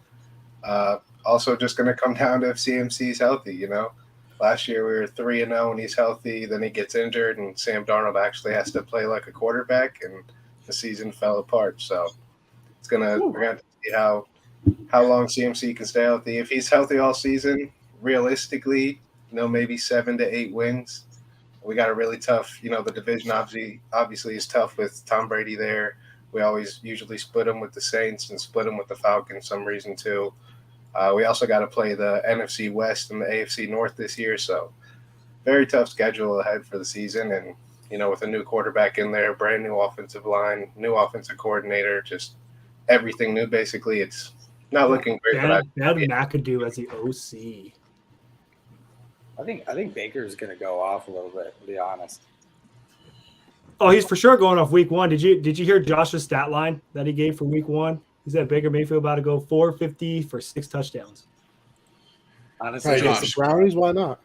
Also, just going to come down to if CMC's healthy. Last year we were 3-0 and he's healthy. Then he gets injured, and Sam Darnold actually has to play like a quarterback, and the season fell apart. So we're gonna have to see how long CMC can stay healthy. If he's healthy all season, realistically, maybe 7 to 8 wins. We got a really tough, the division obviously is tough with Tom Brady there. We always usually split them with the Saints and split them with the Falcons some reason too. We also got to play the NFC West and the AFC North this year, so very tough schedule ahead for the season. And with a new quarterback in there, brand new offensive line, new offensive coordinator, just everything new. Basically, it's not looking great. Bad McAdoo as the OC. I think Baker's going to go off a little bit, to be honest. Oh, he's for sure going off week 1. Did you hear Josh's stat line that he gave for week 1? He said Baker Mayfield about to go 450 for 6 touchdowns. Honestly, the Brownies, why not?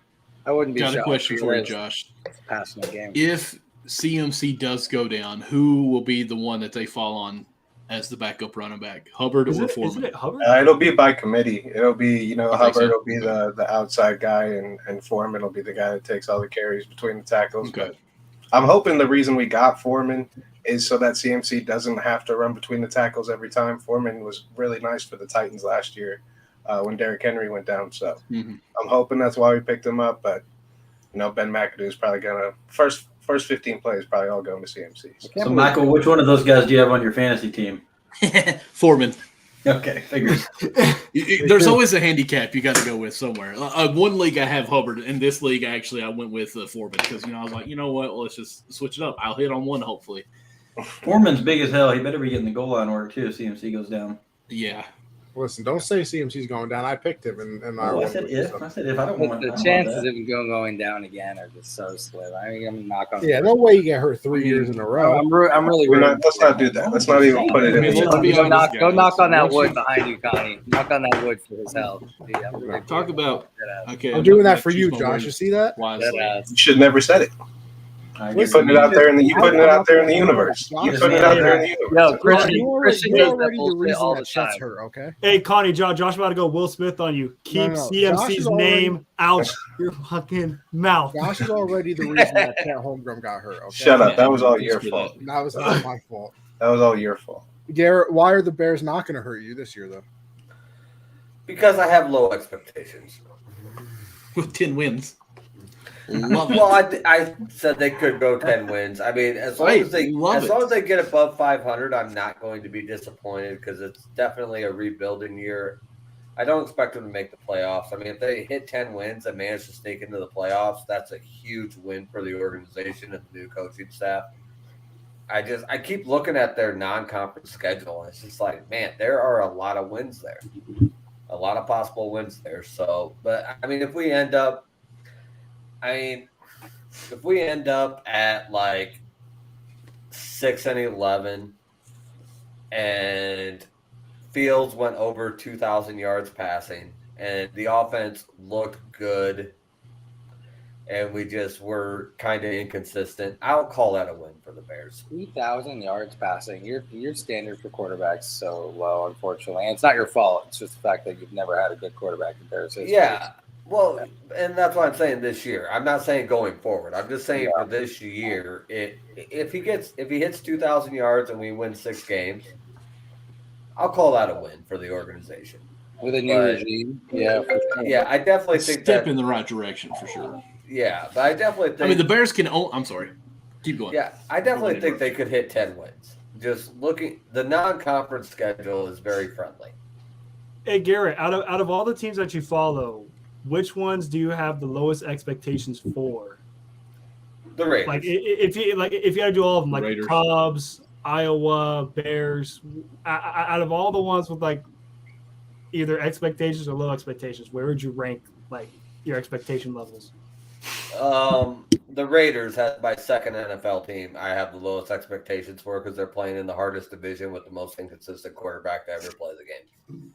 I wouldn't be Got shocked. a question for you, Josh. Passing the game. If CMC does go down, who will be the one that they fall on as the backup running back, Hubbard or Foreman? Isn't it Hubbard? It'll be by committee. It'll be, Hubbard so. will be the outside guy, and Foreman will be the guy that takes all the carries between the tackles. Okay. But I'm hoping the reason we got Foreman is so that CMC doesn't have to run between the tackles every time. Foreman was really nice for the Titans last year when Derrick Henry went down. So I'm hoping that's why we picked him up. But, Ben McAdoo is probably going to – first 15 plays probably all going to CMC. So, Michael, which one of those guys do you have on your fantasy team? Foreman. Okay, figures. There's always a handicap you got to go with somewhere. One league I have Hubbard. In this league, I went with Foreman because I was like, you know what? Let's just switch it up. I'll hit on one hopefully. Foreman's big as hell. He better be getting the goal line order too if CMC goes down. Yeah. Listen, don't say CMC's going down. I picked him, I said if. I said if. I don't want the chances of him going down again are just so slim. I mean, I'm not going. Yeah, no way you get hurt 3 years in a row. I'm really. Let's not do that. Let's not even put it in. Go knock on that wood behind you, Connie. Knock on that wood for his health. Talk about. Okay, I'm doing that for you, Josh. You see that? You should never said it. You're putting it out there in the universe. You're putting it out there in the universe. No, Christian you're does already that the reason all that the shit's time. hurt, okay? Hey, Connie, Josh about to go Will Smith on you. Keep CMC's name out your fucking mouth. Josh is already the reason that Chet Holmgren got hurt. Okay? Shut up. That was all your fault. That was not my fault. That was all your fault. Garrett, why are the Bears not going to hurt you this year, though? Because I have low expectations. With 10 wins. Well, I said they could go 10 wins. I mean, as long as they get above 500, I'm not going to be disappointed because it's definitely a rebuilding year. I don't expect them to make the playoffs. I mean, if they hit 10 wins and manage to sneak into the playoffs, that's a huge win for the organization and the new coaching staff. I keep looking at their non-conference schedule, and it's just like, man, there are a lot of wins there, a lot of possible wins there. So, but I mean, if we end up at like 6-11 and Fields went over 2,000 yards passing and the offense looked good and we just were kind of inconsistent, I'll call that a win for the Bears. 3,000 yards passing. Your standard for quarterbacks so low, unfortunately. And it's not your fault. It's just the fact that you've never had a good quarterback in Bears history. Yeah. Well, and that's why I'm saying this year. I'm not saying going forward. I'm just saying for this year, if he hits 2,000 yards and we win 6 games, I'll call that a win for the organization. With a new regime, yeah. Yeah, I definitely think step in the right direction for sure. Yeah, but I definitely think. I mean, the Bears can. I'm sorry. Keep going. Yeah, I definitely think they could hit 10 wins. Just looking, the non-conference schedule is very friendly. Hey, Garrett, out of all the teams that you follow, which ones do you have the lowest expectations for? The Raiders. Like if you had to do all of them, like Raiders. Cubs, Iowa, Bears. Out of all the ones with like either expectations or low expectations, where would you rank like your expectation levels? The Raiders have my second NFL team. I have the lowest expectations for because they're playing in the hardest division with the most inconsistent quarterback to ever play the game.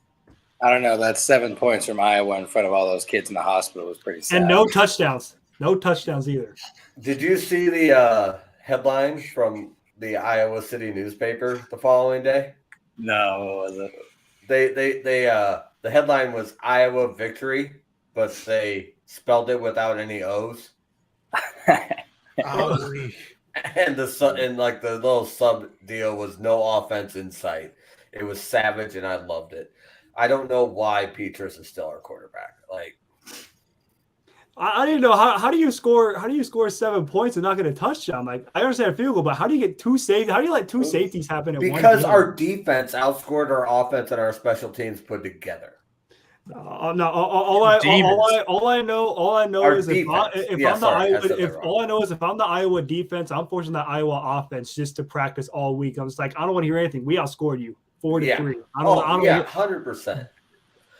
I don't know. That's 7 points from Iowa in front of all those kids in the hospital was pretty sad. And no touchdowns. No touchdowns either. Did you see the headline from the Iowa City newspaper the following day? No, what was it? They the headline was Iowa victory, but they spelled it without any O's. And the little sub deal was no offense in sight. It was savage, and I loved it. I don't know why Petrus is still our quarterback. Like, I didn't know how do you score 7 points and not get a touchdown? Like, I understand a field goal, but how do you get two safeties? How do you let two safeties happen at one game? Because our defense outscored our offense and our special teams put together. No. All I know is if I'm the Iowa defense, I'm forcing the Iowa offense just to practice all week. I'm just like, I don't want to hear anything. We outscored you 4-3. I don't 100%.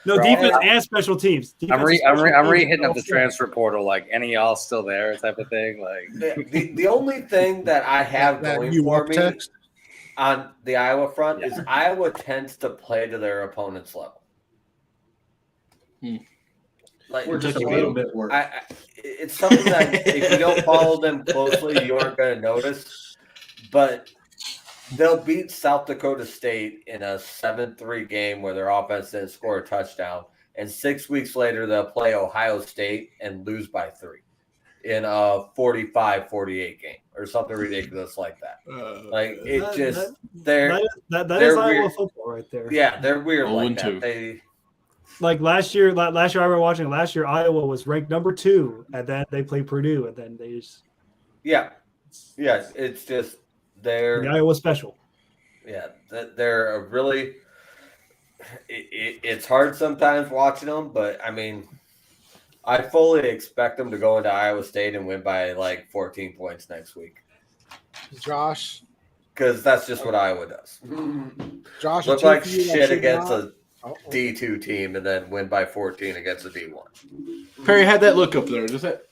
No, defense and special teams. I'm re-hitting up the transfer portal, like any y'all still there type of thing. Like the only thing that I have going for me on the Iowa front is Iowa tends to play to their opponent's level. Like, we're just a little bit worse. It's something that if you don't follow them closely, you aren't going to notice. But they'll beat South Dakota State in a 7-3 game where their offense didn't score a touchdown. And 6 weeks later, they'll play Ohio State and lose by 3 in a 45-48 game or something ridiculous like that. That is Iowa football right there. Yeah, they're weird like that. Like last year I remember watching. Last year Iowa was ranked number 2, and then they played Purdue, and then they just it's just they're Iowa special. Yeah, they're a really. It's hard sometimes watching them, but I mean, I fully expect them to go into Iowa State and win by like 14 points next week. Josh, because that's just what Iowa does. Josh, look like shit against a D2 team and then win by 14 against a D1. Perry had that look up there. Does that?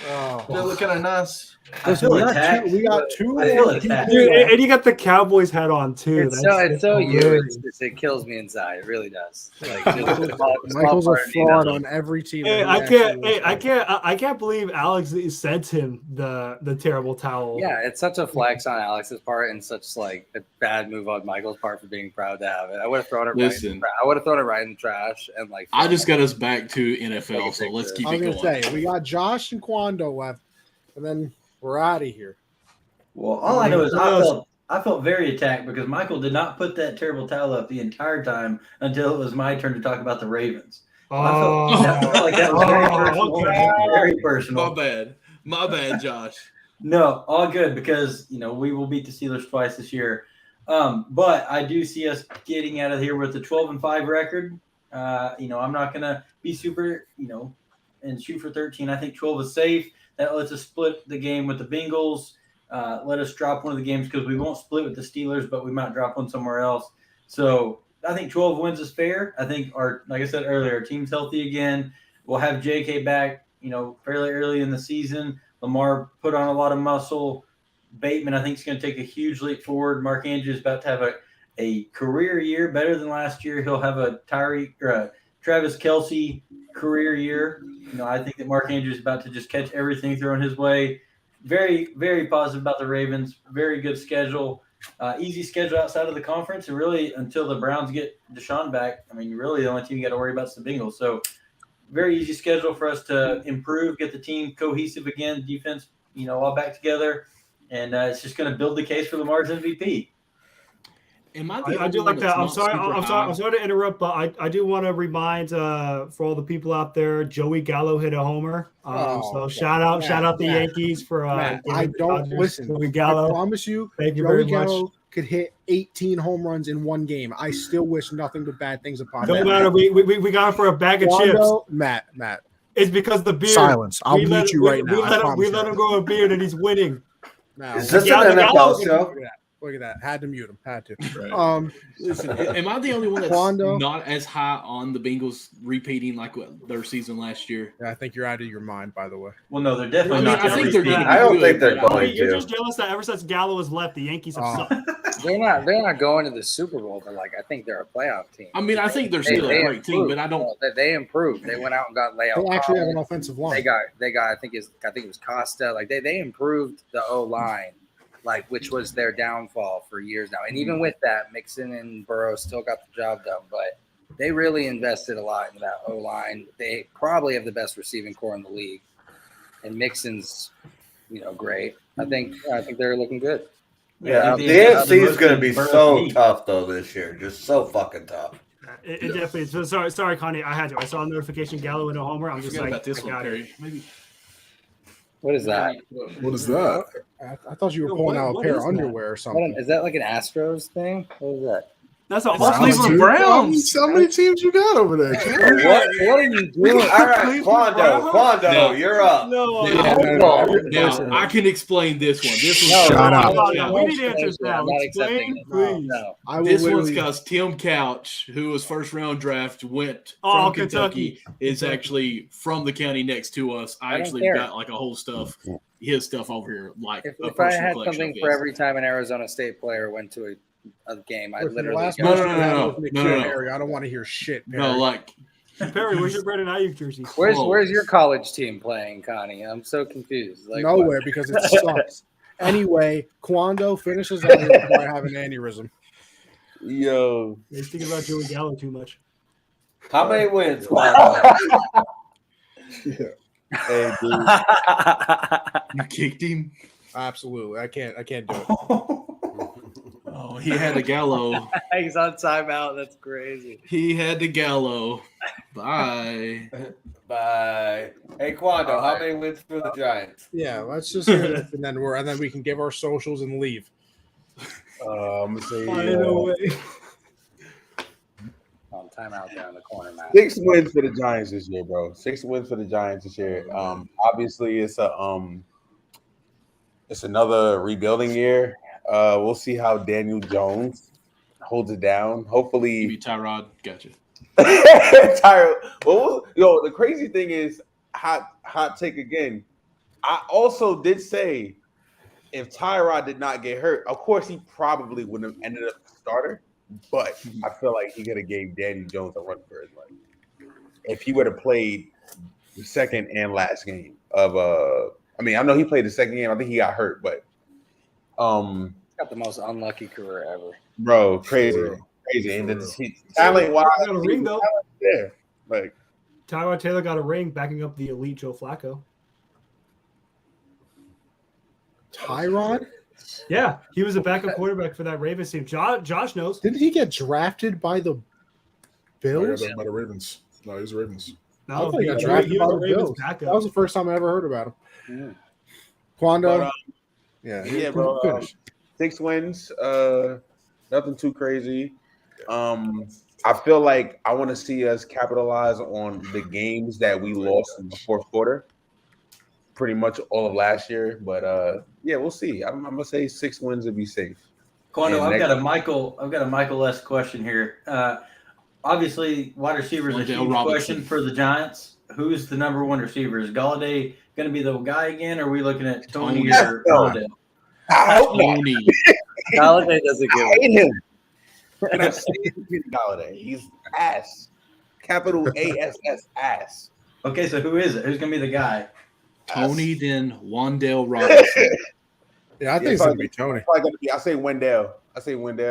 That look kind of nice. We got two. Dude, and you got the Cowboys hat on too. It's so you. It kills me inside. It really does. Like, Michael's a fraud on every team. Hey, I can't believe Alex sent him the terrible towel. Yeah, it's such a flex on Alex's part and such like a bad move on Michael's part for being proud to have it. I would have thrown it. I would have thrown it right in the trash and like. I just got us back to NFL, so let's keep it going. We got Josh and Quando left, and then we're out of here. Well, all I know is I felt very attacked because Michael did not put that terrible towel up the entire time until it was my turn to talk about the Ravens. I felt like that was very personal. Very personal. My bad, Josh. No, all good because we will beat the Steelers twice this year. But I do see us getting out of here with a 12-5 record. I'm not gonna be super, and shoot for 13. I think 12 is safe. That lets us split the game with the Bengals. Let us drop one of the games because we won't split with the Steelers, but we might drop one somewhere else. So I think 12 wins is fair. I think like I said earlier, our team's healthy again. We'll have JK back, fairly early in the season. Lamar put on a lot of muscle. Bateman, I think, is going to take a huge leap forward. Mark Andrews is about to have a career year, better than last year. He'll have a Travis Kelce career year. I think that Mark Andrews is about to just catch everything thrown his way. Very, very positive about the Ravens. Very good schedule. Easy schedule outside of the conference. And really, until the Browns get Deshaun back, really the only team you got to worry about is the Bengals. So very easy schedule for us to improve, get the team cohesive again, defense, all back together. And it's just going to build the case for Lamar's MVP. I do like that. I'm sorry to interrupt, but I do want to remind for all the people out there, Joey Gallo hit a homer. So shout out the Yankees for. I don't listen. Joey Gallo. I promise you, Joey Gallo could hit 18 home runs in one game. I still wish nothing but bad things upon him. Don't matter. We got him for a bag of chips. Matt. It's because the beard. Silence. I'll mute you right now. We let him grow a beard, and he's winning. Is this an NFL show? Look at that. Had to mute him. Had to. Right. Listen, am I the only one that's not as high on the Bengals repeating like their season last year? Yeah, I think you're out of your mind, by the way. Well, no, they're definitely not. I think they're going to be I don't think they're going to. You're just jealous that ever since Gallo has left, the Yankees have sucked. They're not going to the Super Bowl, but I think they're a playoff team. I think they're still a great team, but I don't. They improved. They went out and got layout. They actually have an offensive line. They got. I think it was Costa. They improved the O line. Which was their downfall for years now. And even with that, Mixon and Burrow still got the job done. But They really invested a lot into that O-line. They probably have the best receiving core in the league. And Mixon's, great. I think they're looking good. Yeah, the AFC is going to be so tough though this year, just so fucking tough. It definitely is. Sorry, Connie. I saw a notification. Gallo in a homer. I'm just like, about this one, Perry. Maybe. What is that? What is that? I thought you were pulling out a pair of underwear or something. Is that like an Astros thing? What is that? That's a Cleveland Browns. How many teams you got over there? What are you doing? All right, Quando, you're up. Now, I can explain this one. This one's shut up. We need answers now. Explain, please. This one's because Tim Couch, who was first round draft, went from Kentucky, is actually from the county next to us. I actually got like a whole his stuff over here. Like if I had something for every time an Arizona State player went to a game, I literally no. I don't want to hear shit. Perry. No, like Perry, where's your Brandon Ayuk jersey? Where's your college team playing, Connie? I'm so confused. Like, nowhere because it sucks. Anyway, Quando finishes out here before I have an aneurysm. Yo, he's thinking about Joey Gallo too much. How many wins, Quando? Hey, dude. You kicked him? Absolutely. I can't do it. Oh, he had a Gallo. He's on timeout. That's crazy. He had the Gallo. Bye. Bye. Hey, Quando, how many wins for the Giants? Yeah, let's just hear this, and then we can give our socials and leave. I'm gonna say on timeout down the corner, man. 6 wins for the Giants this year, bro. 6 wins for the Giants this year. Obviously, it's another rebuilding year. We'll see how Daniel Jones holds it down. Hopefully, maybe Tyrod. Gotcha. Tyrod. Well, the crazy thing is, hot take again. I also did say if Tyrod did not get hurt, of course he probably wouldn't have ended up the starter. But I feel like he could have gave Daniel Jones a run for his life if he would have played the second and last game of I know he played the second game. I think he got hurt, but got the most unlucky career ever, bro. Crazy. And then talent wise, got a ring though. Yeah, like Tyrod Taylor got a ring backing up the elite Joe Flacco. Tyrod? Yeah, he was a backup quarterback for that Ravens team. Josh knows. Didn't he get drafted by the Bills? By the Ravens. No, he was Ravens. No, I thought he got drafted by the Bills. That was the first time I ever heard about him. Yeah. Quando. Yeah, bro. 6 wins. Nothing too crazy. I feel like I want to see us capitalize on the games that we lost in the fourth quarter. Pretty much all of last year, but we'll see. I'm gonna say 6 wins to be safe. Quando, I've got a Michael-esque question here. Obviously, wide receivers is a huge question for the Giants. Who's the number one receiver? Is Galladay going to be the guy again? Or are we looking at Tony or Galladay? Tony. Galladay doesn't give hate him. And I say Galladay. He's ass. Capital ASS ass. Okay, so who is it? Who's going to be the guy? Tony, then Wan'Dale Robinson. Yeah, I think it's gonna be Tony. I say Wendell.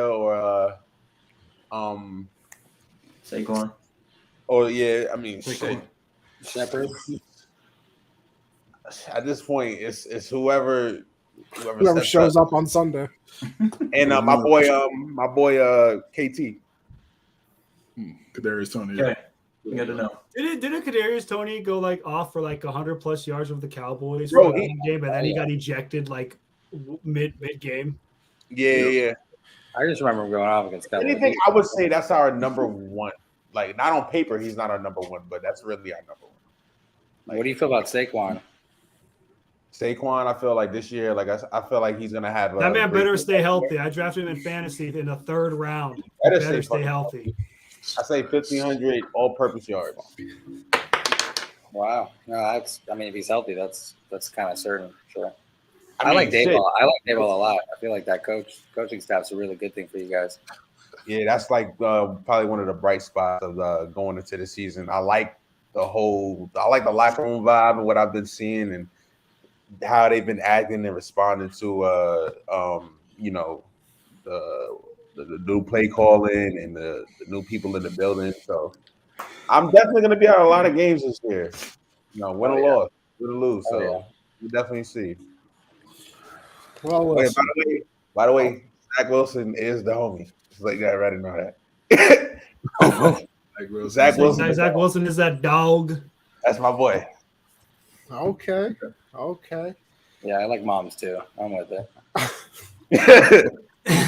Or Saquon. Oh yeah, Shepard. At this point, it's whoever shows up on Sunday. And my boy KT. Kadarius Toney. Okay. You got to know. Didn't Kadarius Toney go off for 100+ yards with the Cowboys for the game, and then he got ejected mid game? Yeah. I just remember him going off against Cowboys. Anything I would say that's our number one. Like not on paper, he's not our number one, but that's really our number one. What do you feel about Saquon? Saquon, I feel like this year, I feel like he's gonna have that man better stay healthy. I drafted him in fantasy in the 3rd round. Better stay healthy. I say 1,500 all-purpose yards. Wow. No, if he's healthy, that's kind of certain. Sure. I like Dayball. I like Dayball a lot. I feel like that coaching staff's a really good thing for you guys. Yeah, that's probably one of the bright spots of going into the season. I like the locker room vibe and what I've been seeing and how they've been acting and responding to the new play calling and the new people in the building. So I'm definitely going to be at a lot of games this year. Win or loss, win or lose. So we'll definitely see. Well, by the way, Zach Wilson is the homie. Just like you guys already know that. Zach Wilson is that dog. That's my boy. Okay. Yeah, I like moms too. I'm with it.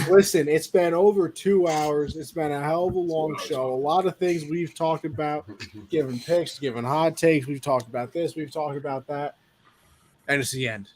Listen, it's been over 2 hours. It's been a hell of a long show. A lot of things we've talked about, giving picks, giving hot takes. We've talked about this. We've talked about that. And it's the end.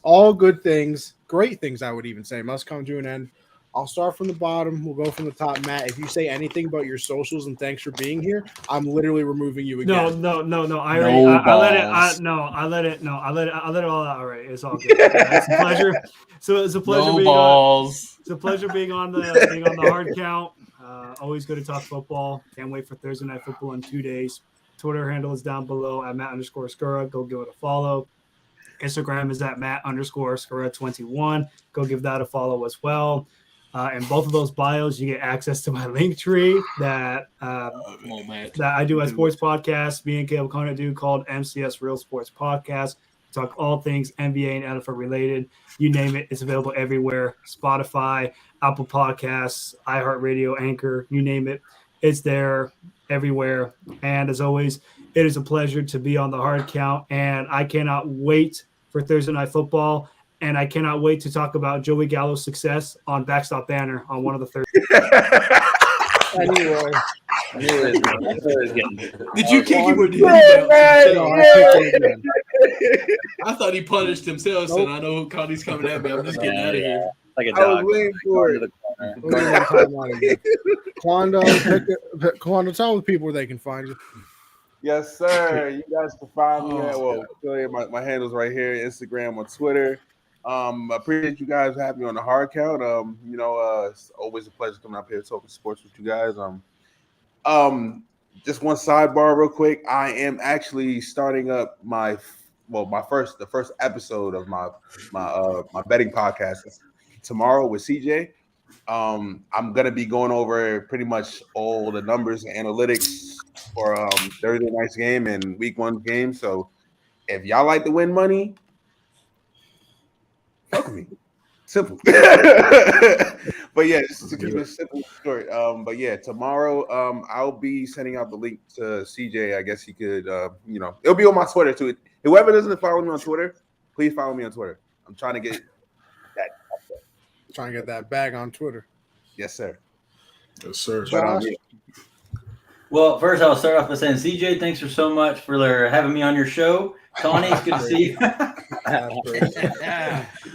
All good things, great things, I would even say, must come to an end. I'll start from the bottom. We'll go from the top. Matt, if you say anything about your socials and thanks for being here, I'm literally removing you again. No. I let it all out already. It's all good. It's a pleasure. So it's a pleasure being on. It's a pleasure being on the hard count. Always good to talk football. Can't wait for Thursday Night Football in 2 days. Twitter handle is down below at Matt_Skura. Go give it a follow. Instagram is at Matt_Skura21. Go give that a follow as well. In both of those bios, you get access to my link tree that I do a sports podcast. Me and Caleb Connie do called MCS Real Sports Podcast. Talk all things NBA and NFL related. You name it, it's available everywhere. Spotify, Apple Podcasts, iHeartRadio, Anchor, you name it. It's there everywhere. And as always, it is a pleasure to be on the hard count. And I cannot wait for Thursday Night Football. And I cannot wait to talk about Joey Gallo's success on Backstop Banner on one of the Thursdays. Anyway. Did you kick him or did he I thought he punished himself, so I know Connie's coming at me. I'm just getting out of here. Like a dog. Quando, tell the people where they can find you. Yes, sir. You guys can find me at my handles right here, Instagram or Twitter. I appreciate you guys having me on the hard count. It's always a pleasure coming up here talking sports with you guys. Just one sidebar real quick. I am actually starting up the first episode of my betting podcast tomorrow with CJ. I'm gonna be going over pretty much all the numbers and analytics for Thursday night's game and week 1 game. So if y'all like to win money, fuck me. Simple. But yeah, just to keep it simple and short. But yeah, tomorrow I'll be sending out the link to CJ. I guess he could it'll be on my Twitter too. Whoever doesn't follow me on Twitter, please follow me on Twitter. I'm trying to get that. Trying to get that bag on Twitter. Yes, sir. Yes, sir. Josh? Well, first I'll start off by saying, CJ, thanks for so much for having me on your show. Connie, it's good to see you.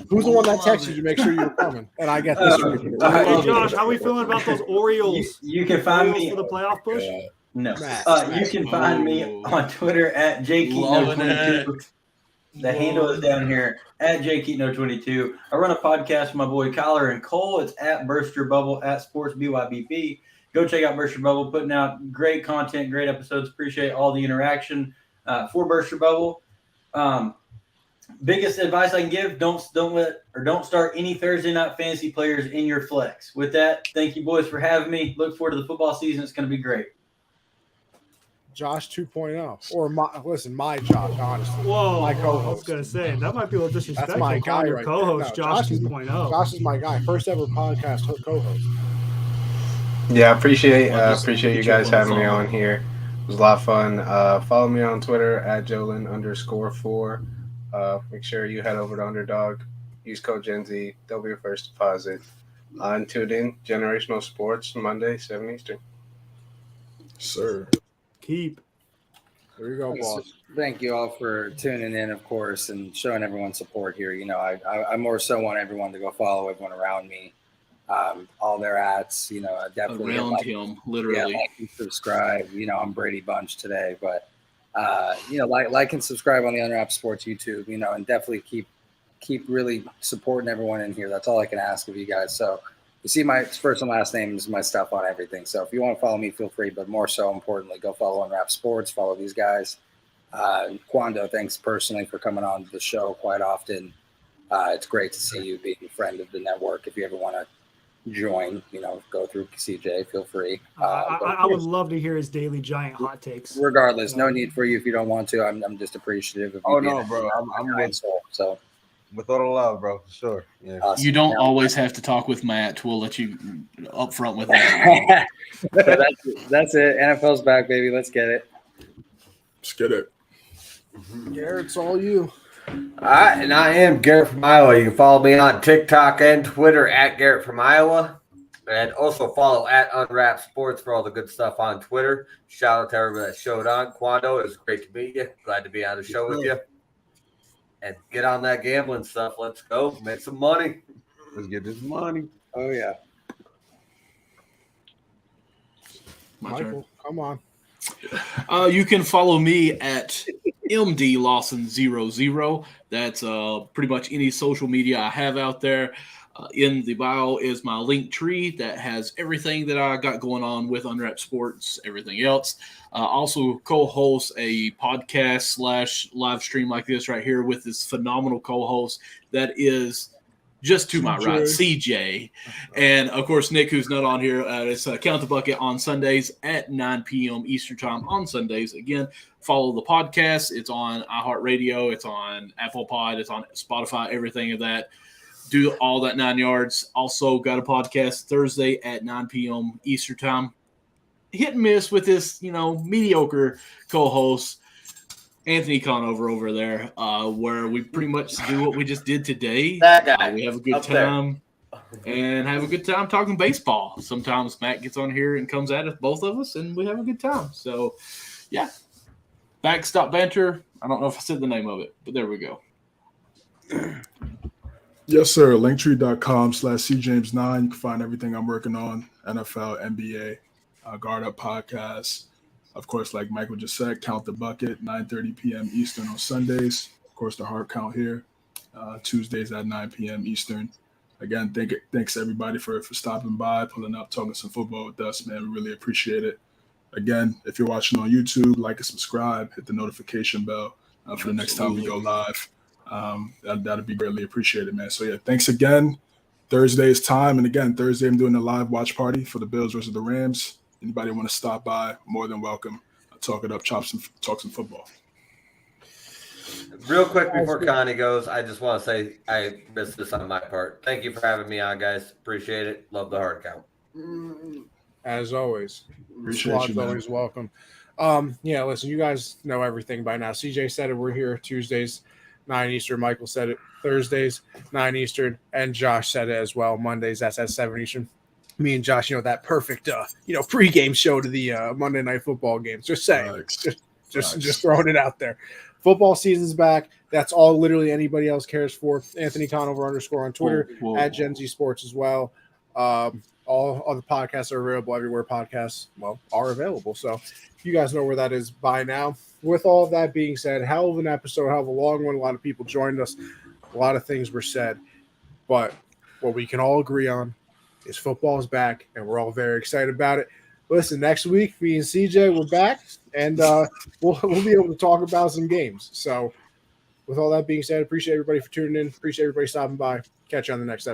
Who's the one that texted you? Make sure you were coming. And I get this. Hey, Josh, how are we feeling about those Orioles? You can find me for the playoff push. No, you can find me on Twitter at JKeaton22. The handle is down here at JKeaton22. I run a podcast with my boy Kyler and Cole. It's at Burst Your Bubble at Sports BYBB. Go check out Burst Your Bubble, putting out great content, great episodes. Appreciate all the interaction for Burst Your Bubble. Biggest advice I can give: don't start any Thursday night fantasy players in your flex. With that, thank you boys for having me. Look forward to the football season. It's going to be great. Josh 2.0, or my Josh, honestly. Whoa, my co-host. I was gonna say that might be a little disrespectful. That's my guy, right co-host there. Josh 2.0. Josh is my guy, first ever podcast co-host. Yeah, appreciate you guys having me on here. It was a lot of fun. Follow me on Twitter at Jolin_4. Make sure you head over to Underdog. Use code Gen Z. They'll be your first deposit. And tune in Generational Sports Monday, 7 Eastern. Sir. Keep. There you go, boss. Thank you all for tuning in, of course, and showing everyone support here. I more so want everyone to go follow everyone around me. All their ads, definitely around him, literally. Like and subscribe. I'm Brady Bunch today, but like and subscribe on the Unwrapped Sports YouTube. And definitely keep really supporting everyone in here. That's all I can ask of you guys. So you see my first and last name is my stuff on everything. So if you want to follow me, feel free. But more so importantly, go follow Unwrapped Sports. Follow these guys. Quando, thanks personally for coming on the show quite often. It's great to see you being a friend of the network. If you ever want to join, go through CJ, feel free. I would love to hear his daily Giant hot takes. Regardless, no need for you if you don't want to. I'm just appreciative of you. Oh no, bro. I'm with soul, so with all the love, bro. For sure. Yeah. Awesome. You don't always have to talk with Matt. We'll let you up front with that. So that's it. NFL's back, baby. Let's get it. Let's get it. Garrett, it's all you. All right, and I am Garrett from Iowa. You can follow me on TikTok and Twitter at Garrett from Iowa. And also follow at Unwrapped Sports for all the good stuff on Twitter. Shout out to everybody that showed on. Quando, it was great to meet you. Glad to be on the show with you. And get on that gambling stuff. Let's go. Make some money. Let's get this money. Oh, yeah. Michael, come on. You can follow me at MDLawson00. That's pretty much any social media I have out there. In the bio is my link tree that has everything that I got going on with Unwrapped Sports, everything else. Also co-host a podcast / live stream like this right here with this phenomenal co-host that is just to my right, CJ. And, of course, Nick, who's not on here. It's Count the Bucket on Sundays at 9 p.m. Eastern Time on Sundays. Again, follow the podcast. It's on iHeartRadio. It's on Apple Pod. It's on Spotify, everything of that. Do all that 9 yards. Also got a podcast Thursday at 9 p.m. Eastern Time. Hit and miss with this, mediocre co-host, Anthony Conover over there, where we pretty much do what we just did today. That guy. We have a good time and have a good time talking baseball. Sometimes Matt gets on here and comes at us, both of us, and we have a good time. So, yeah. Backstop Banter. I don't know if I said the name of it, but there we go. Yes, sir. Linktree.com/cjames9. You can find everything I'm working on. NFL, NBA, Guard Up Podcast. Of course, like Michael just said, Count the Bucket, 9:30 p.m. Eastern on Sundays. Of course, the Heart Count here, Tuesdays at 9 p.m. Eastern. Again, thanks everybody for stopping by, pulling up, talking some football with us, man. We really appreciate it. Again, if you're watching on YouTube, like and subscribe, hit the notification bell for the next time we go live. That'd be greatly appreciated, man. So, yeah, thanks again. Thursday is time. And, again, Thursday I'm doing a live watch party for the Bills versus the Rams. Anybody want to stop by, more than welcome. Talk it up, talk some football. Real quick before Connie goes, I just want to say I missed this on my part. Thank you for having me on, guys. Appreciate it. Love the Heart Count. As always. Appreciate you, man. Always welcome. Yeah, listen, you guys know everything by now. CJ said it. We're here Tuesdays, 9 Eastern. Michael said it. Thursdays, 9 Eastern. And Josh said it as well. Mondays, that's at 7 Eastern. Me and Josh, that perfect, pregame show to the Monday Night Football games. Just saying. Just throwing it out there. Football season's back. That's all literally anybody else cares for. Anthony Conover _ on Twitter, at Gen Z Sports as well. All other podcasts are available everywhere podcasts, are available. So you guys know where that is by now. With all of that being said, hell of an episode, hell of a long one. A lot of people joined us. A lot of things were said. But what we can all agree on is football is back, and we're all very excited about it. Listen, next week, me and CJ, we're back, and we'll be able to talk about some games. So with all that being said, appreciate everybody for tuning in. Appreciate everybody stopping by. Catch you on the next episode.